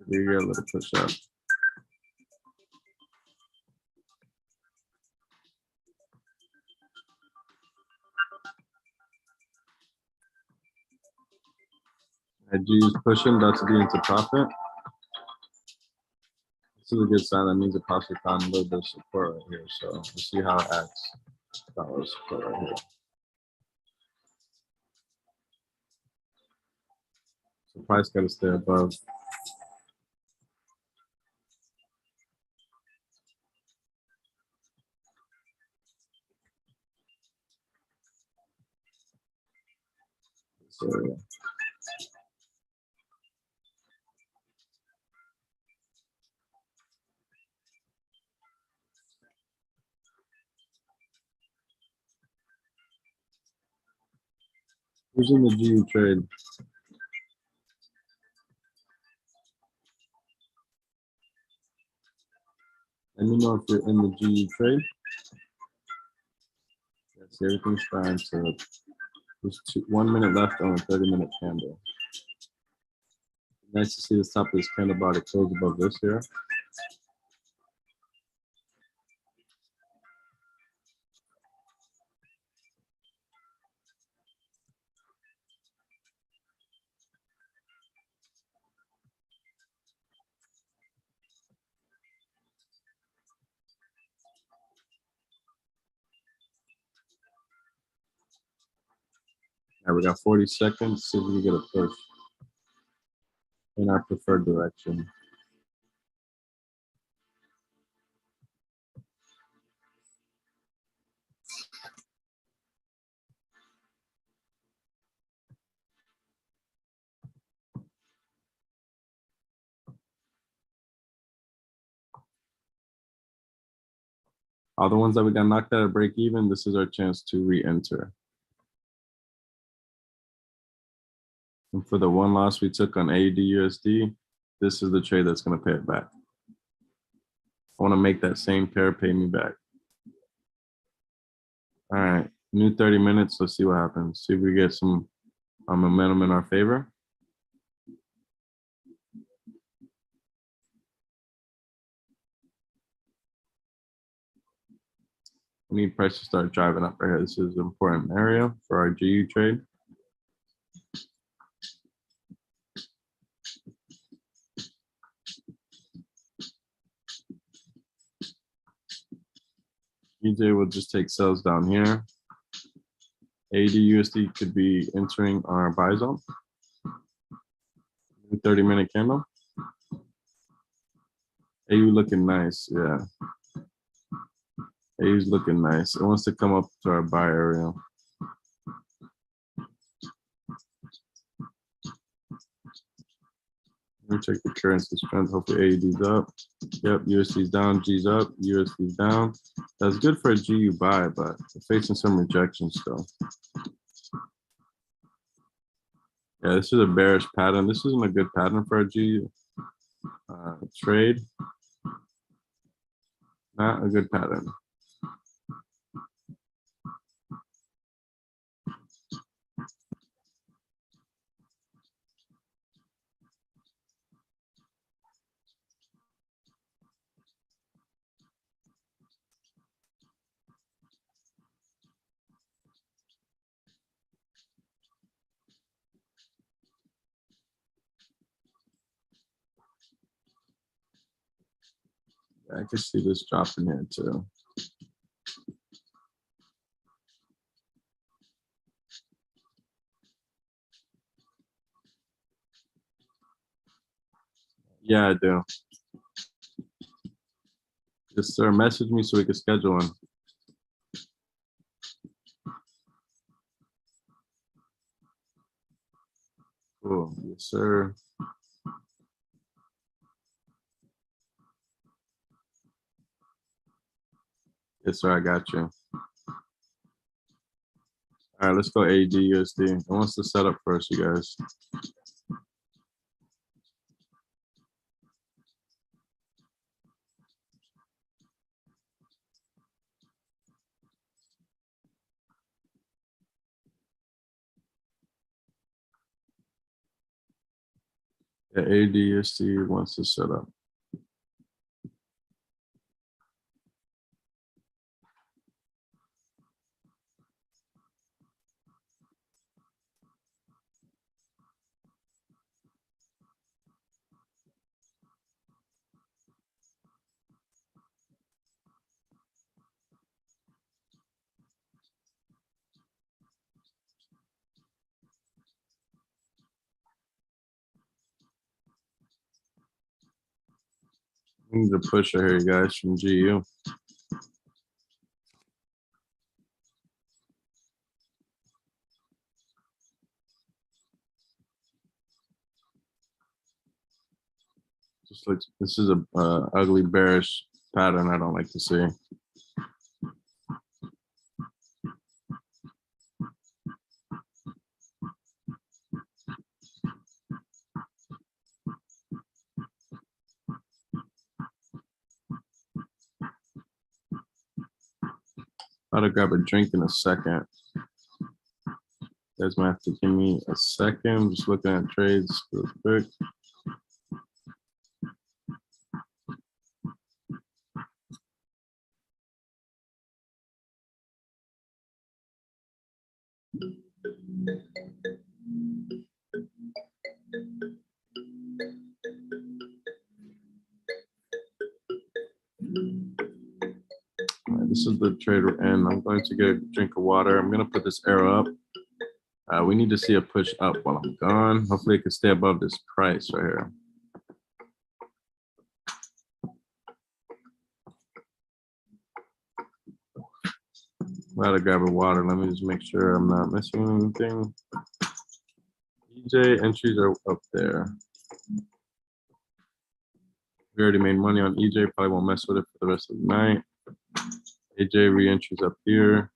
We got a little push up. IG is pushing, about to be into profit. This is a good sign. That means it possibly found a little bit of support right here. So we'll see how it acts. Got a little support right here. So price got to stay above. So who's in the GU trade? Let me know if you're in the GU trade. Yes, everything's fine. So there's 1 minute left on a 30-minute candle. Nice to see the top of this candle bar to close above this here. All right, we got 40 seconds. See if we can get a push in our preferred direction. All the ones that we got knocked out at break even, this is our chance to re-enter. And for the one loss we took on AUD/USD, this is the trade that's going to pay it back. I want to make that same pair pay me back. All right, new 30 minutes. Let's see what happens. See if we get some momentum in our favor. We need price to start driving up right here. This is an important area for our GU trade. EJ will just take sells down here. AUD/USD could be entering our buy zone. 30-minute candle. AU looking nice, yeah. AU's looking nice. It wants to come up to our buy area. Let me check the currency strength. Hopefully AUD's up. Yep, USD's down, G's up, USD's down. That's good for a GU buy, but we're facing some rejection still. Yeah, this is a bearish pattern. This isn't a good pattern for a GU trade. Not a good pattern. I can see this dropping here too. Yeah, I do. Yes, sir. Message me so we can schedule one. Cool. Yes, sir. Yes, sir. I got you. All right, let's go AUD/USD. I want to set up first, you guys. The AUD/USD wants to set up. We need a pusher here, you guys, from GU. Just looks, this is a ugly bearish pattern I don't like to see. I'll grab a drink in a second. You guys might have to give me a second. Just looking at trades real quick. All right, this is the trade we're in. I'm going to get a drink of water. I'm going to put this arrow up. We need to see a push up while I'm gone. Hopefully it can stay above this price right here. Gotta grab a water. Let me just make sure I'm not missing anything. EJ entries are up there. We already made money on EJ. Probably won't mess with it for the rest of the night. AJ re-entries up here.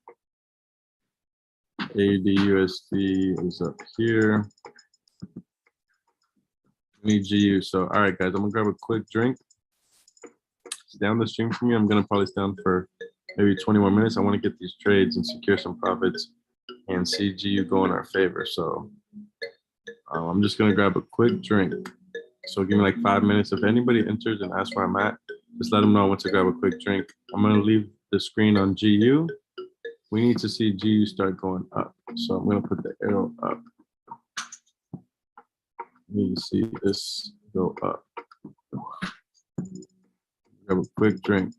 AUD/USD is up here. We need GU. So, all right, guys, I'm gonna grab a quick drink. Stay on the stream for me. I'm gonna probably stay on for maybe 20 more minutes. I want to get these trades and secure some profits and see GU go in our favor. So I'm just gonna grab a quick drink. So give me like 5 minutes. If anybody enters and asks where I'm at, just let them know I want to grab a quick drink. I'm gonna leave the screen on GU. We need to see GU start going up. So I'm gonna put the arrow up. We need to see this go up. Grab a quick drink.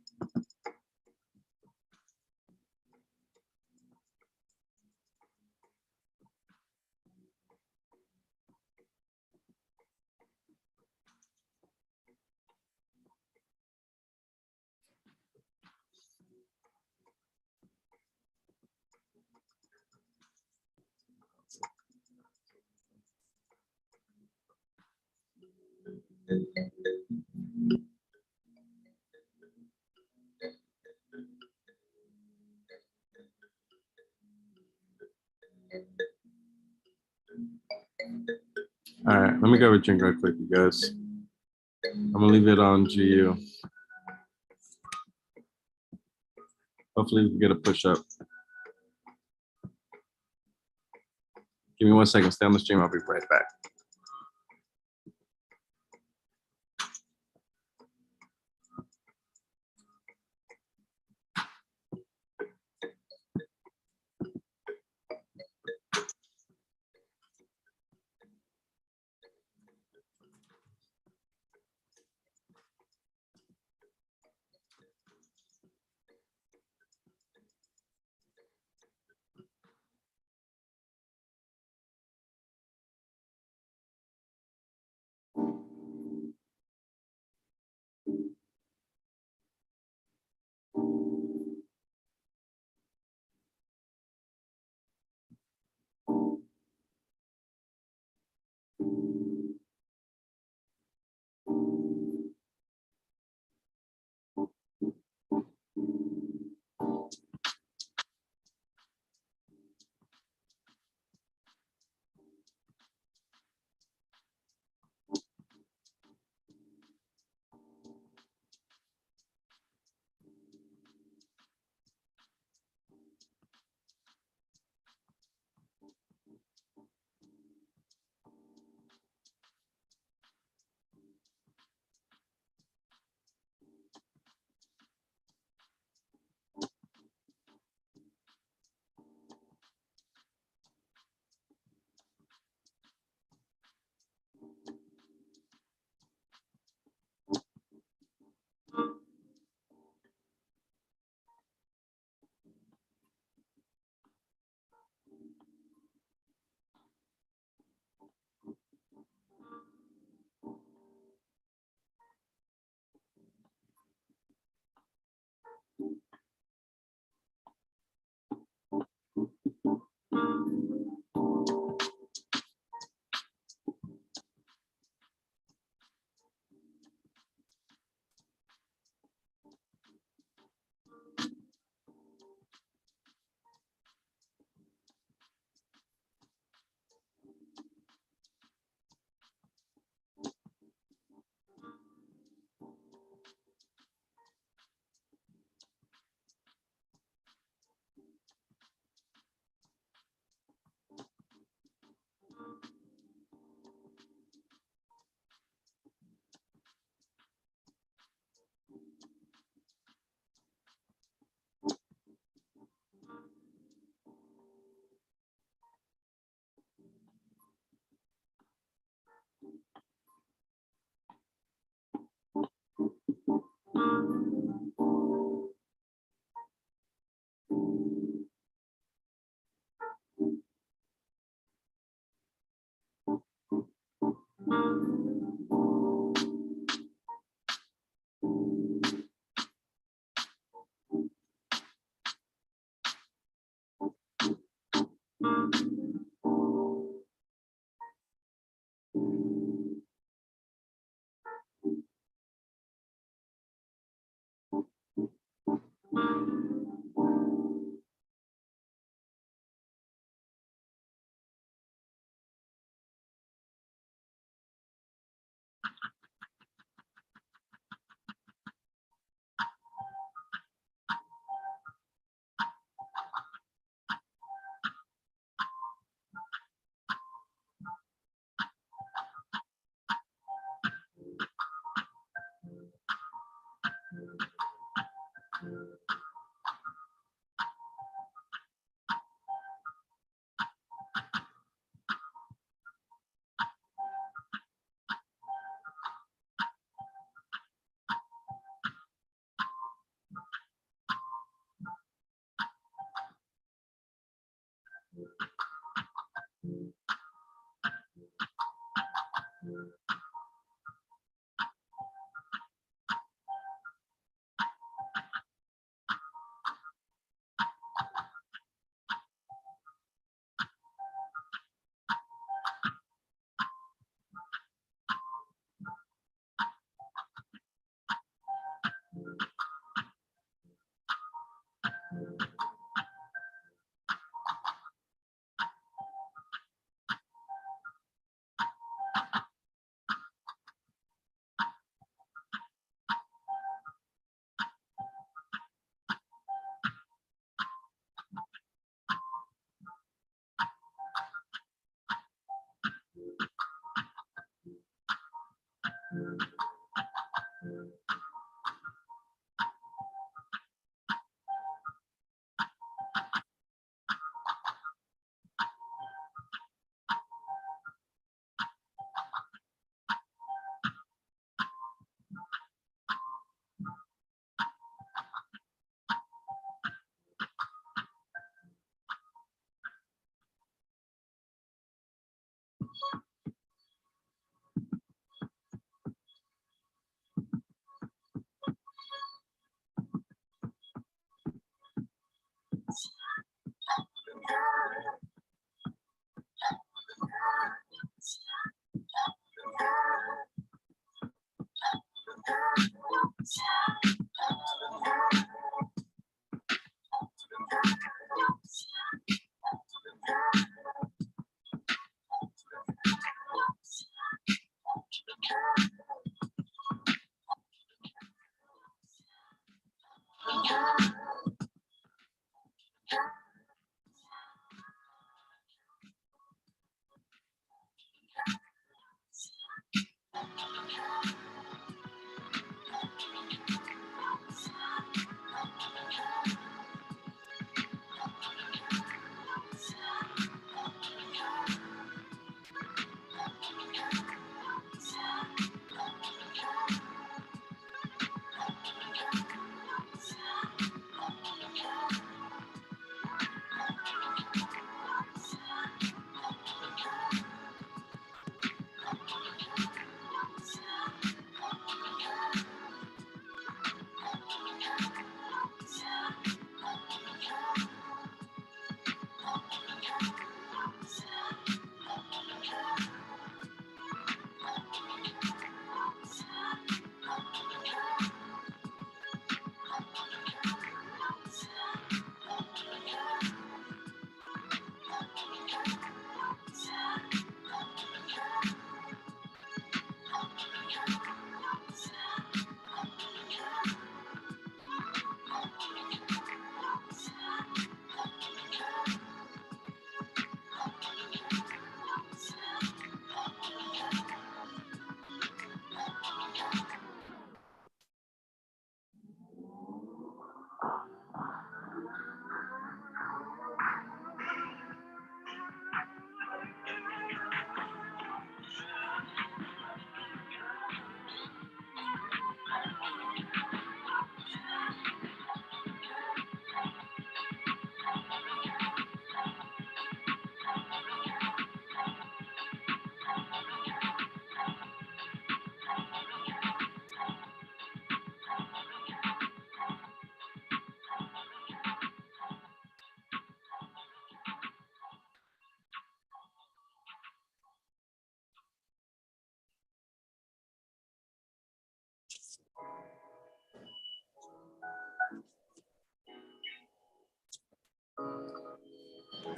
All right, let me grab a drink right quick, you guys. I'm gonna leave it on GU. Hopefully we can get a push up. Give me 1 second, stay on the stream, I'll be right back.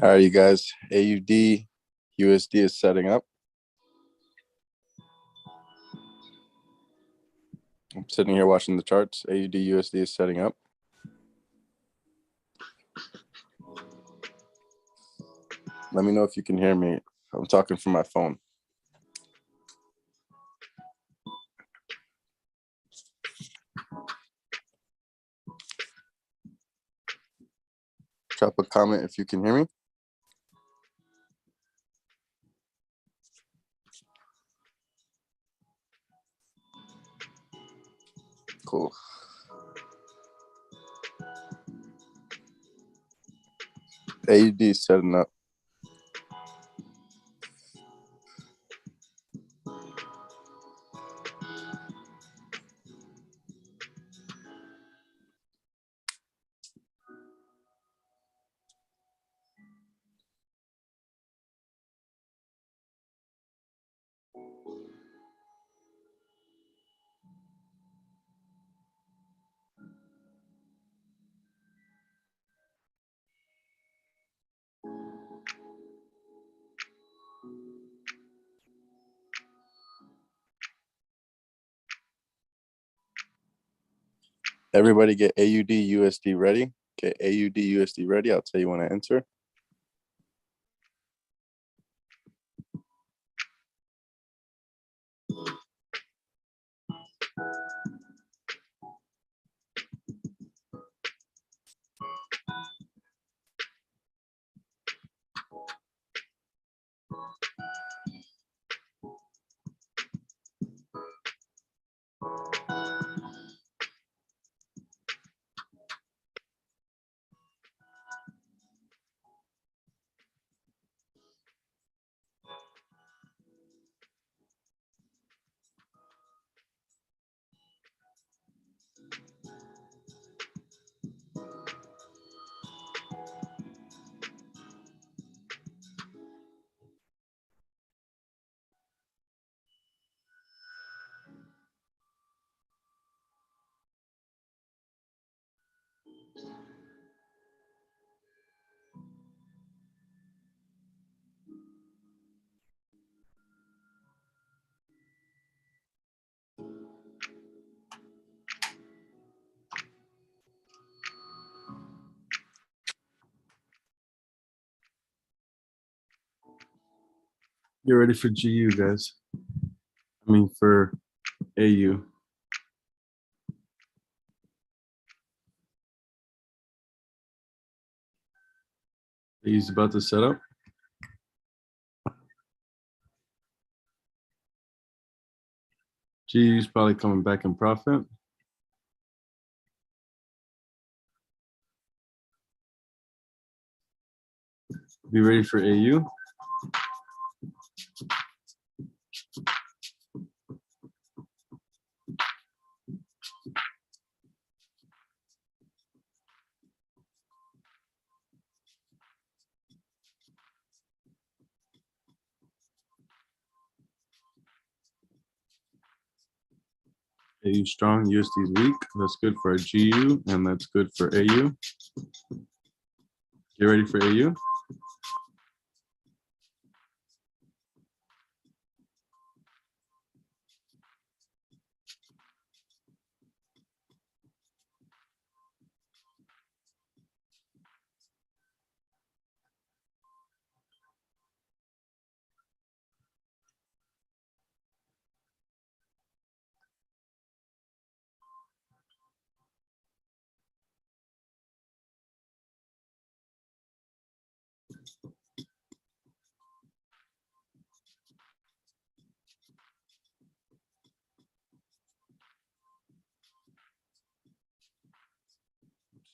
All right, you guys. AUD USD is setting up. I'm sitting here watching the charts. AUD USD is setting up. Let me know if you can hear me. I'm talking from my phone. Drop a comment if you can hear me. Cool. AUD is setting up. Everybody get AUD USD ready. Get AUD USD ready. I'll tell you when I enter. Get ready for GU, guys. I mean, for AU. He's about to set up. GU's probably coming back in profit. Be ready for AU. AU strong, USD is weak. That's good for our GU, and that's good for AU. Get ready for AU.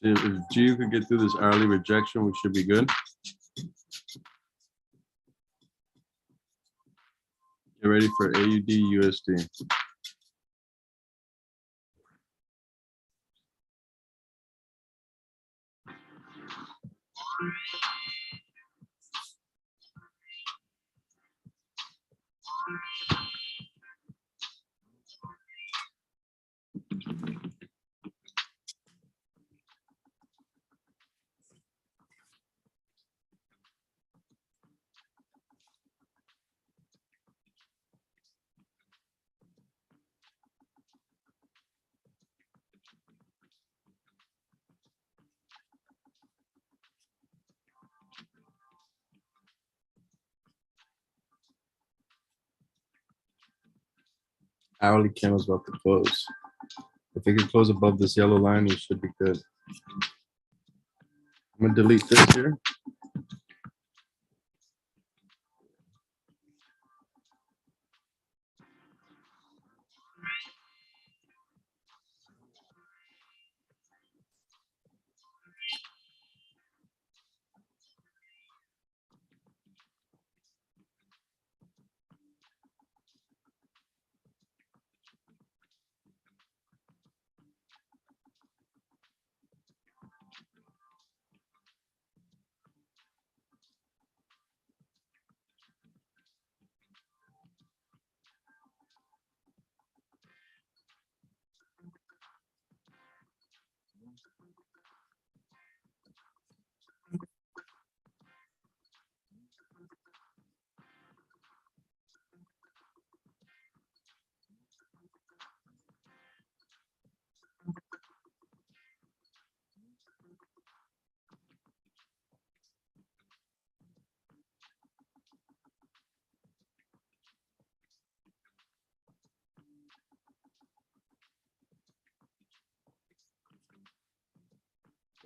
If GU could get through this hourly rejection, we should be good. Get ready for AUD USD. Hourly candle's about to close. If it can close above this yellow line, you should be good. I'm gonna delete this here.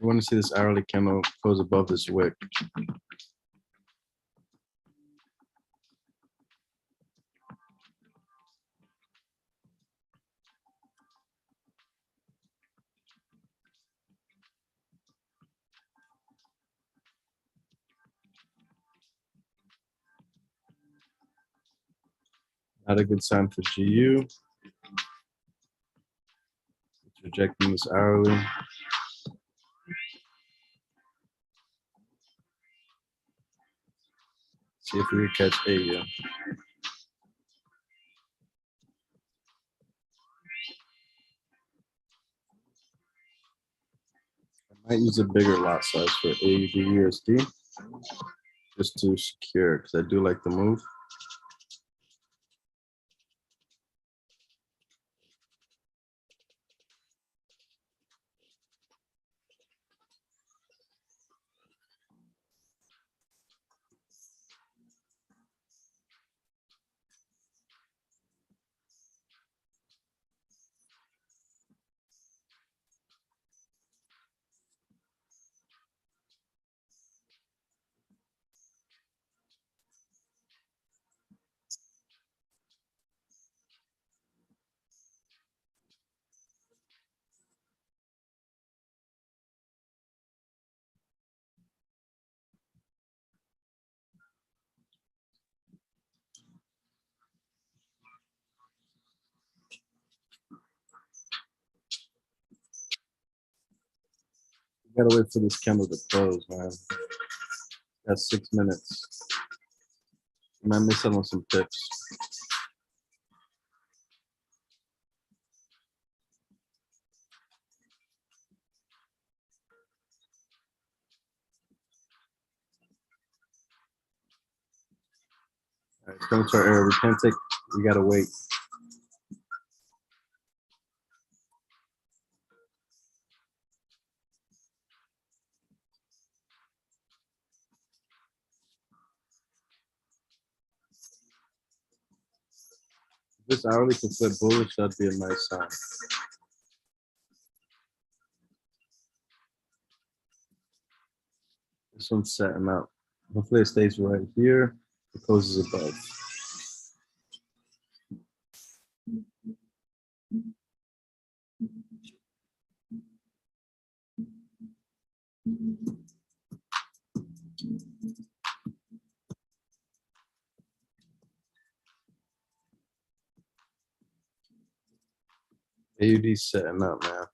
You want to see this hourly candle close above this wick. Not a good sign for GU. It's rejecting this hourly. See if we can catch AU. I might use a bigger lot size for AUD USD just to secure because I do like the move. You gotta wait for this candle to close, man. That's 6 minutes. You might miss out on some tips. All right, it's coming to our area. We can't take, we gotta wait. If this hourly can flip bullish, that'd be a nice sign. This one's setting up. Hopefully it stays right here. It closes above. AUD's setting up, man.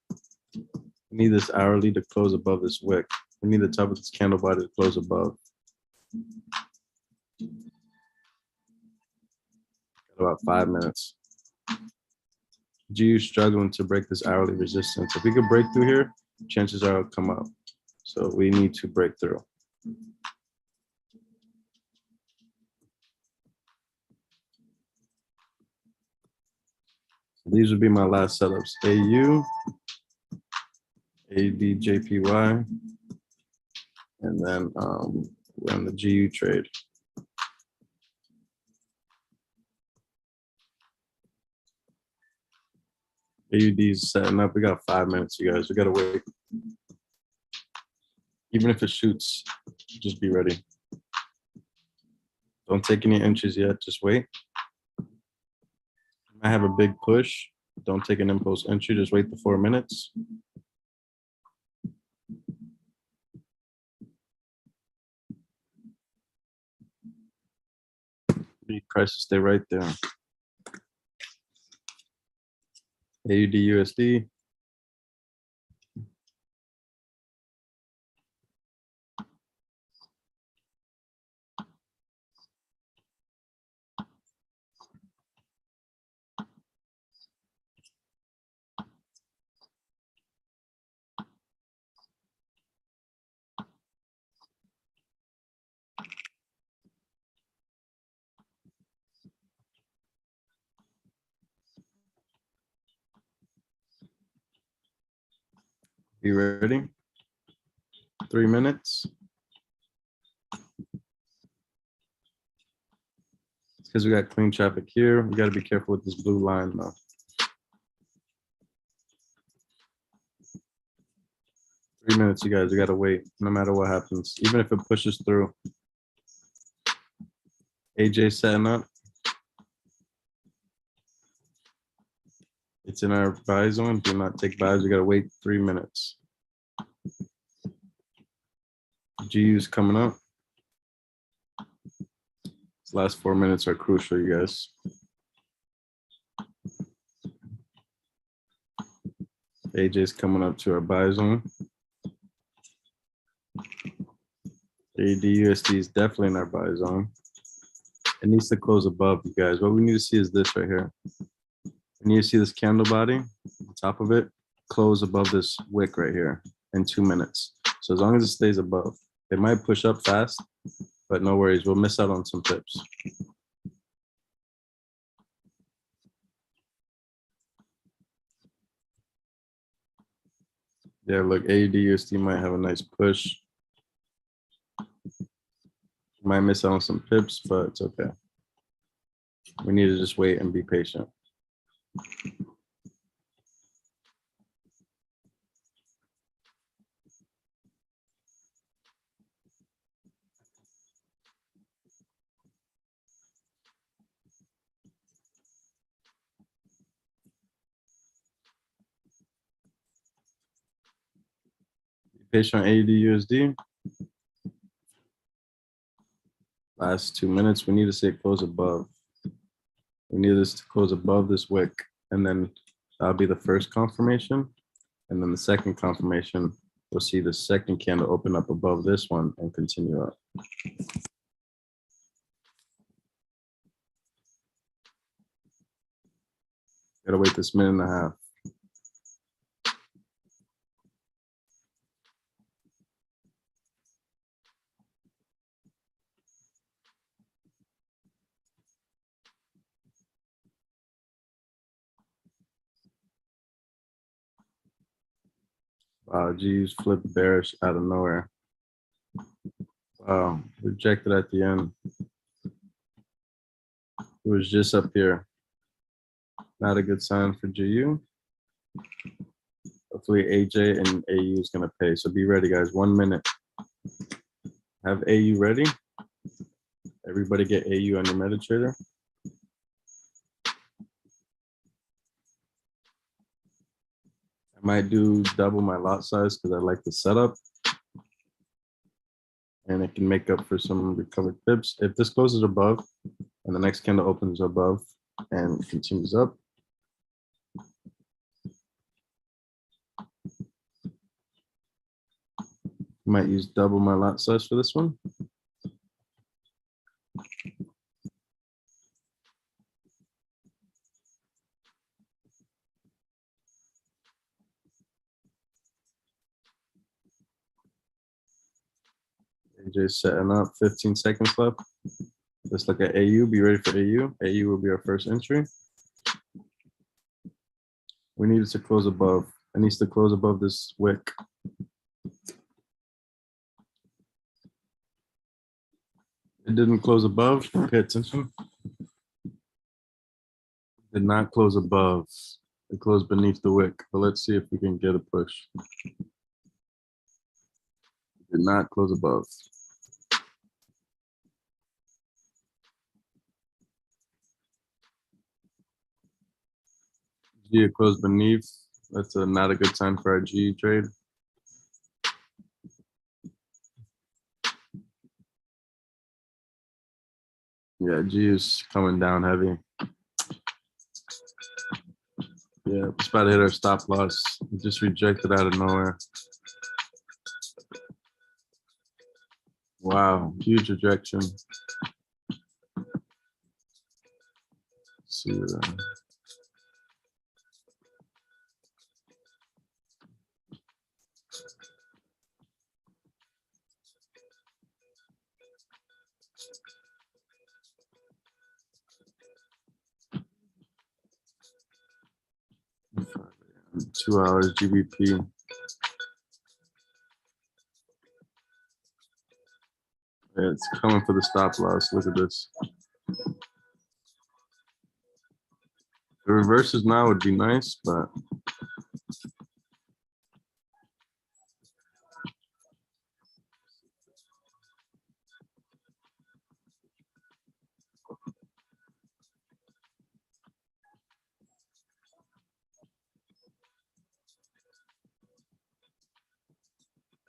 We need this hourly to close above this wick. We need the top of this candle body to close above. Got about 5 minutes. GU struggling to break this hourly resistance. If we could break through here, chances are it'll come up. So we need to break through. These would be my last setups. AU, ADJPY, and then we're on the GU trade. AUD's setting up. We got 5 minutes, you guys. We gotta wait. Even if it shoots, just be ready. Don't take any entries yet. Just wait. I have a big push. Don't take an impulse entry. Just wait the 4 minutes. Need price to stay right there. AUD USD. Be ready. 3 minutes. It's because we got clean traffic here. We got to be careful with this blue line though. 3 minutes, you guys. We got to wait no matter what happens, even if it pushes through. AJ setting up. It's in our buy zone. Do not take buys. We got to wait 3 minutes. GU's coming up. These last 4 minutes are crucial, you guys. AJ's coming up to our buy zone. AUD/USD is definitely in our buy zone. It needs to close above, you guys. What we need to see is this right here. We need to see this candle body, the top of it, close above this wick right here in 2 minutes. So as long as it stays above, it might push up fast, but no worries. We'll miss out on some pips. Yeah, look, AUD/USD might have a nice push. Might miss out on some pips, but it's okay. We need to just wait and be patient. Be patient on AUD/USD. Last 2 minutes, we need to see it close above. We need this to close above this wick, and then that'll be the first confirmation. And then the second confirmation, we'll see the second candle open up above this one and continue up. Gotta wait this minute and a half. Wow, geez, flip bearish out of nowhere. Wow, rejected at the end. It was just up here. Not a good sign for GU. Hopefully AJ and AU is gonna pay. So be ready, guys. 1 minute. Have AU ready. Everybody get AU on your MetaTrader. I might do double my lot size because I like the setup. And it can make up for some recovered pips. If this closes above and the next candle opens above and continues up, might use double my lot size for this one. AJ's setting up, 15 seconds left. Let's look at AU, be ready for AU. AU will be our first entry. We need it to close above. It needs to close above this wick. It didn't close above, pay attention. Did not close above. It closed beneath the wick, but let's see if we can get a push. Did not close above. G it closed beneath. That's not a good sign for our G trade. Yeah, G is coming down heavy. Yeah, it's about to hit our stop loss. We just rejected out of nowhere. Wow, huge rejection. Let's see. 2 hours GBP. Yeah, it's coming for the stop loss. Look at this. The reverses now would be nice, but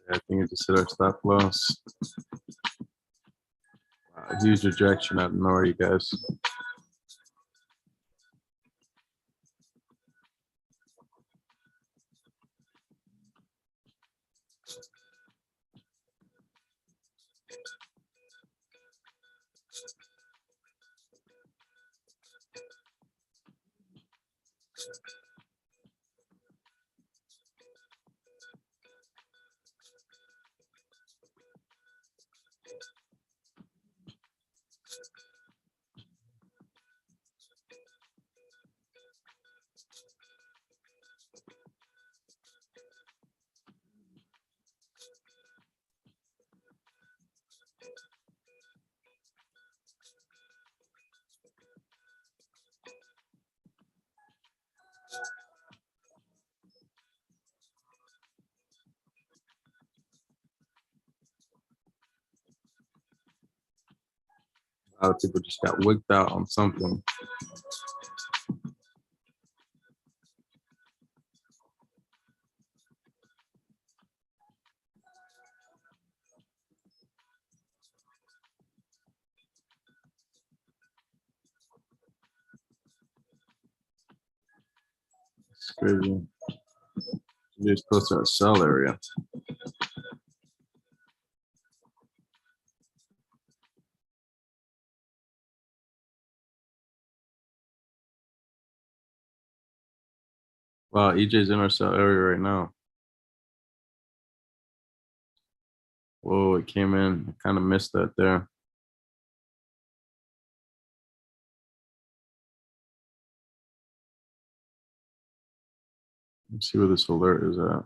I think it just hit our stop loss. Huge rejection out of nowhere, you guys. A lot of people just got wigged out on something. It's crazy. You're supposed to sell area. Wow, EJ's in our sell area right now. Whoa, it came in. I kind of missed that there. Let's see where this alert is at.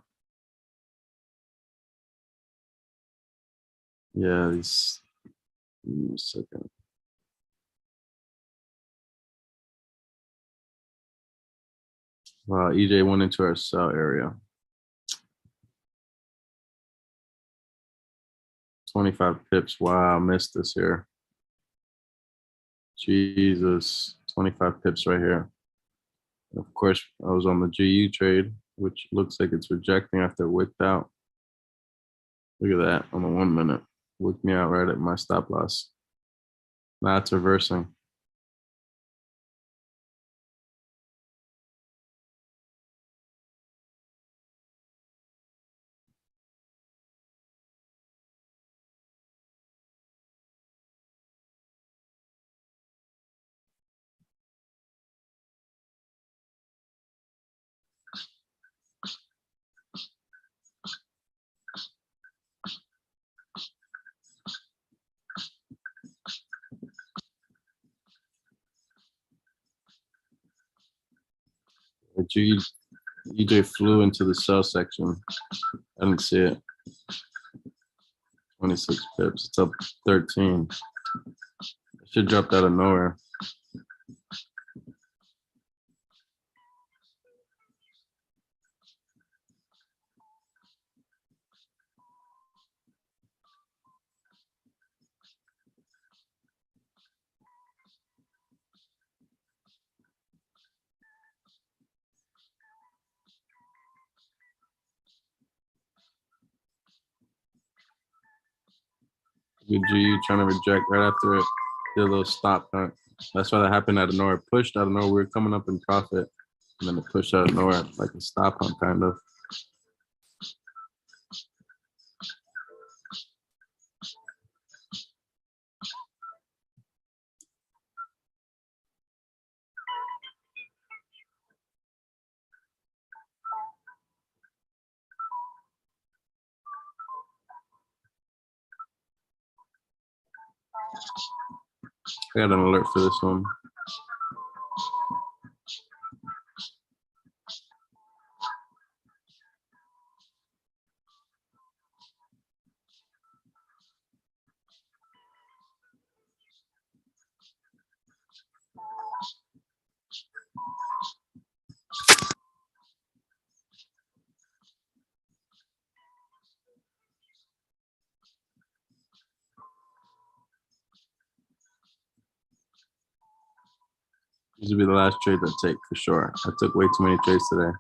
Yeah, these. Give me a second. Wow, EJ went into our sell area. 25 pips. Wow, missed this here. Jesus, 25 pips right here. Of course, I was on the GU trade, which looks like it's rejecting after it wicked out. Look at that on the 1 minute. Wicked me out right at my stop loss. Now it's reversing. The EJ flew into the sell section. I didn't see it. 26 pips. It's up 13. It should drop out of nowhere. Good G, you trying to reject right after it did a little stop hunt. That's why that happened out of nowhere. It pushed out of nowhere. We were coming up in profit, and then it pushed out of nowhere like a stop hunt kind of. I got an alert for this one. This will be the last trade I take for sure. I took way too many trades today.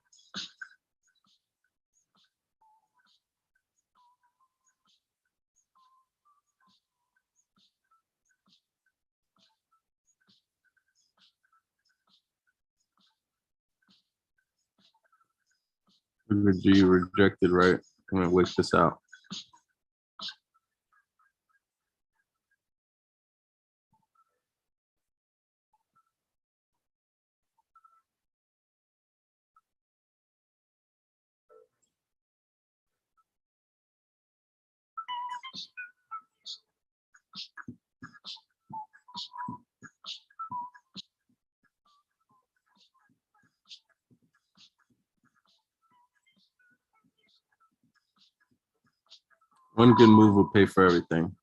Good G, rejected, right? I'm gonna wait this out. One good move will pay for everything.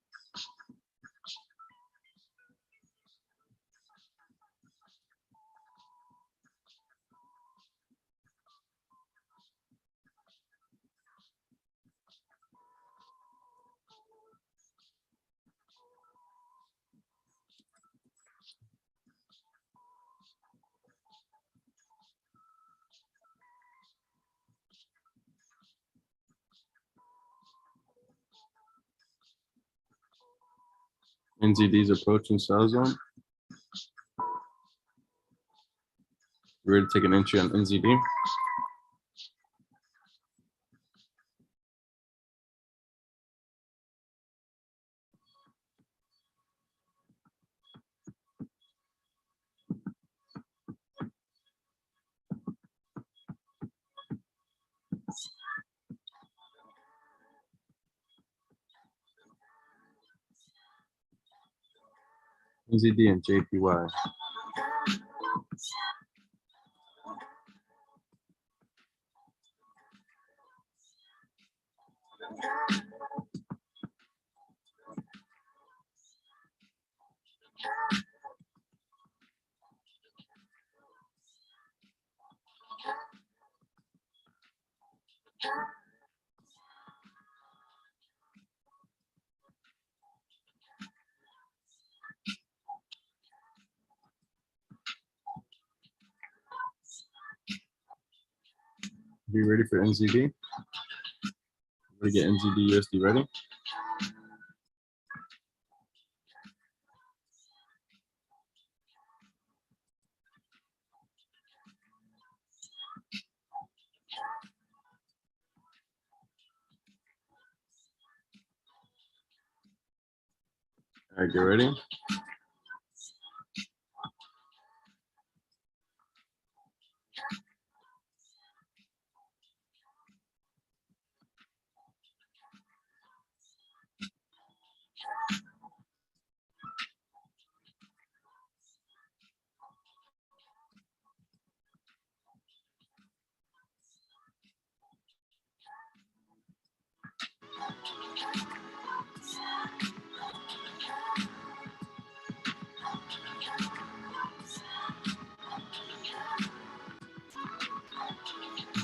NZD's approaching sell zone. You ready to take an entry on NZD? NZD and JPY. Be ready for NZD? Ready to get NZD USD ready? All right, get ready.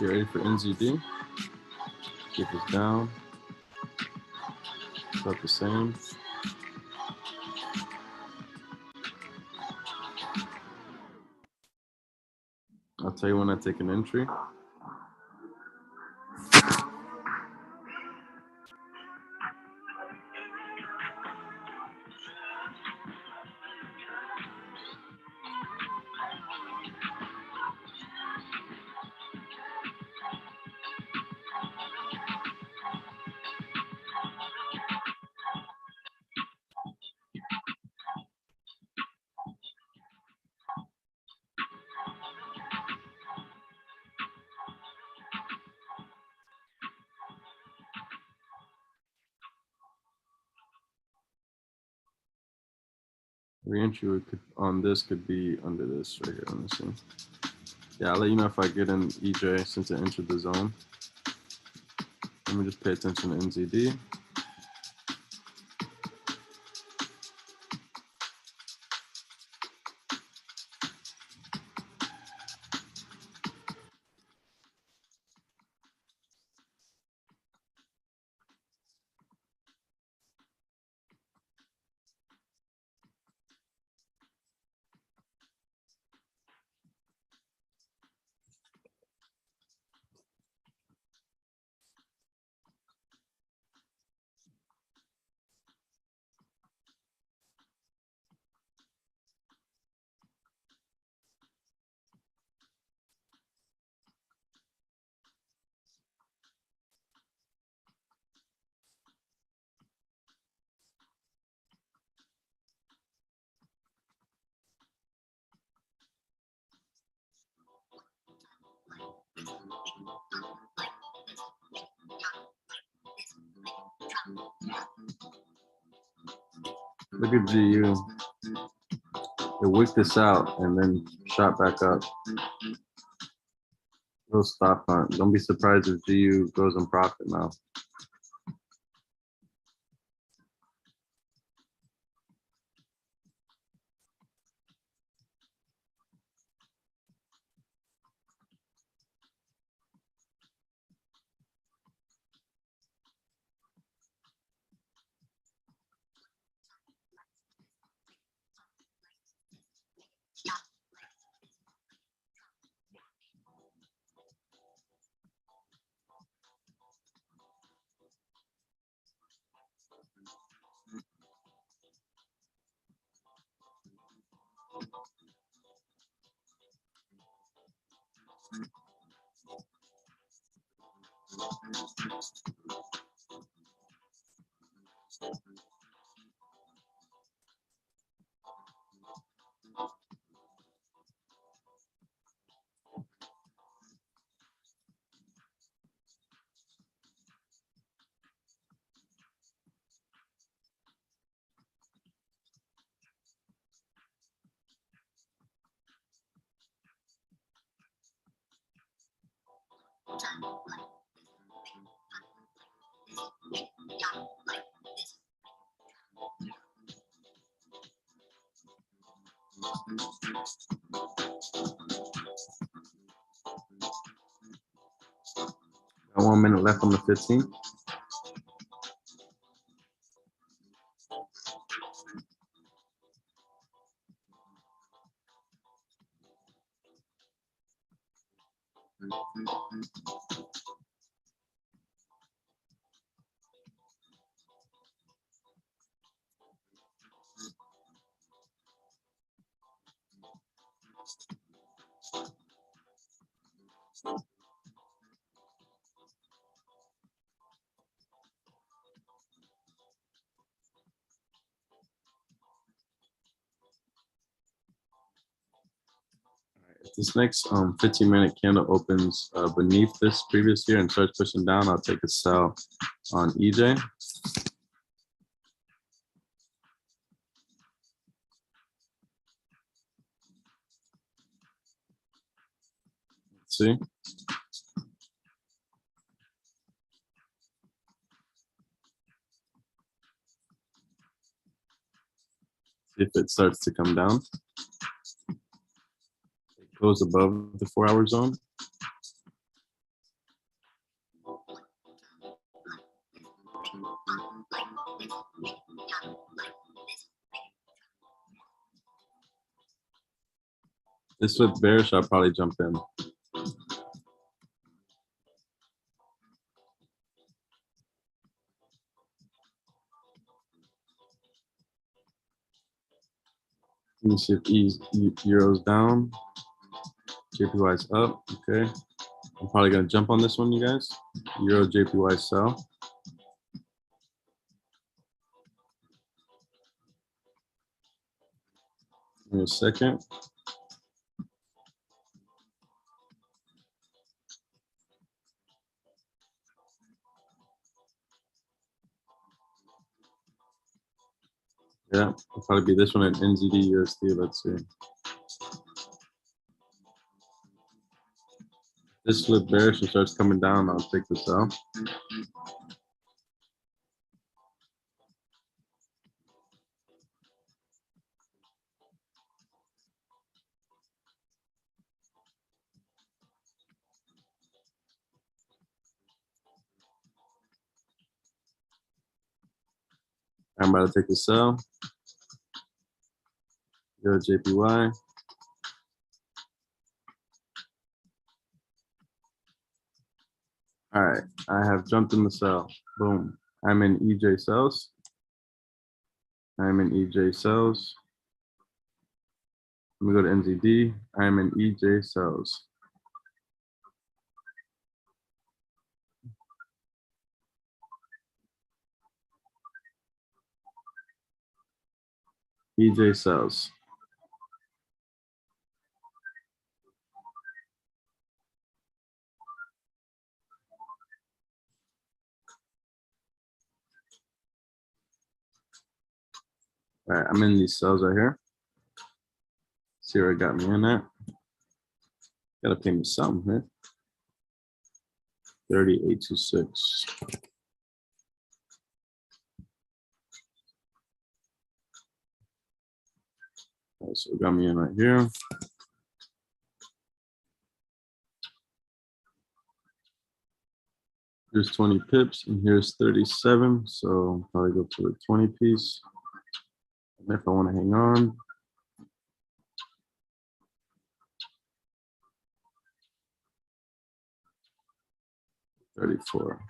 Get ready for NZD. Get this down. About the same. I'll tell you when I take an entry. Reentry could, on this could be under this right here. Let me see. Yeah, I'll let you know if I get an EJ since it entered the zone. Let me just pay attention to NZD. Look at GU. It wicked this out and then shot back up. Little stop hunt. Don't be surprised if GU goes in profit now. Got 1 minute left on the 15th. If this next 15-minute candle opens beneath this previous year and starts pushing down, I'll take a sell on EJ. Let's see. If it starts to come down, it goes above the 4-hour zone. This with bearish, I'll probably jump in. Let me see if Euro's down, JPY's up. Okay, I'm probably gonna jump on this one, you guys. Euro JPY sell. Give me a second. Yeah, it'll probably be this one at NZD USD. Let's see. This flip bearish and starts coming down. I'll take this out. I'm about to take the sell. Go to JPY. All right, I have jumped in the sell. Boom. I'm in EJ sells. I'm in EJ sells. Let me go to NZD. I'm in EJ sells. EJ sells. All right, I'm in these cells right here. See where it got me in at. Gotta pay me something, man. 3826. All right, so it got me in right here. Here's 20 pips and here's 37. So probably go to the 20 piece. And if I want to hang on, 34.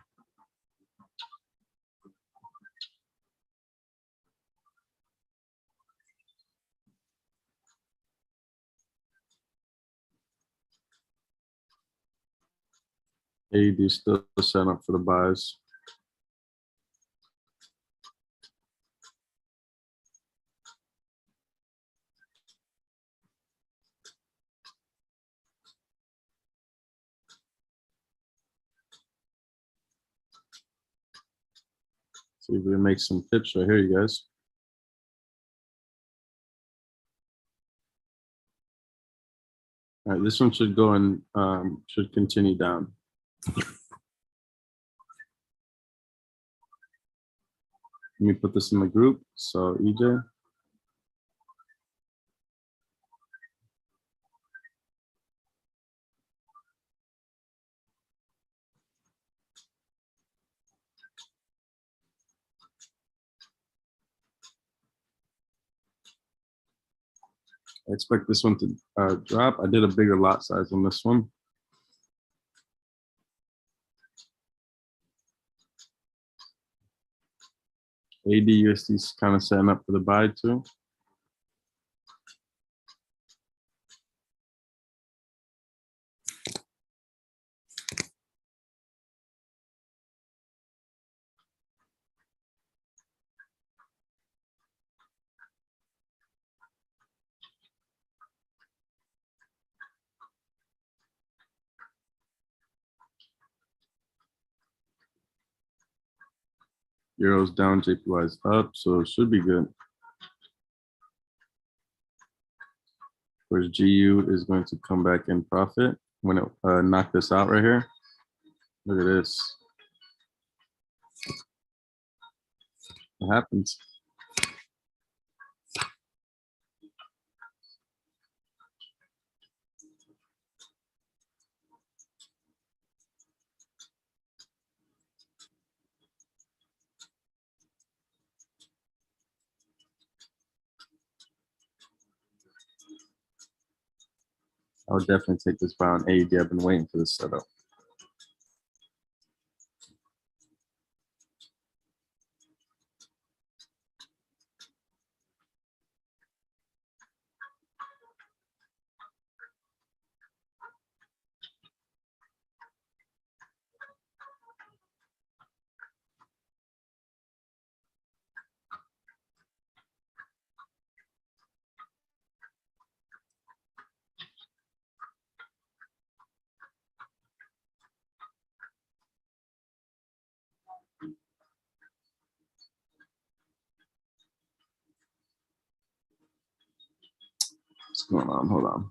AUD still set up for the buys. See if we can make some pips right here, you guys. All right, this one should go and should continue down. Let me put this in the group. So EJ. I expect this one to drop. I did a bigger lot size on this one. ADUSD is kind of setting up for the buy too. Euro's down, JPY is up, so it should be good. Whereas GU is going to come back in profit when it knock this out right here. Look at this. What happens? I would definitely take this buy on AUD. I've been waiting for this setup. What's going on? Hold on.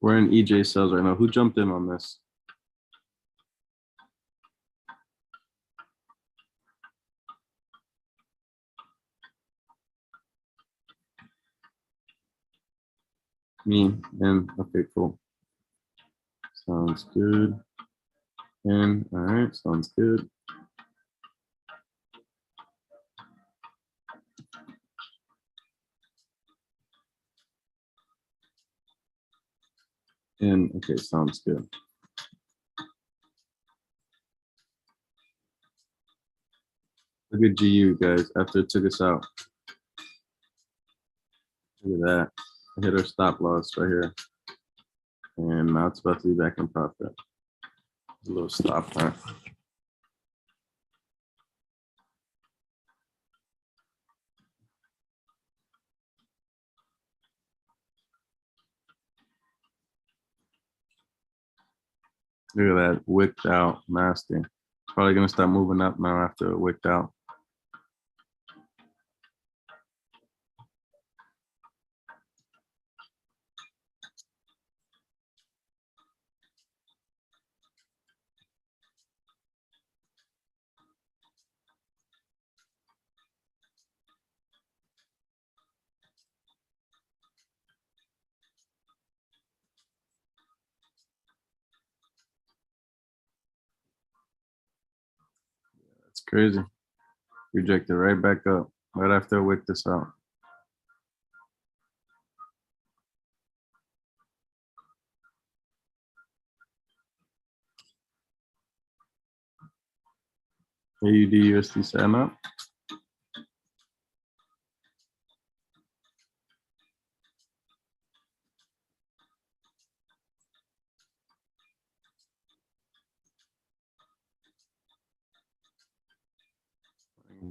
We're in EJ sales right now. Who jumped in on this? Me. And okay, cool. Sounds good. And all right, sounds good. And okay, sounds good. Look at GU, guys, after it took us out. Look at that. I hit our stop loss right here. And now it's about to be back in profit. A little stop there. Look at that, wicked out, nasty. Probably gonna start moving up now after it wicked out. It's crazy. Rejected right back up, right after it wicked this out. AUD USD setting up.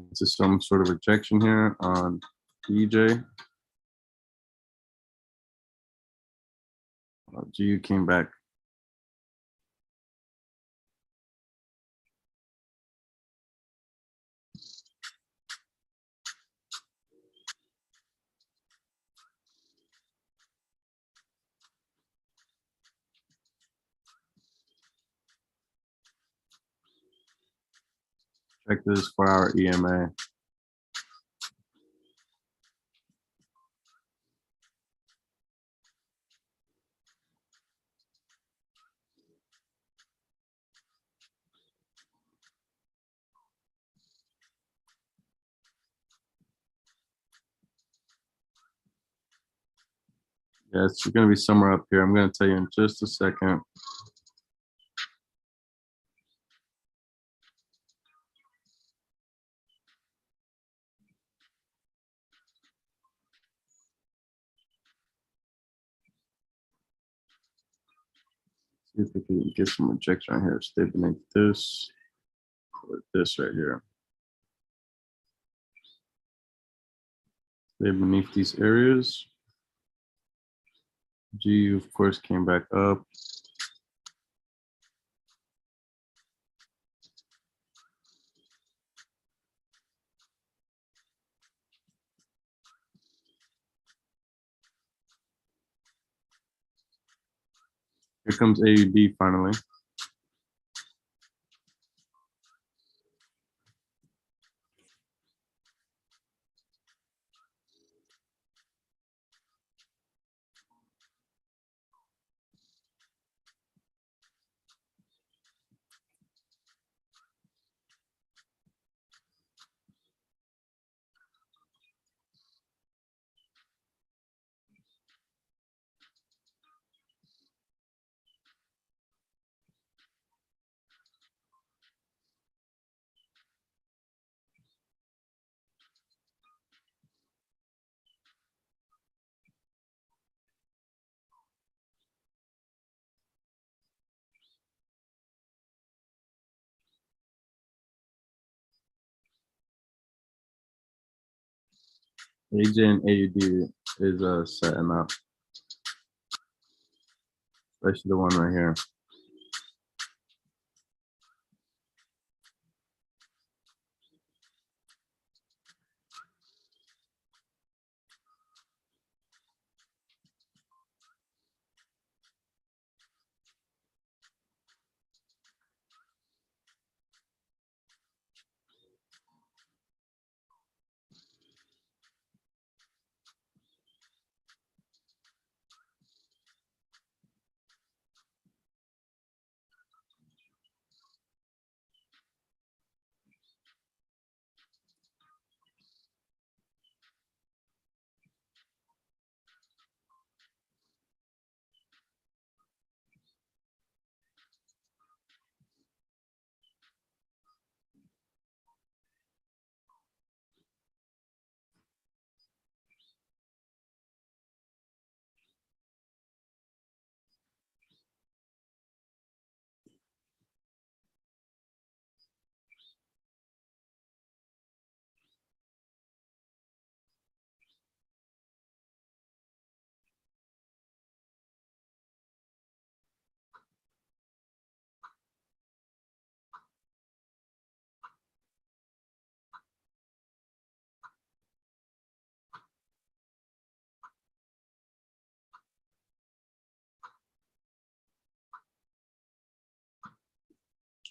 This is some sort of rejection here on EJ. GU came back. Check this for our EMA. Yeah, it's gonna be somewhere up here. I'm gonna tell you in just a second. See if we can get some rejection right here. Stay beneath this, or this right here. Stay beneath these areas. GU, of course, came back up. Here comes AUD finally. AJ and AUD is setting up, especially the one right here.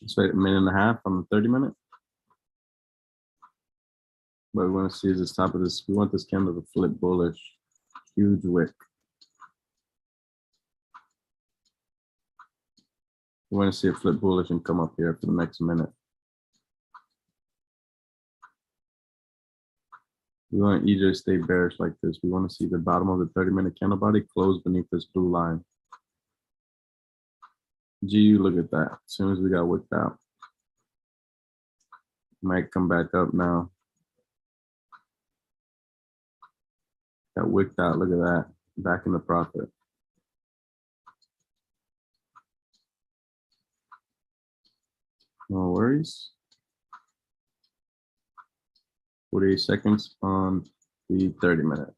Let's wait a minute and a half on the 30-minute. What we want to see is this top of this. We want this candle to flip bullish. Huge wick. We want to see it flip bullish and come up here for the next minute. We want EJ to stay bearish like this. We want to see the bottom of the 30-minute candle body close beneath this blue line. GU, look at that. As soon as we got wicked out. Might come back up now. Got wicked out. Look at that. Back in the profit. No worries. 48 seconds on the 30-minute.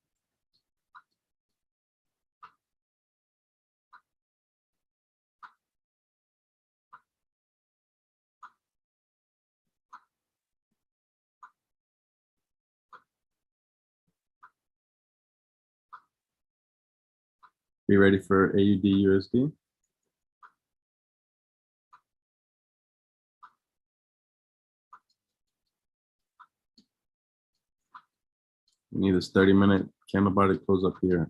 Be ready for AUD USD. We need this 30-minute candle body to close up here.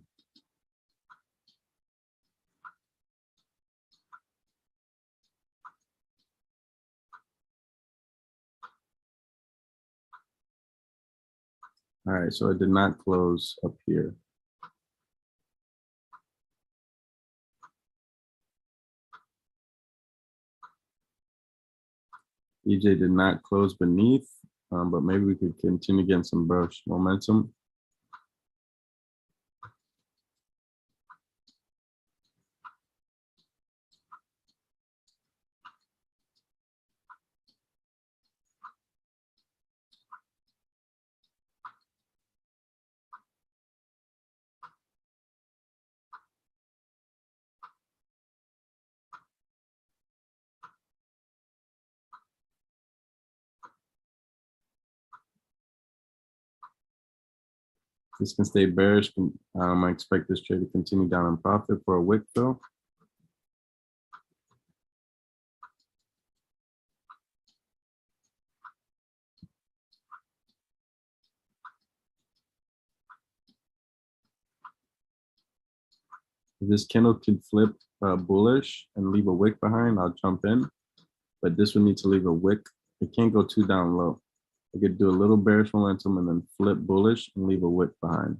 All right, so it did not close up here. EJ did not close beneath, but maybe we could continue getting some bullish momentum. This can stay bearish. I expect this trade to continue down in profit for a wick fill. If this candle could flip bullish and leave a wick behind, I'll jump in. But this would need to leave a wick. It can't go too down low. I could do a little bearish momentum and then flip bullish and leave a wick behind.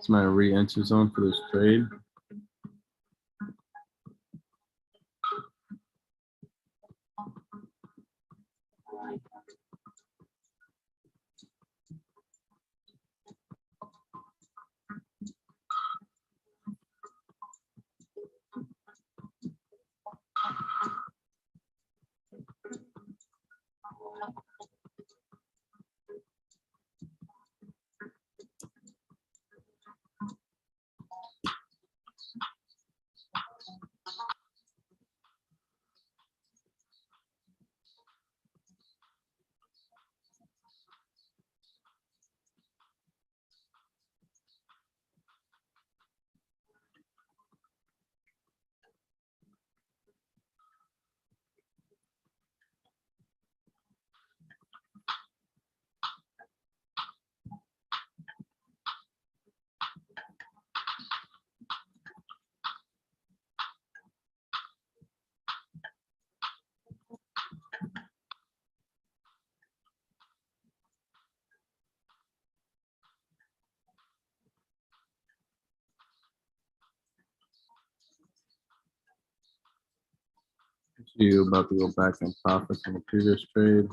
It's my re-entry zone for this trade. You about to go back and profit from the previous trade.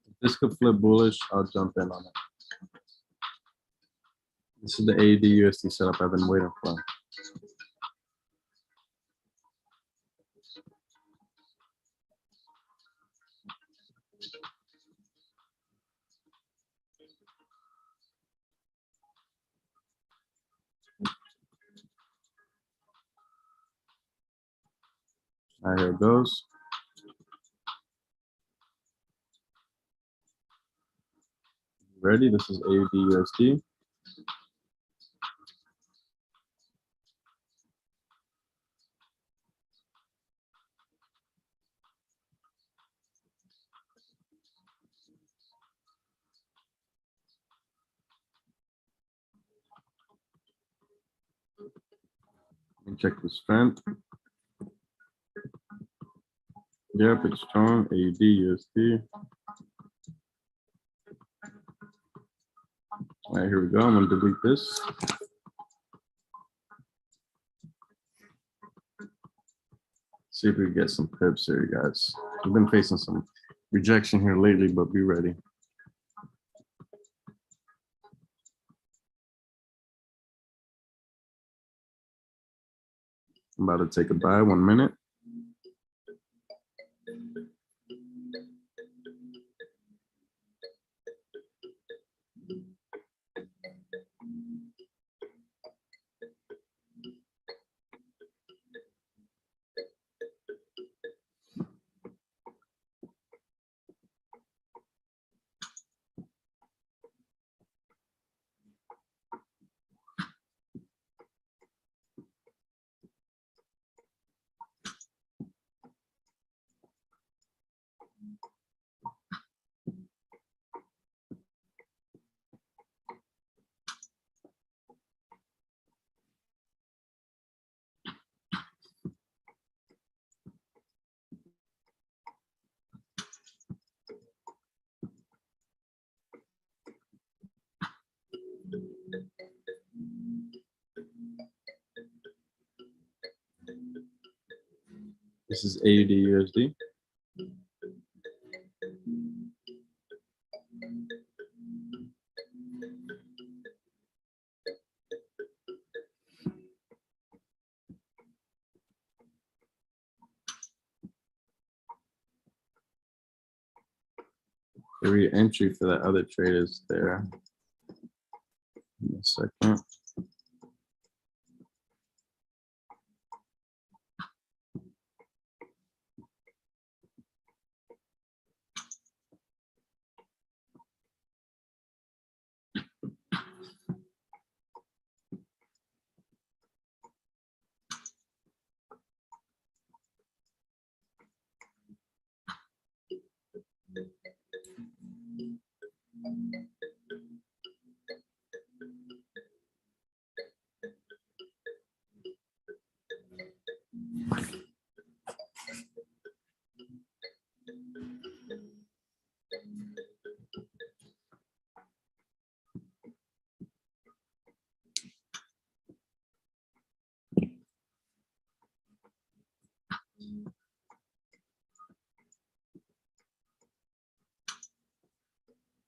If this could flip bullish, I'll jump in on it. This is the AUD USD setup I've been waiting for. All right, here it goes. Ready? This is AUD USD. Let me check the strength. Yep, it's strong. AUD USD. All right, here we go. I'm gonna delete this. See if we can get some pips here, guys. We've been facing some rejection here lately, but be ready. I'm about to take a buy, 1 minute. This is AUD USD. The re-entry for that other trade is there. Give me a second.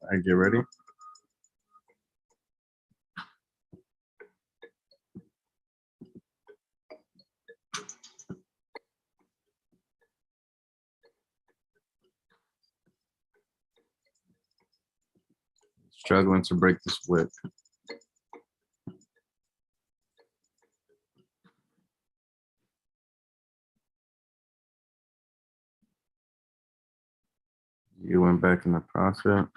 I get ready. Struggling to break this wick. You went back in the profit.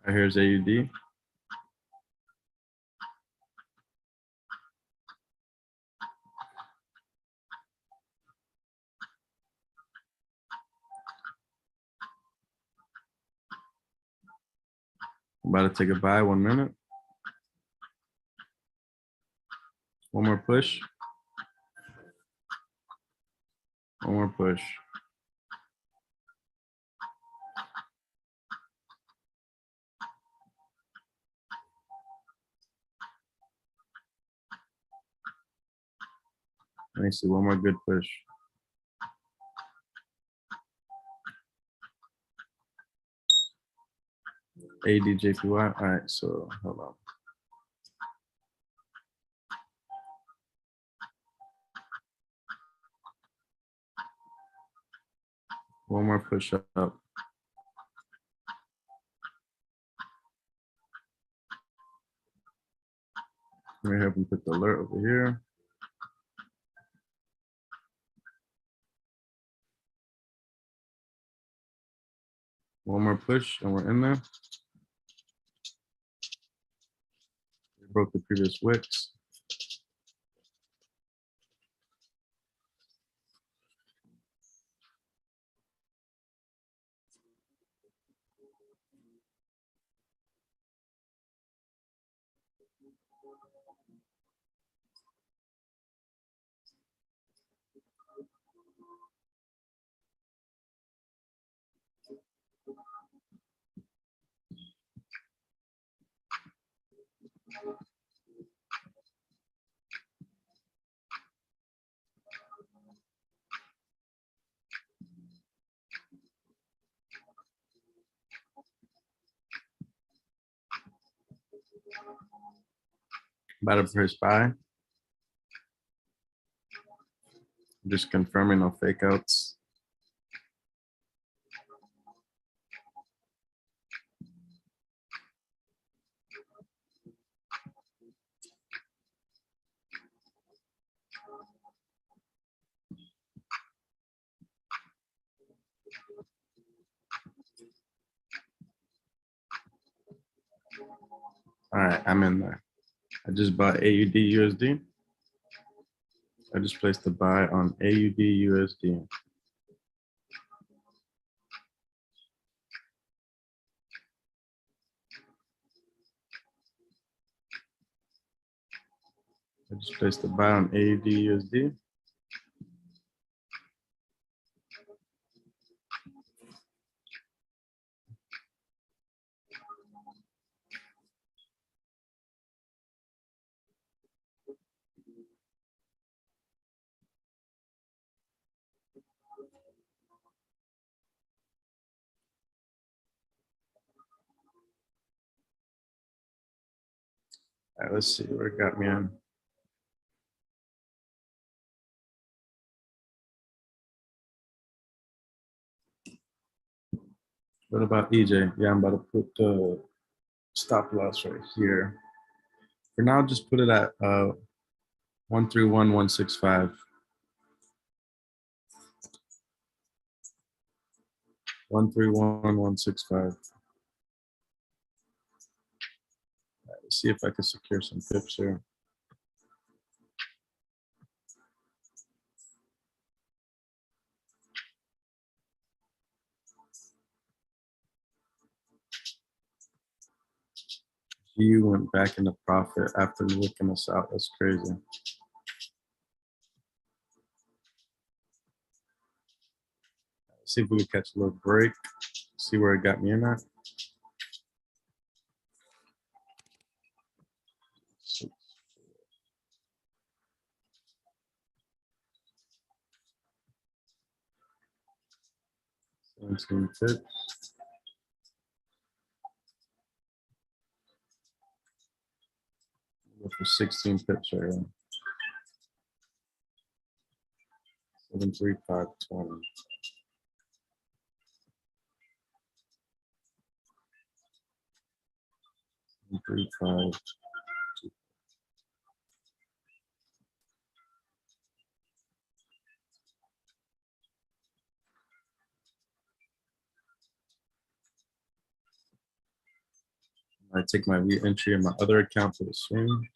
All right, here's AUD. I'm about to take a buy, 1 minute. One more push. One more push. Let me see, one more good push. ADJPY. All right, so hold on. One more push up. Let me help him put the alert over here. One more push and we're in there. We broke the previous wicks. About to press buy. Just confirming no fake outs. All right, I'm in there. I just bought AUD USD. I just placed the buy on AUD USD. I just placed the buy on AUD USD. All right, let's see where it got me on. What about EJ? Yeah, I'm about to put the stop loss right here. For now, just put it at 131165. 131165. see if I can secure some pips here. You went back into profit after looking us out. That's crazy. See if we can catch a little break. See where it got me in at. Seventeen tips. Go for 16 pips right here. 73520. 735. I take my re-entry in my other account for the swing.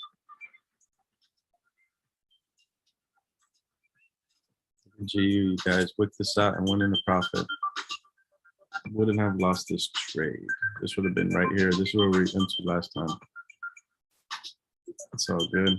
GU, you guys, with this out and went into profit. Wouldn't have lost this trade. This would have been right here. This is where we entered last time. It's all good.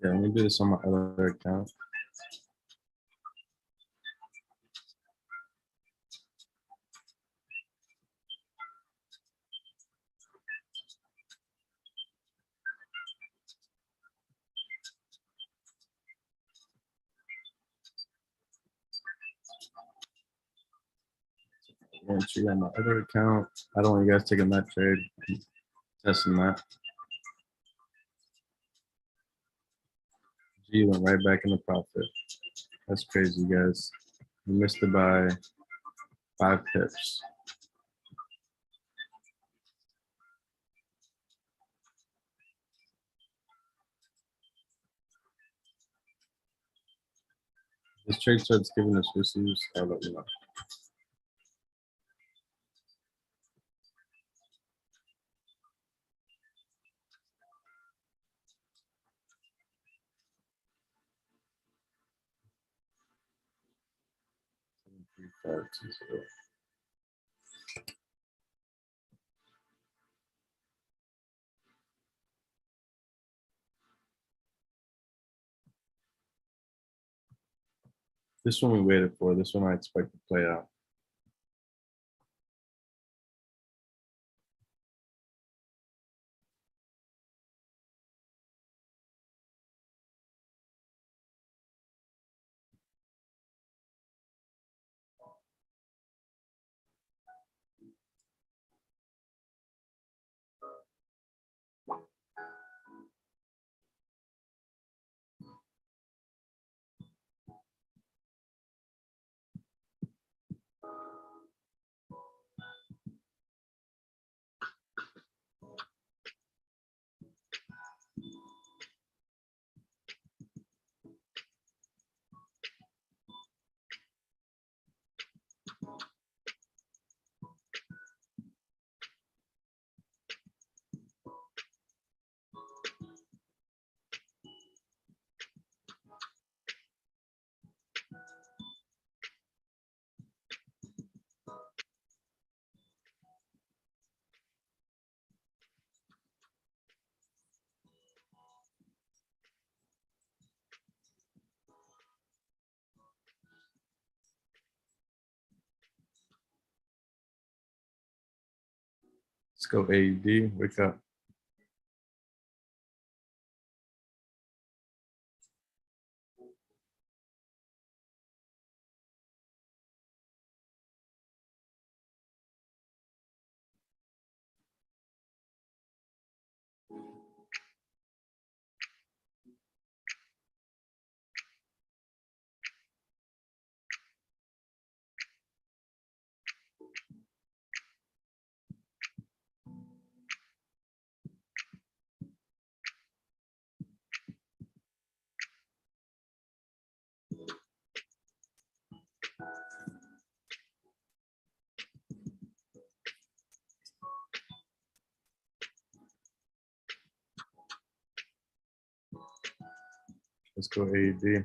Yeah, let me do this on my other account. Entry on my other account. I don't want you guys taking that trade. I'm testing that. G went right back into profit. That's crazy, guys. We missed it by 5 pips. This trade starts giving us receives. I'll let you know. Seven, 3, 5, 2, 0. This one we waited for. This one I expect to play out. Let's go AUD. Wake up. Let's go AUD.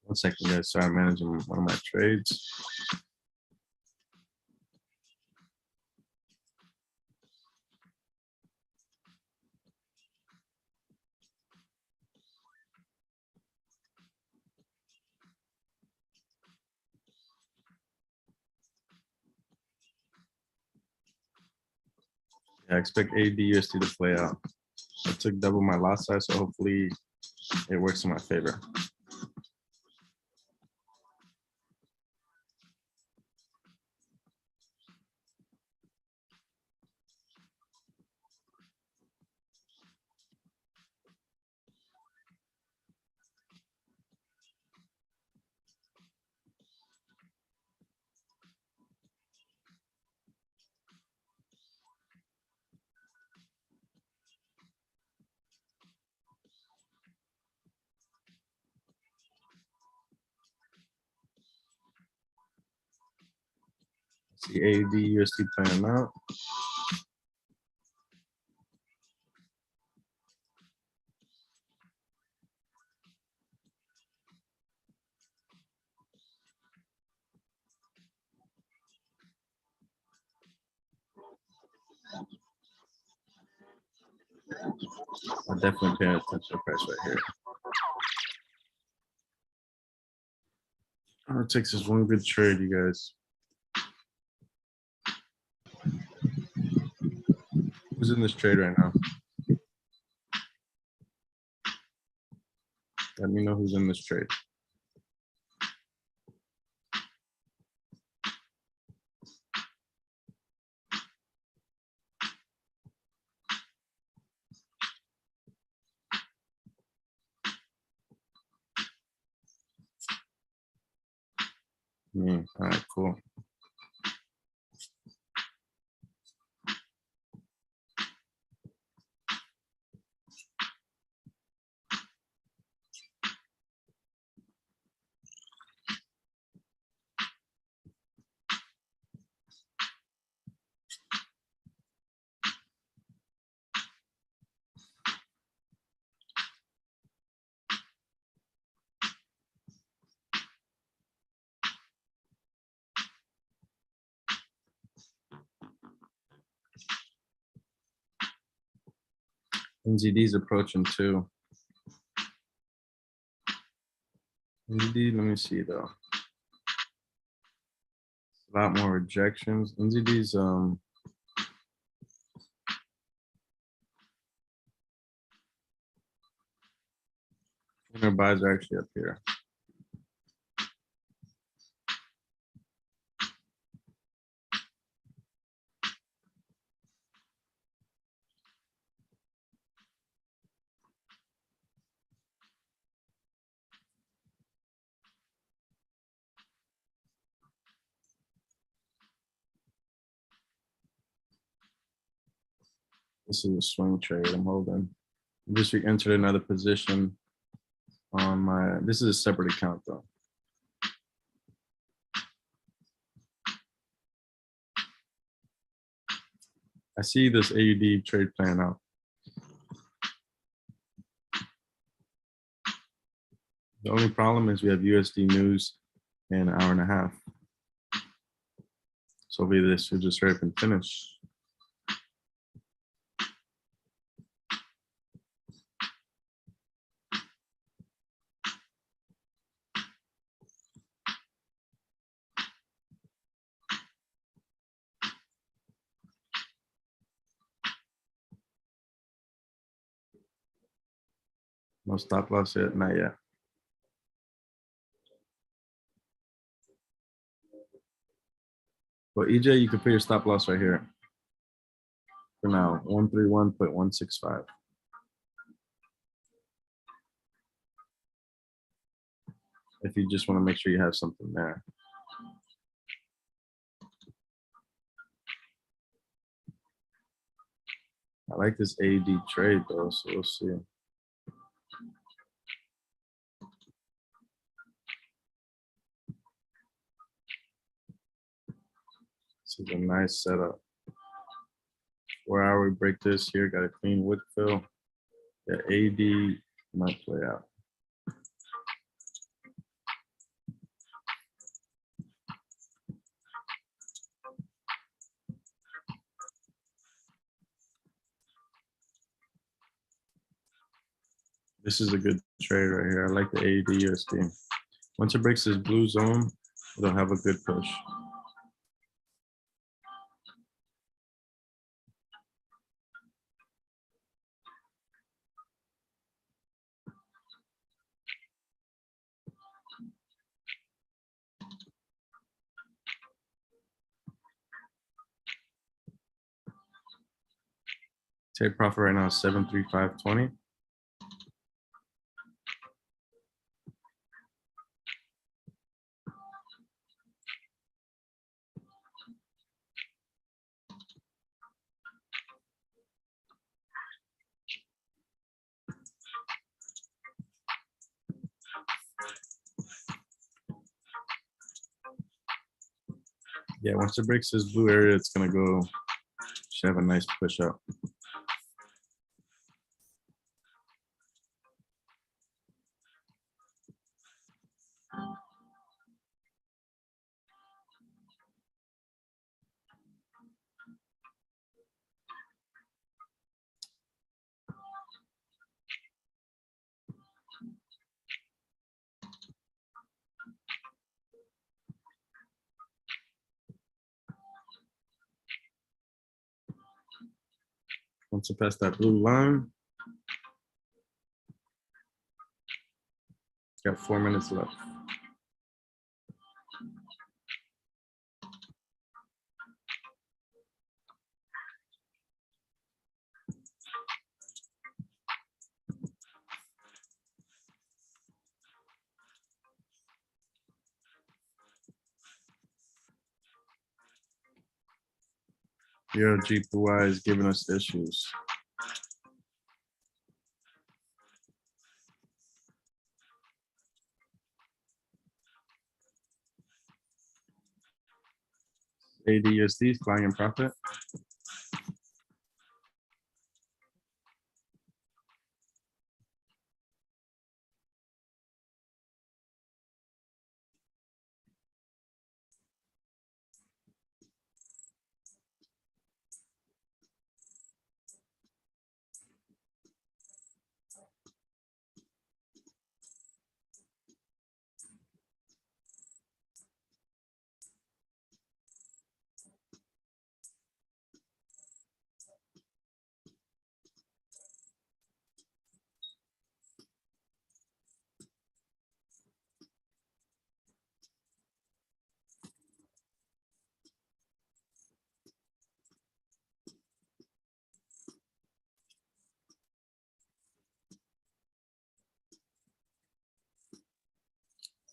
One second, guys. Sorry, I'm managing one of my trades. Yeah, I expect AUD USD to play out. I took double my lot size, so hopefully it works in my favor. See AUD USD playing out. I'm definitely paying attention to the price right here. All it takes is one good trade, you guys. Who's in this trade right now? Let me know who's in this trade. Me. All right, cool. NZD's approaching too. NZD, let me see though. A lot more rejections. NZD's their buys are actually up here. This is a swing trade I'm holding. Just entered another position on my, this is a separate account though. I see this AUD trade playing out. The only problem is we have USD news in an hour and a half. So maybe this should just hurry up and finish. No stop loss yet, not yet. But EJ, you can put your stop loss right here. For now, 131.165. If you just want to make sure you have something there. I like this AUD trade though, so we'll see. This is a nice setup. 4-hour break this here, got a clean wick fill. The AD might play out. This is a good trade right here. I like the AUD USD. Once it breaks this blue zone, it'll have a good push. Take profit right now is 735.20. Yeah, once it breaks this blue area, it's gonna go, should have a nice push up. Once it passes that blue line, got 4 minutes left. Euro GPY is giving us issues. ADUSD is flying in profit.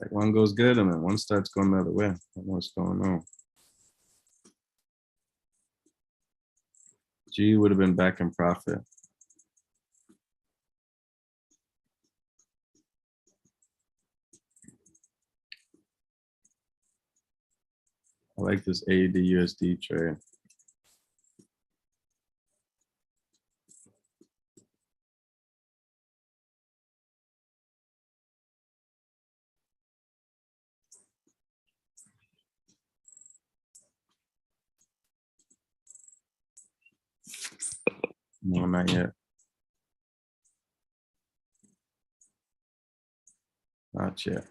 Like one goes good and then one starts going the other way. I don't know what's going on. G would have been back in profit. I like this AUD USD trade. No, not yet. Not yet.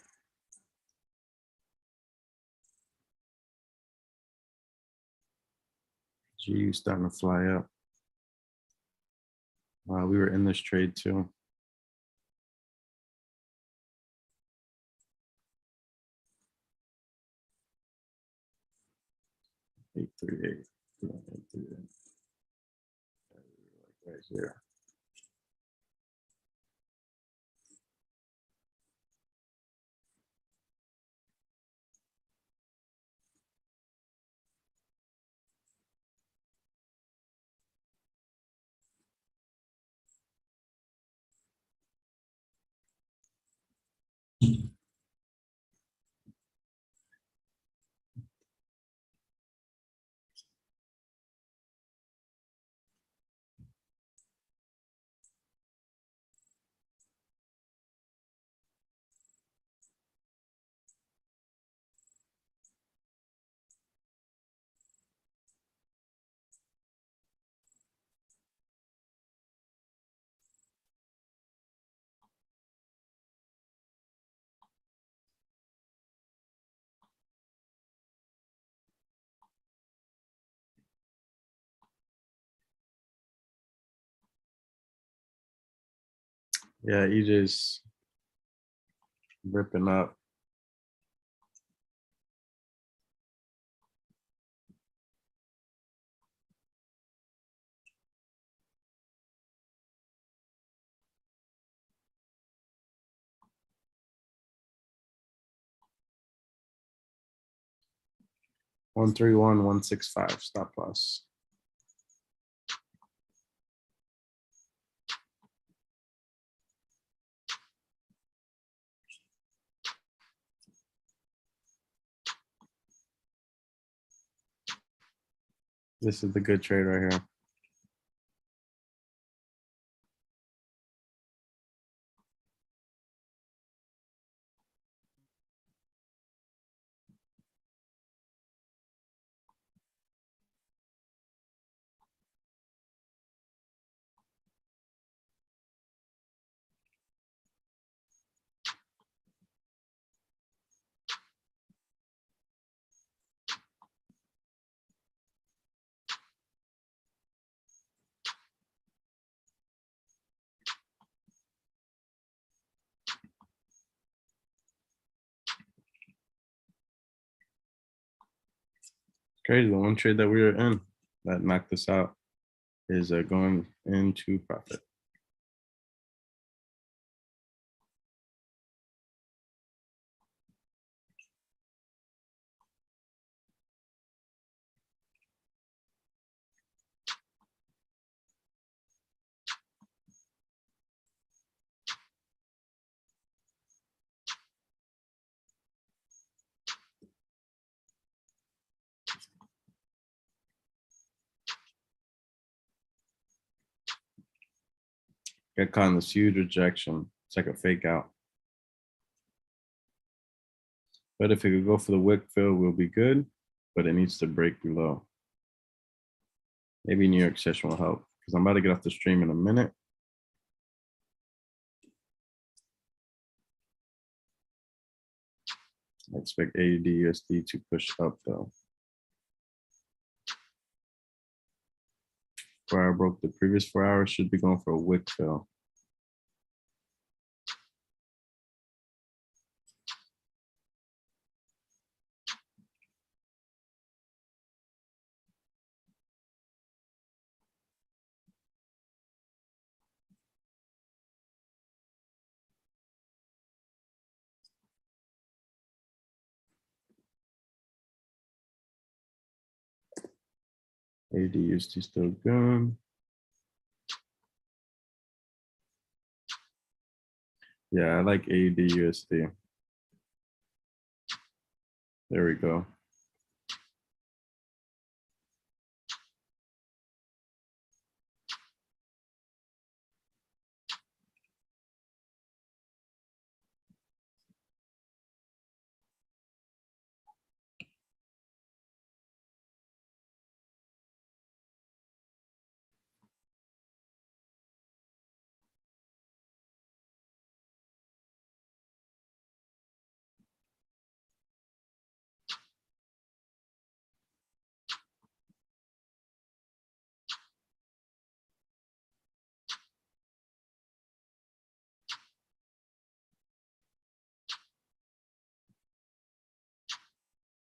G starting to fly up. We were in this trade too. 838. 838. Right here. Yeah, EJ's ripping up. One three one 165 stop loss. This is the good trade right here. Crazy. The one trade that we were in that knocked us out is going into profit. Got caught in this huge rejection. It's like a fake out. But if it could go for the wick fill, we'll be good. But it needs to break below. Maybe New York session will help because I'm about to get off the stream in a minute. I expect AUD USD to push up though. Where I broke the previous 4 hours should be going for a wick fill. AUD still good. Yeah, I like AUD. There we go.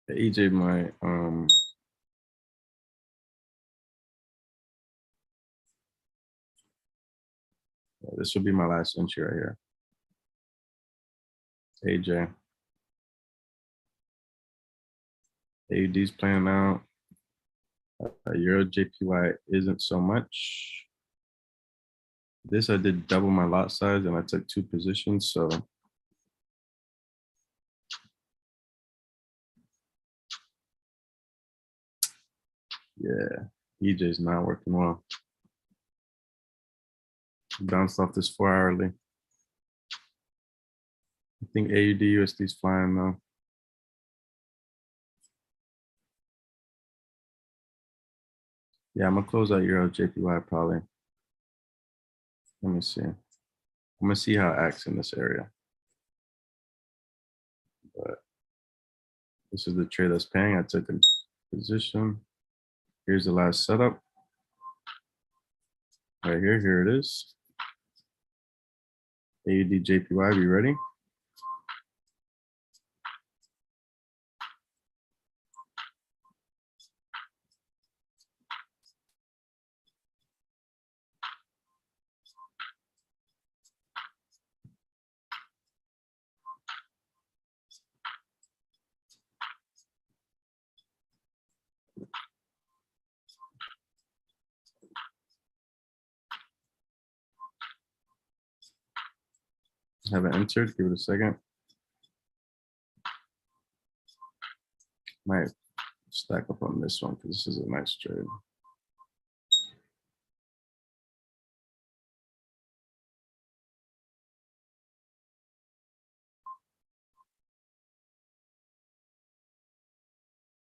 The EJ might this will be my last entry right here. AJ. AUD's playing out. Euro JPY isn't so much. This I did double my lot size and I took 2 positions, so yeah, EJ's not working well. Bounced off this 4-hourly. I think AUD USD is flying though. Yeah, I'm gonna close out Euro JPY probably. Let me see. I'm gonna see how it acts in this area. But this is the trade that's paying. I took a position. Here's the last setup. Right here, here it is. AUD JPY, be ready? Haven't entered, give it a second. Might stack up on this one because this is a nice trade.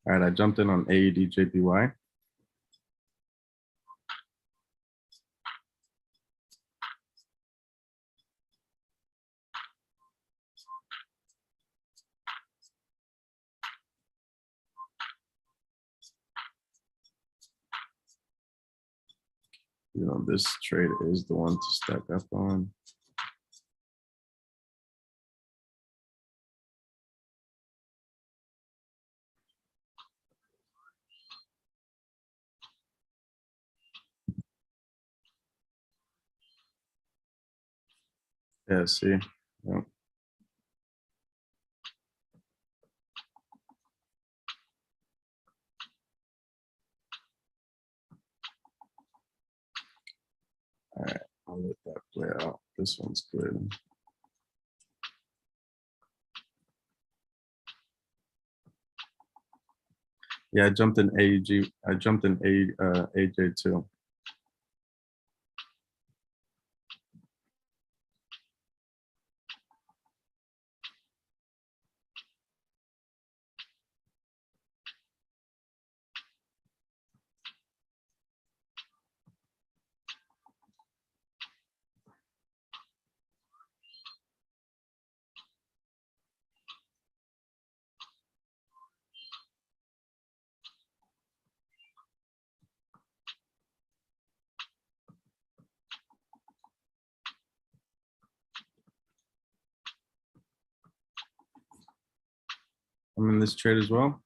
All right, I jumped in on AUD JPY. You know, this trade is the one to stack up on. Yeah, see. Yeah. All right, I'll let that play out. This one's good. Yeah, I jumped in AUG. I jumped in AJ too. I'm in this trade as well.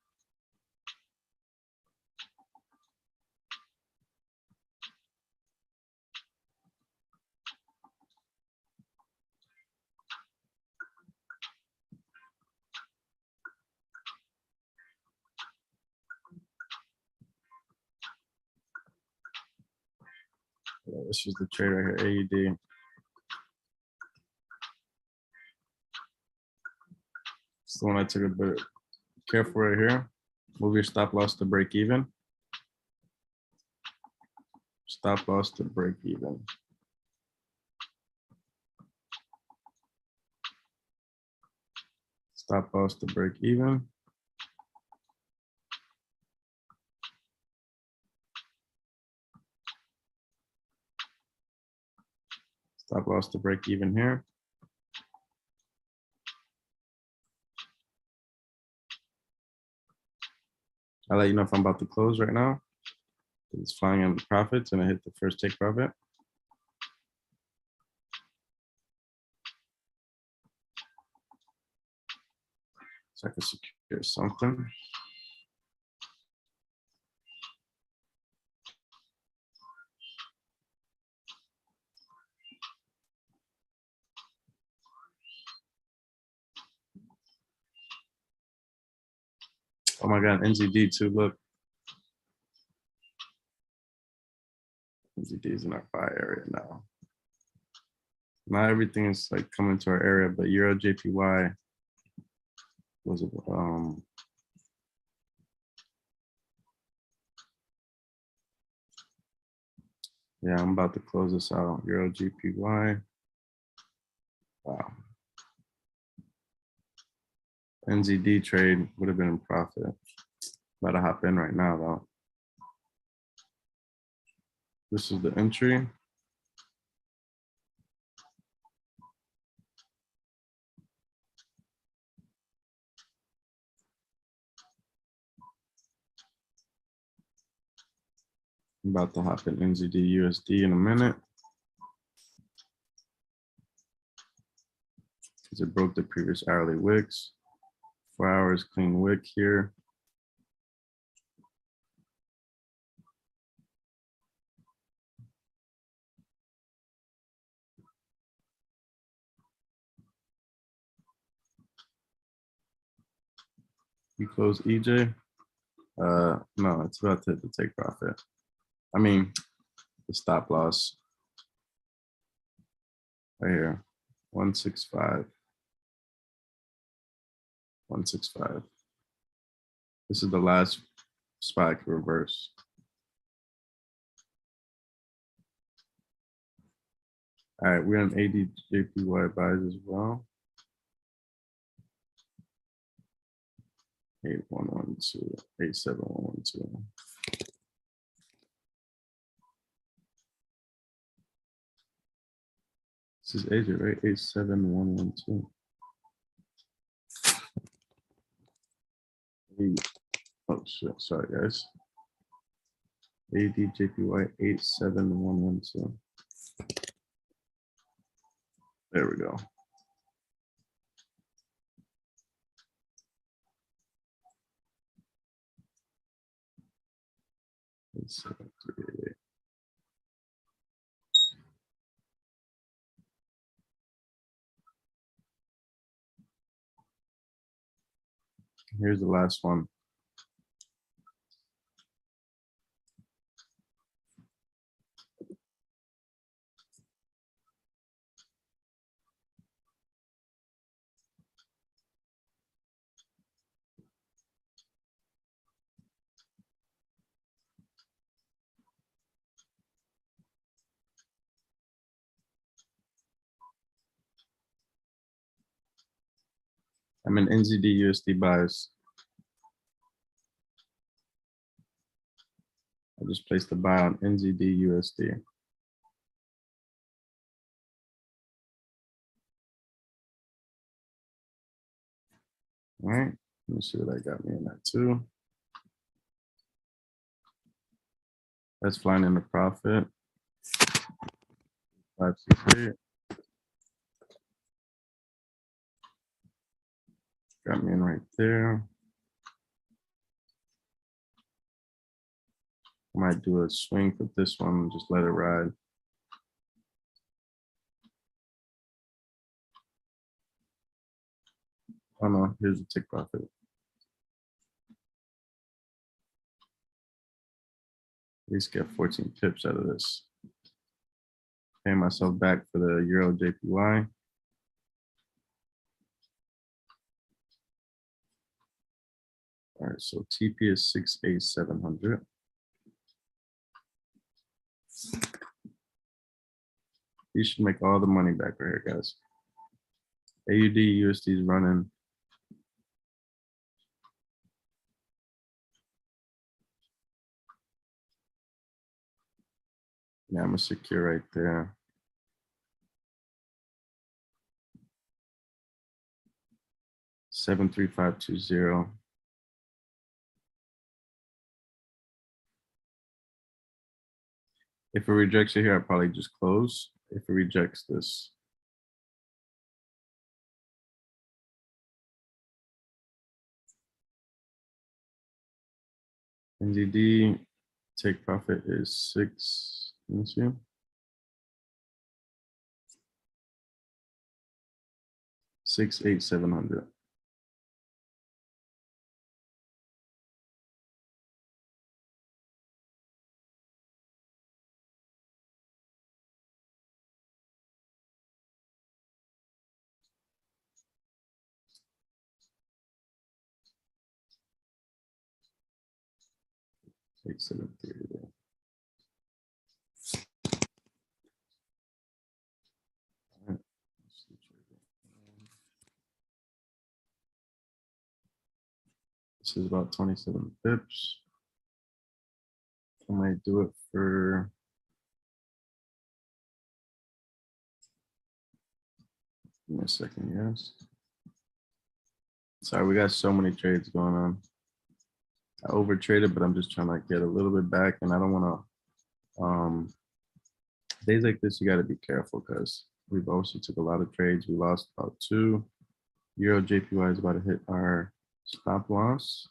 This is the trade right here, AUD. It's the one I took a bit careful right here. Move your stop loss to break even. Stop loss to break even. Stop loss to break even. Stop loss to break even here. I'll let you know if I'm about to close right now. It's flying in the profits and I hit the first take profit. So I can secure something. Oh my God, NZD too, look. NZD is in our buy area now. Not everything is like coming to our area, but Euro JPY was yeah, I'm about to close this out. Euro JPY. Wow. NZD trade would have been in profit. About to hop in right now though. This is the entry. I'm about to hop in NZD USD in a minute. Because it broke the previous hourly wicks. 4 hours clean wick here. You close EJ. No, it's about to hit the take profit. I mean, the stop loss right here, 165, 165. This is the last spike reverse. All right, we're on ADJPY buys as well. 8112, 87112. This is AJ, right? 87112. Oh shit, sorry guys. ADJPY 87112. There we go. It's 7388. Here's the last one. I'm in NZD USD buys. I just placed the buy on NZD USD. All right, let me see what I got me in that too. That's flying in the profit. 568. Got me in right there. I might do a swing for this one and just let it ride. Oh no, here's a tick profit. At least get 14 pips out of this. paying myself back for the Euro JPY. All right, so TP is 68700. You should make all the money back right here, guys. AUD USD is running. Yeah, I'm gonna secure right there. $73520. If it rejects it here, I'll probably just close. If it rejects this, NZD take profit is 6. Let me see. 68700. Take 730 there. All right. Let's see. This is about 27 pips. I might do it for give me a second, yes. Sorry, we got so many trades going on. I over traded, but I'm just trying to get a little bit back, and I don't want to. Days like this, you got to be careful because we've also took a lot of trades. We lost about 2. Euro JPY is about to hit our stop loss.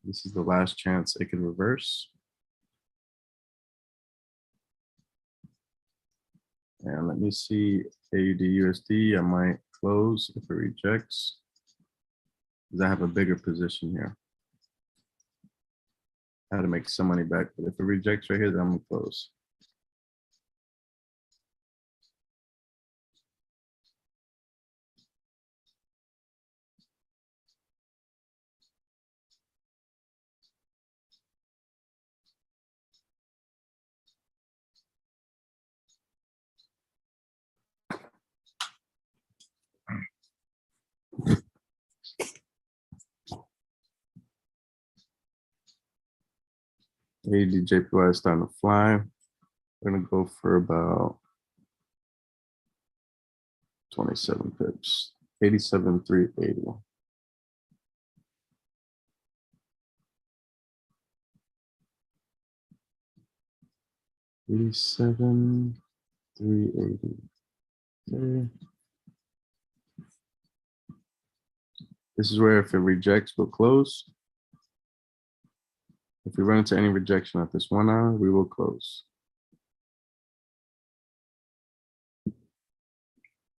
This is the last chance it could reverse. And let me see AUD USD. I might close if it rejects, because I have a bigger position here. I had to make some money back, but if it rejects right here, then I'm gonna close. AUD JPY is starting to fly. We're gonna go for about 27 pips, 87,380. 87,380. Okay. This is where if it rejects, we'll close. If we run into any rejection at this 1 hour, we will close.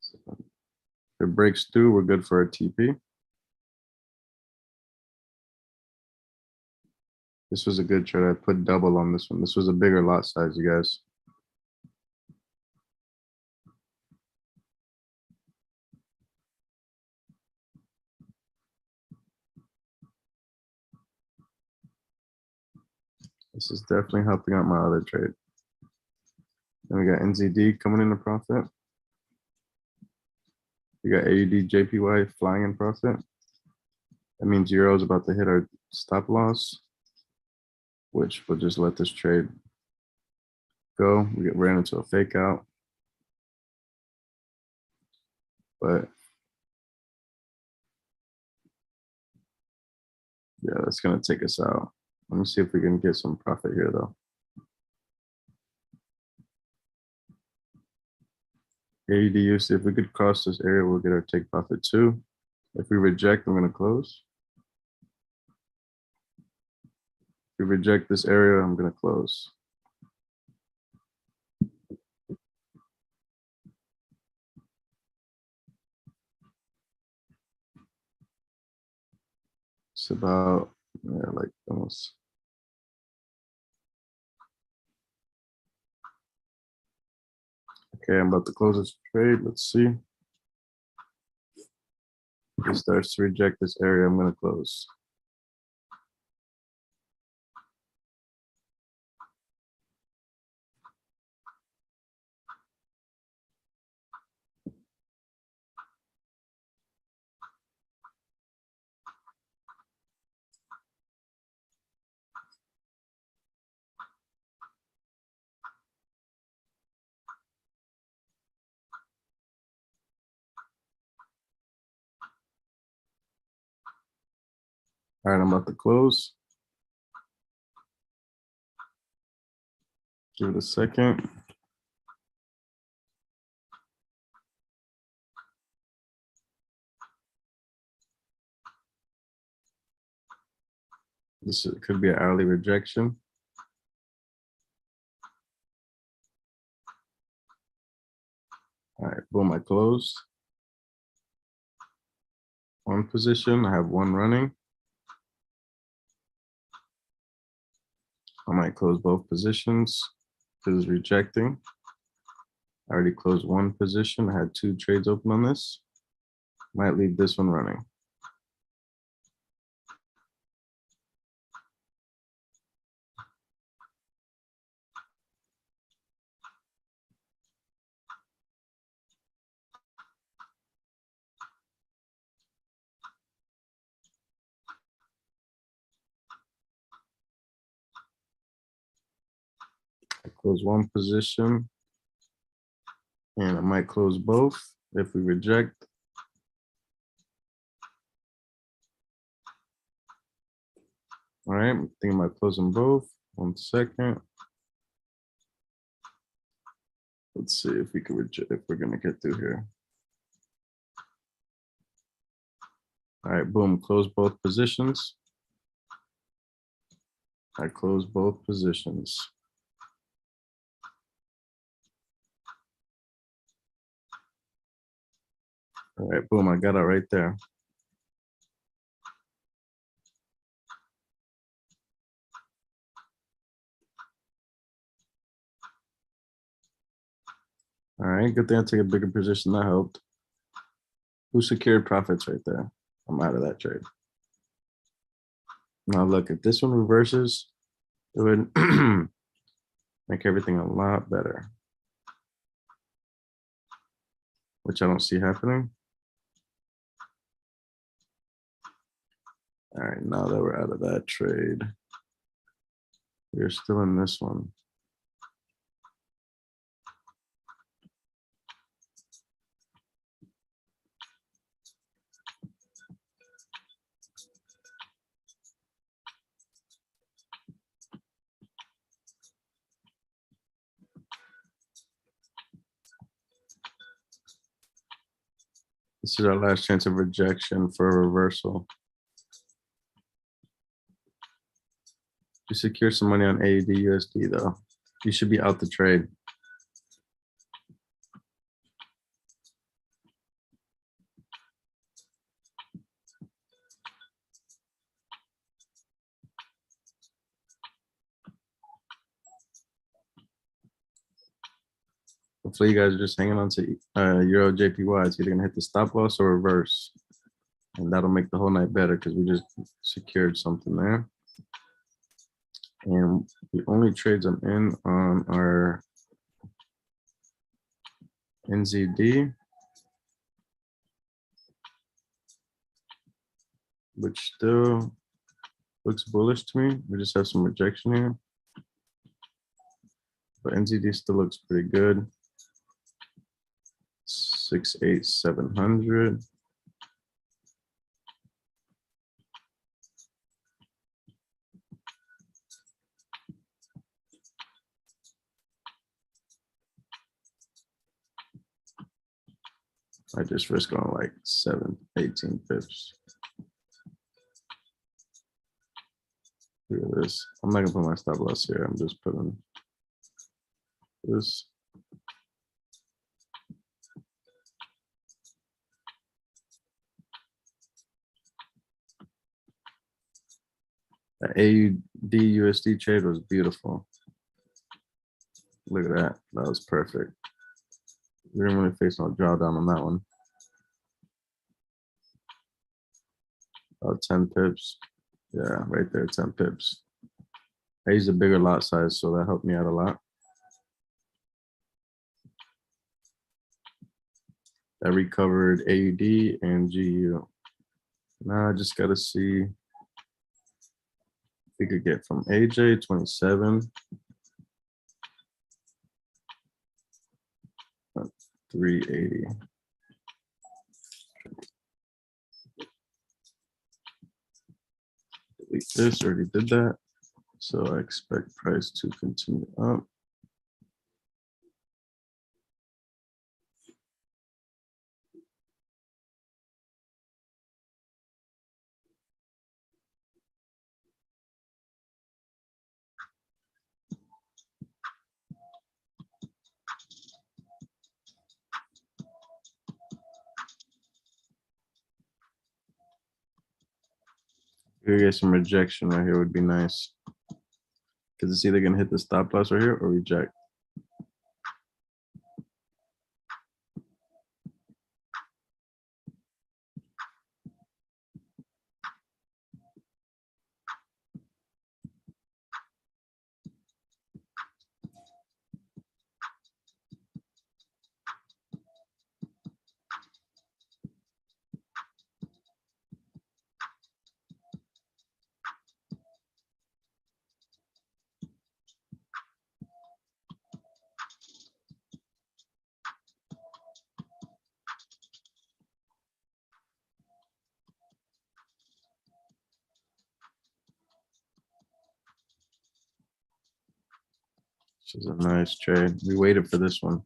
So if it breaks through, we're good for a TP. This was a good trade. I put double on this one. This was a bigger lot size, you guys. This is definitely helping out my other trade. Then we got NZD coming into profit. We got AUD JPY flying in profit. That means Euro is about to hit our stop loss, which we'll just let this trade go. We ran into a fake out. But yeah, that's gonna take us out. Let me see if we can get some profit here though. AUD USD, if we could cross this area, we'll get our take profit too. If we reject, I'm gonna close. If we reject this area, I'm gonna close. It's about, yeah, like almost Okay, I'm about to close this trade. Let's see. If it starts to reject this area, I'm gonna close. All right, I'm about to close. Give it a second. Could be an hourly rejection. All right, boom, I closed. One position, I have one running. I might close both positions because it's rejecting. I already closed one position. I had two trades open on this. Might leave this one running. I close one position and I might close both if we reject. All right, I'm thinking about closing both. 1 second. Let's see if we can reject, if we're gonna get through here. All right, boom, close both positions. I close both positions. All right, boom, I got it right there. All right, good thing I took a bigger position, that helped. Who secured profits right there? I'm out of that trade. Now look, if this one reverses, it would make everything a lot better, which I don't see happening. All right, now that we're out of that trade, we're still in this one. This is our last chance of rejection for a reversal. You secure some money on AUD USD though. You should be out the trade. Hopefully you guys are just hanging on to Euro JPY. It's either gonna hit the stop loss or reverse. And that'll make the whole night better because we just secured something there. And the only trades I'm in on are NZD, which still looks bullish to me. We just have some rejection here. But NZD still looks pretty good. 68700. I just risk on like 18 pips. Look at this. I'm not gonna put my stop loss here. I'm just putting this. The AUD USD trade was beautiful. Look at that. That was perfect. We didn't really face no drawdown on that one. About 10 pips. Yeah, right there, 10 pips. I used a bigger lot size, so that helped me out a lot. I recovered AUD and GU. Now I just gotta see if we could get from AJ 27. 380. Delete this, already did that. So I expect price to continue up. Here, get some rejection right here would be nice. Because it's either gonna hit the stop loss right here or reject. This is a nice trade. We waited for this one.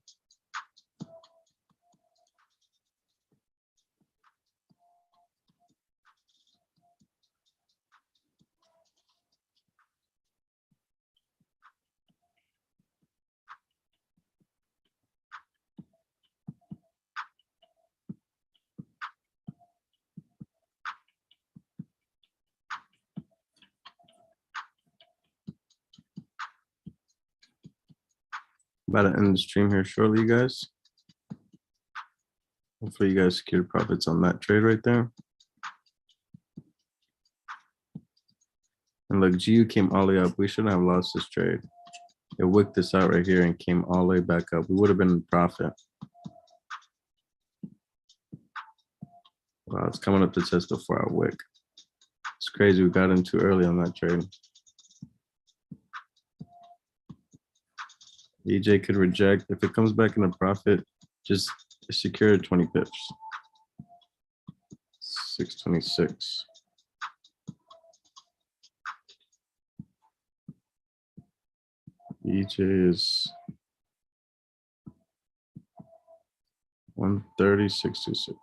About to end the stream here shortly, you guys. Hopefully you guys secured profits on that trade right there. And look, GU came all the way up. We shouldn't have lost this trade. It wicked this out right here and came all the way back up. We would have been in profit. Wow, it's coming up to test the 4-hour wick. It's crazy. We got in too early on that trade. EJ could reject. If it comes back in a profit, just secure 20 pips. 626. EJ is 130.66.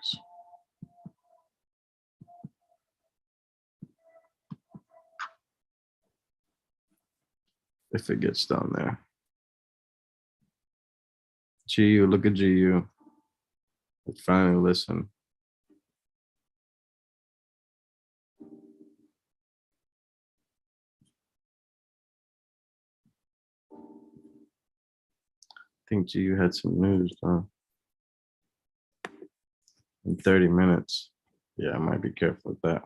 If it gets down there. GU, look at GU. It finally listen. I think GU had some news though. In 30 minutes. Yeah, I might be careful with that.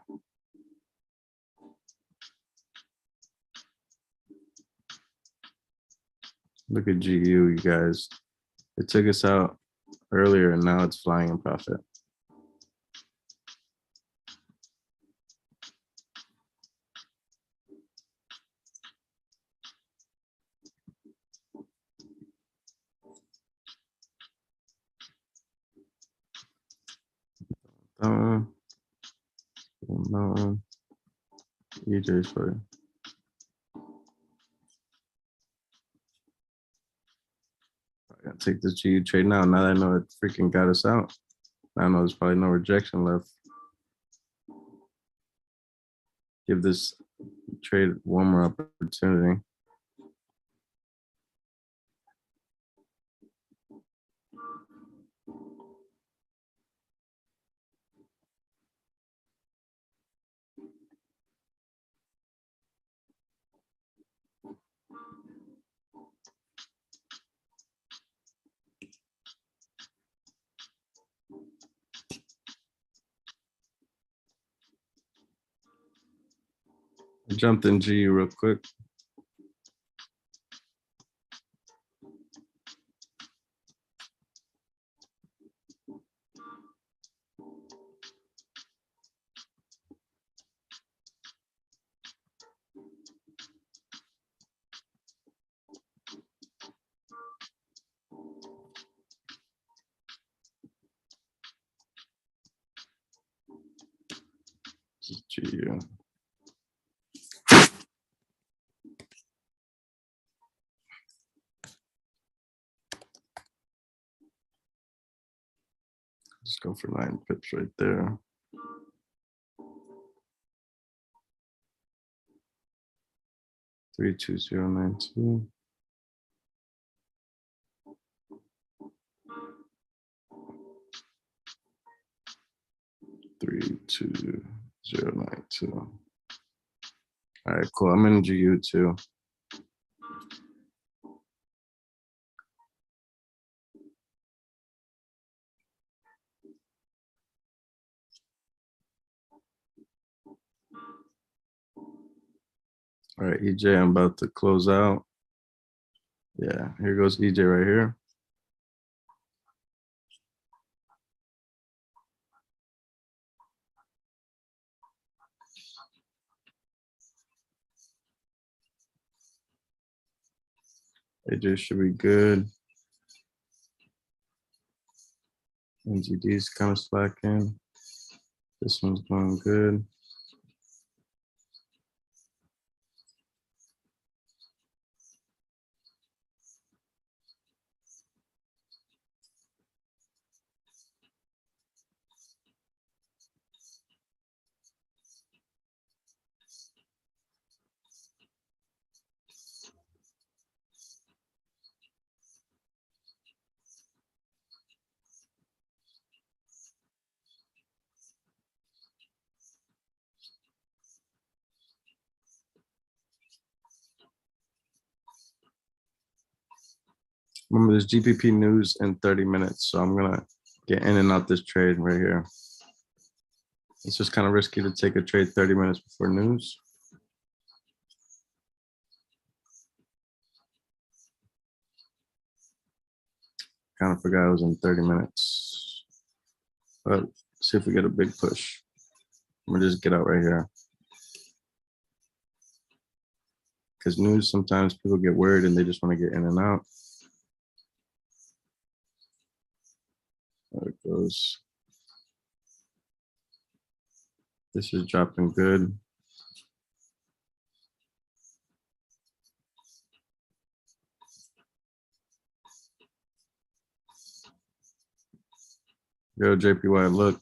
Look at GU, you guys. It took us out earlier and now it's flying in profit. No, EJ's for I gotta take this GU trade now. Now that I know it freaking got us out. I know there's probably no rejection left. Give this trade one more opportunity. Jumped in GU real quick. This is GU. Let's go for 9 pips right there. Three, 2, 0, 9, 2. Three, 2, 0, 9, 2. All right, cool. I'm in GU too. All right, EJ, I'm about to close out. Yeah, here goes EJ right here. AJ should be good. NGD's kind of slacking. This one's going good. Remember, there's GPP news in 30 minutes, so I'm gonna get in and out this trade right here. It's just kind of risky to take a trade 30 minutes before news. Kind of forgot it was in 30 minutes. But see if we get a big push. I'm gonna just get out right here. Because news, sometimes people get worried and they just want to get in and out. There it goes. This is dropping good. Yo, JPY, look,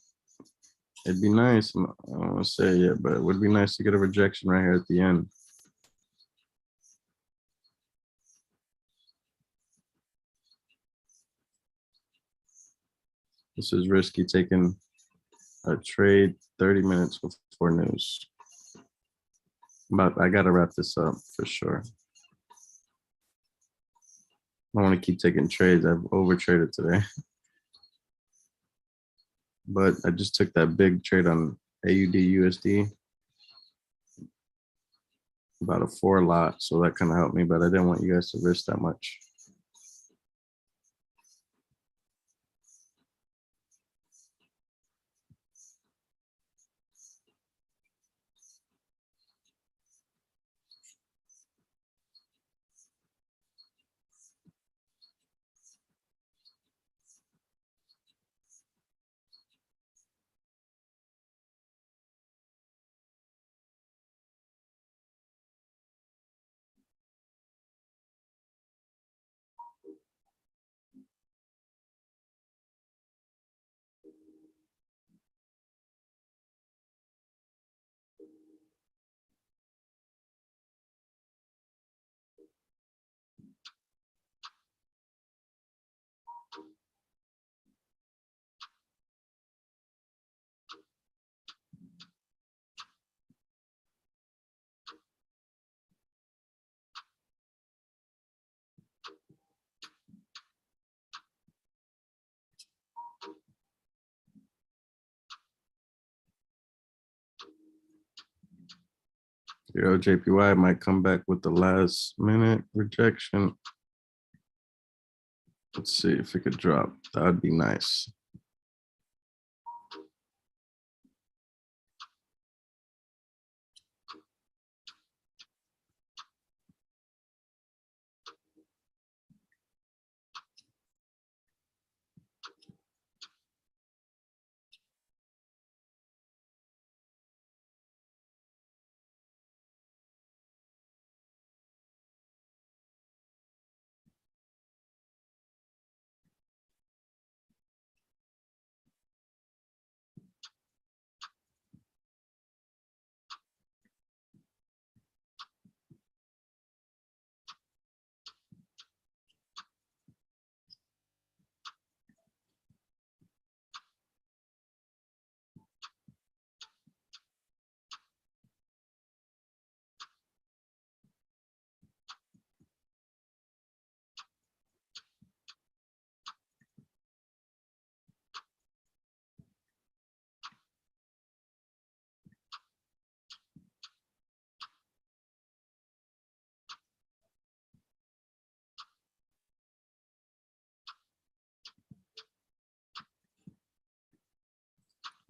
it'd be nice. I don't want to say it yet, but it would be nice to get a rejection right here at the end. This is risky taking a trade 30 minutes before news. But I got to wrap this up for sure. I want to keep taking trades. I've overtraded today. But I just took that big trade on AUD USD. About a 4 lot. So that kind of helped me, but I didn't want you guys to risk that much. Zero JPY might come back with the last minute rejection. Let's see if it could drop. That'd be nice.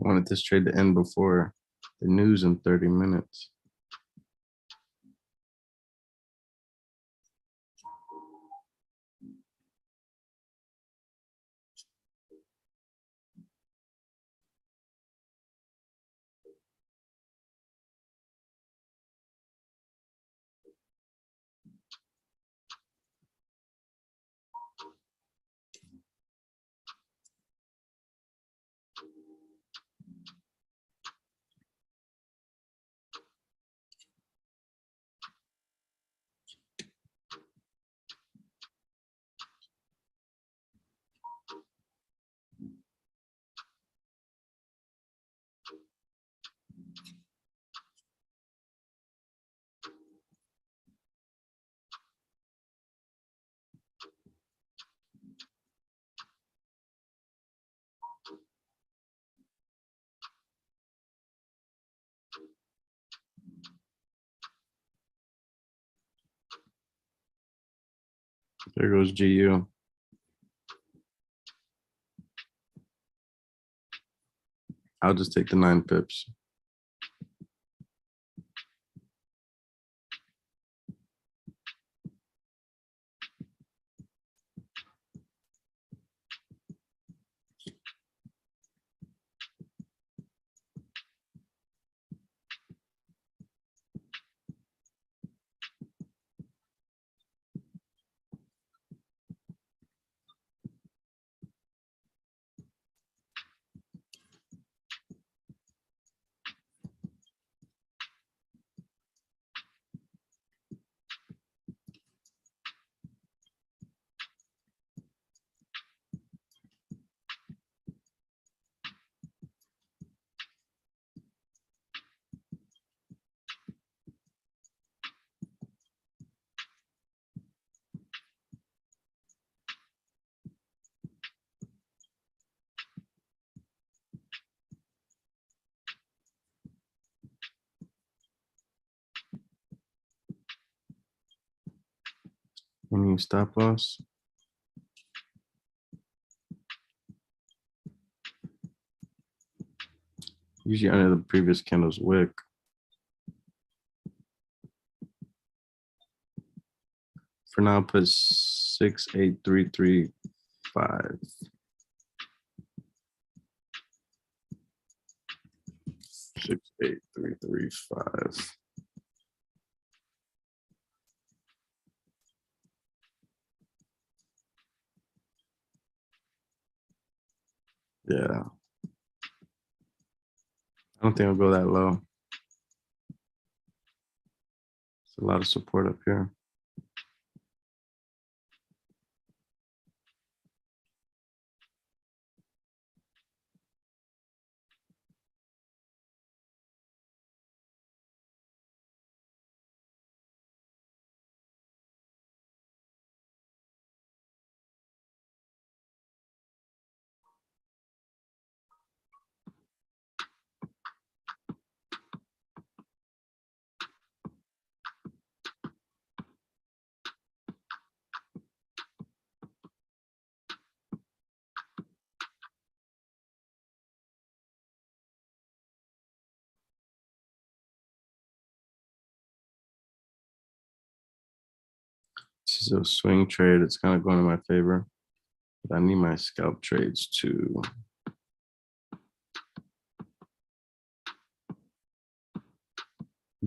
I wanted this trade to end before the news in 30 minutes. There goes GU. I'll just take the 9 pips. Any stop loss? Usually under the previous candle's wick. For now, put 68335. 68335. Yeah. I don't think I'll go that low. It's a lot of support up here. This is a swing trade. It's kind of going in my favor, but I need my scalp trades to.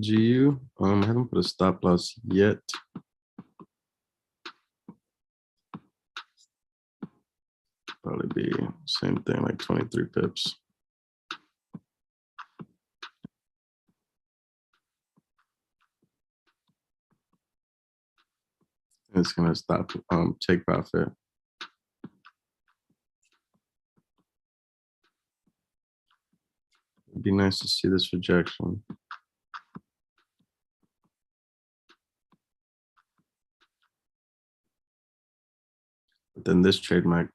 GU. I haven't put a stop loss yet. Probably be same thing, like 23 pips. It's gonna stop take profit. It'd be nice to see this rejection. But then this trade might.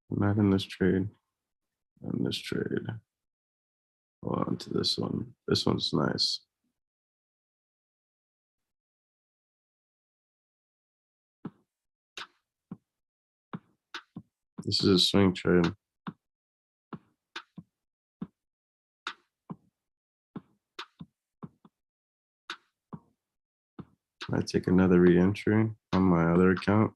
Not in this trade. And this trade. Hold on to this one. This one's nice. This is a swing trade. I take another re-entry on my other account.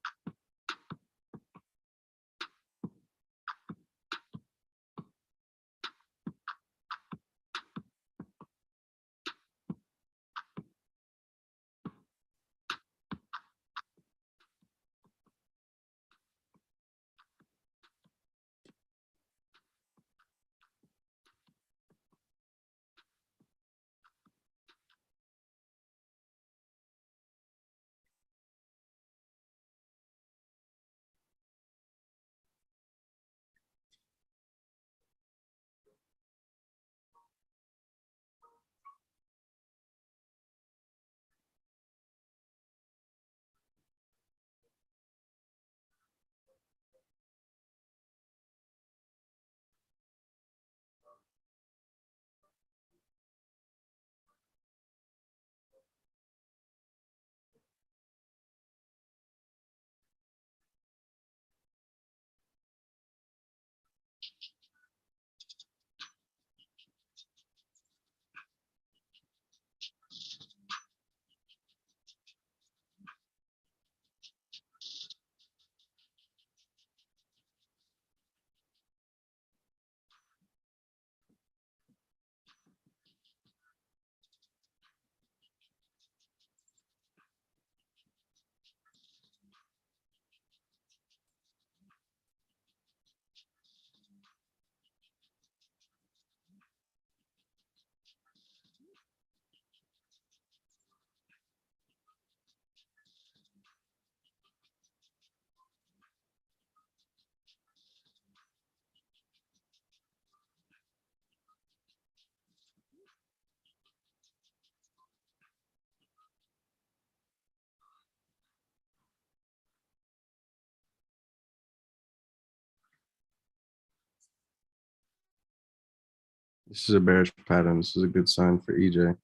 This is a bearish pattern. This is a good sign for EJ.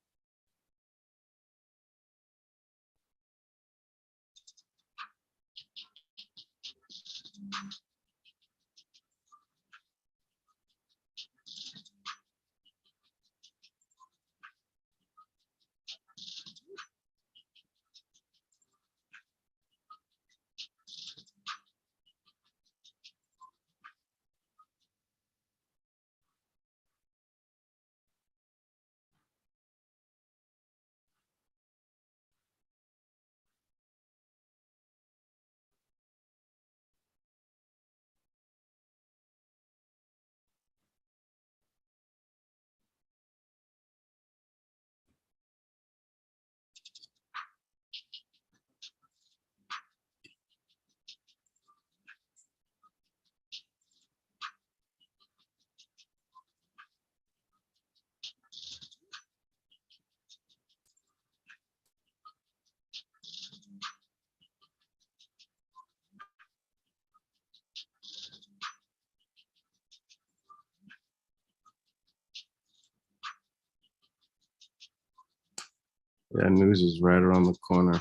Yeah, news is right around the corner. I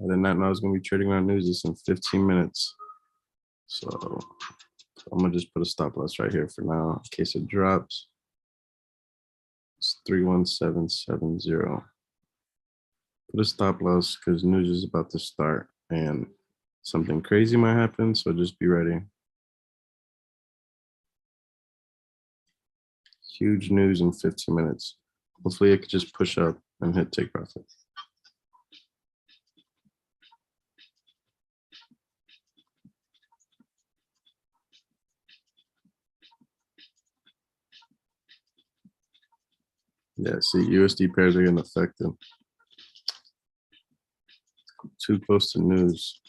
did not know I was going to be trading on news this in 15 minutes. So I'm going to just put a stop loss right here for now in case it drops. 31770. Put a stop loss because news is about to start and something crazy might happen. So just be ready. Huge news in 15 minutes. Hopefully it could just push up and hit take profit. Yeah, see, USD pairs are getting affected. Too close to news.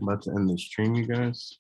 I'm about to end the stream, you guys.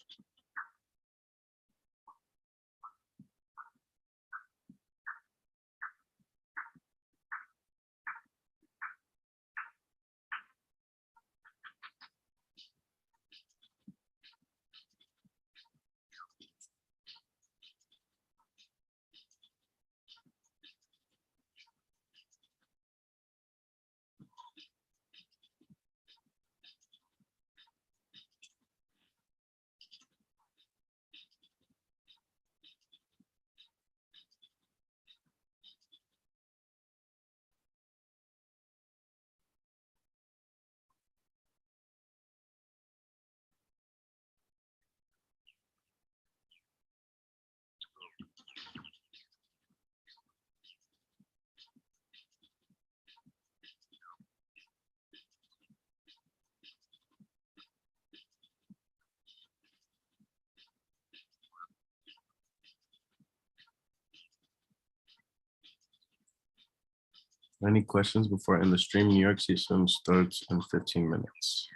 Any questions before I end the stream? New York CSUN starts in 15 minutes.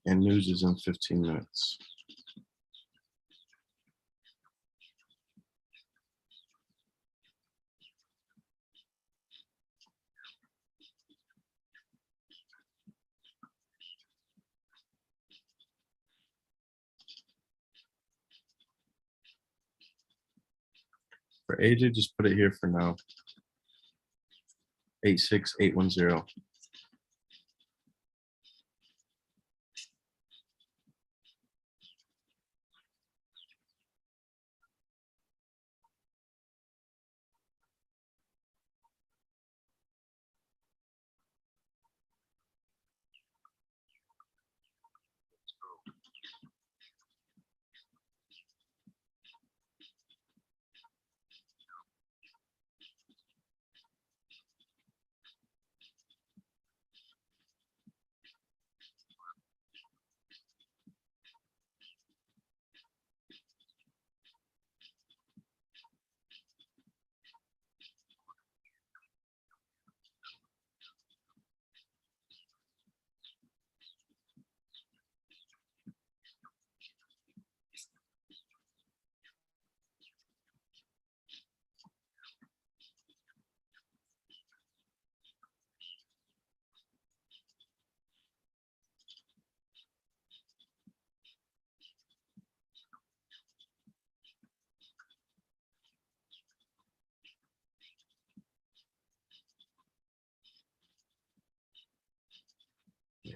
And news is in 15 minutes. For AJ, just put it here for now. 86810.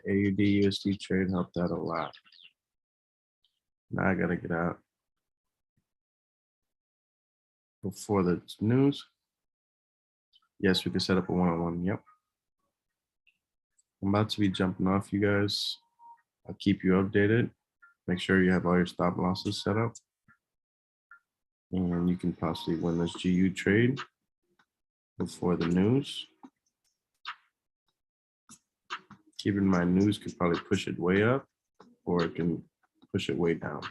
AUD USD trade helped out a lot. Now I gotta get out before the news. Yes, we can set up a one-on-one. Yep. I'm about to be jumping off, you guys. I'll keep you updated. Make sure you have all your stop losses set up. And you can possibly win this GU trade before the news. Keep in mind, news could probably push it way up or it can push it way down.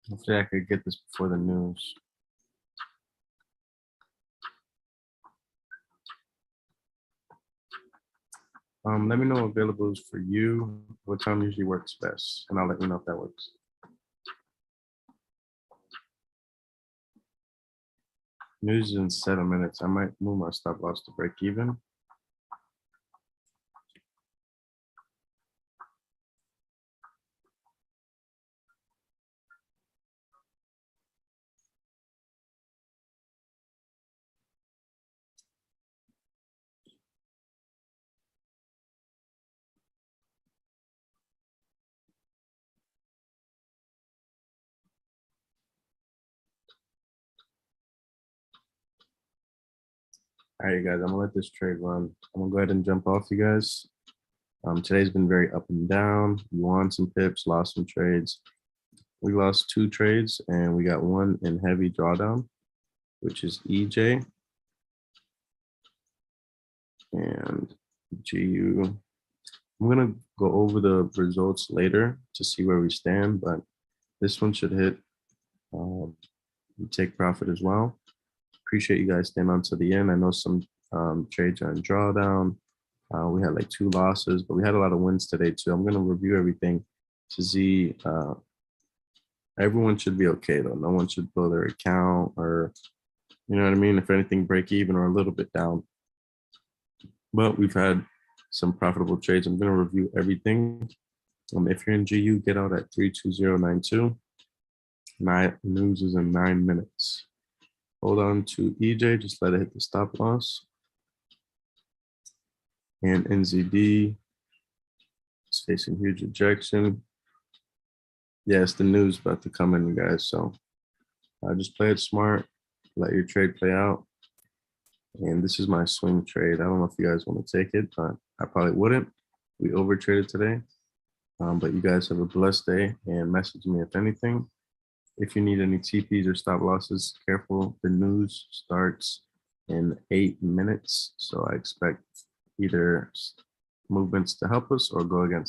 Hopefully I could get this before the news. Let me know what available is for you. What time usually works best, and I'll let you know if that works. News is in 7 minutes. I might move my stop loss to break even. All right, you guys, I'm gonna let this trade run. I'm gonna go ahead and jump off, you guys. Today's been very up and down. You won some pips, lost some trades. We lost 2 trades and we got one in heavy drawdown, which is EJ and GU. I'm gonna go over the results later to see where we stand, but this one should hit. We take profit as well. Appreciate you guys staying on to the end. I know some trades are in drawdown. We had like 2 losses, but we had a lot of wins today too. I'm gonna review everything to see. Everyone should be okay though. No one should blow their account or, you know what I mean? If anything, break even or a little bit down. But we've had some profitable trades. I'm gonna review everything. If you're in GU, get out at 32092. News is in 9 minutes. Hold on to EJ, just let it hit the stop loss. And NZD is facing huge rejection. Yes, the news about to come in, you guys. So just play it smart, let your trade play out. And this is my swing trade. I don't know if you guys want to take it, but I probably wouldn't. We over traded today. But you guys have a blessed day and message me if anything. If you need any TPs or stop losses, careful. The news starts in 8 minutes. So I expect either movements to help us or go against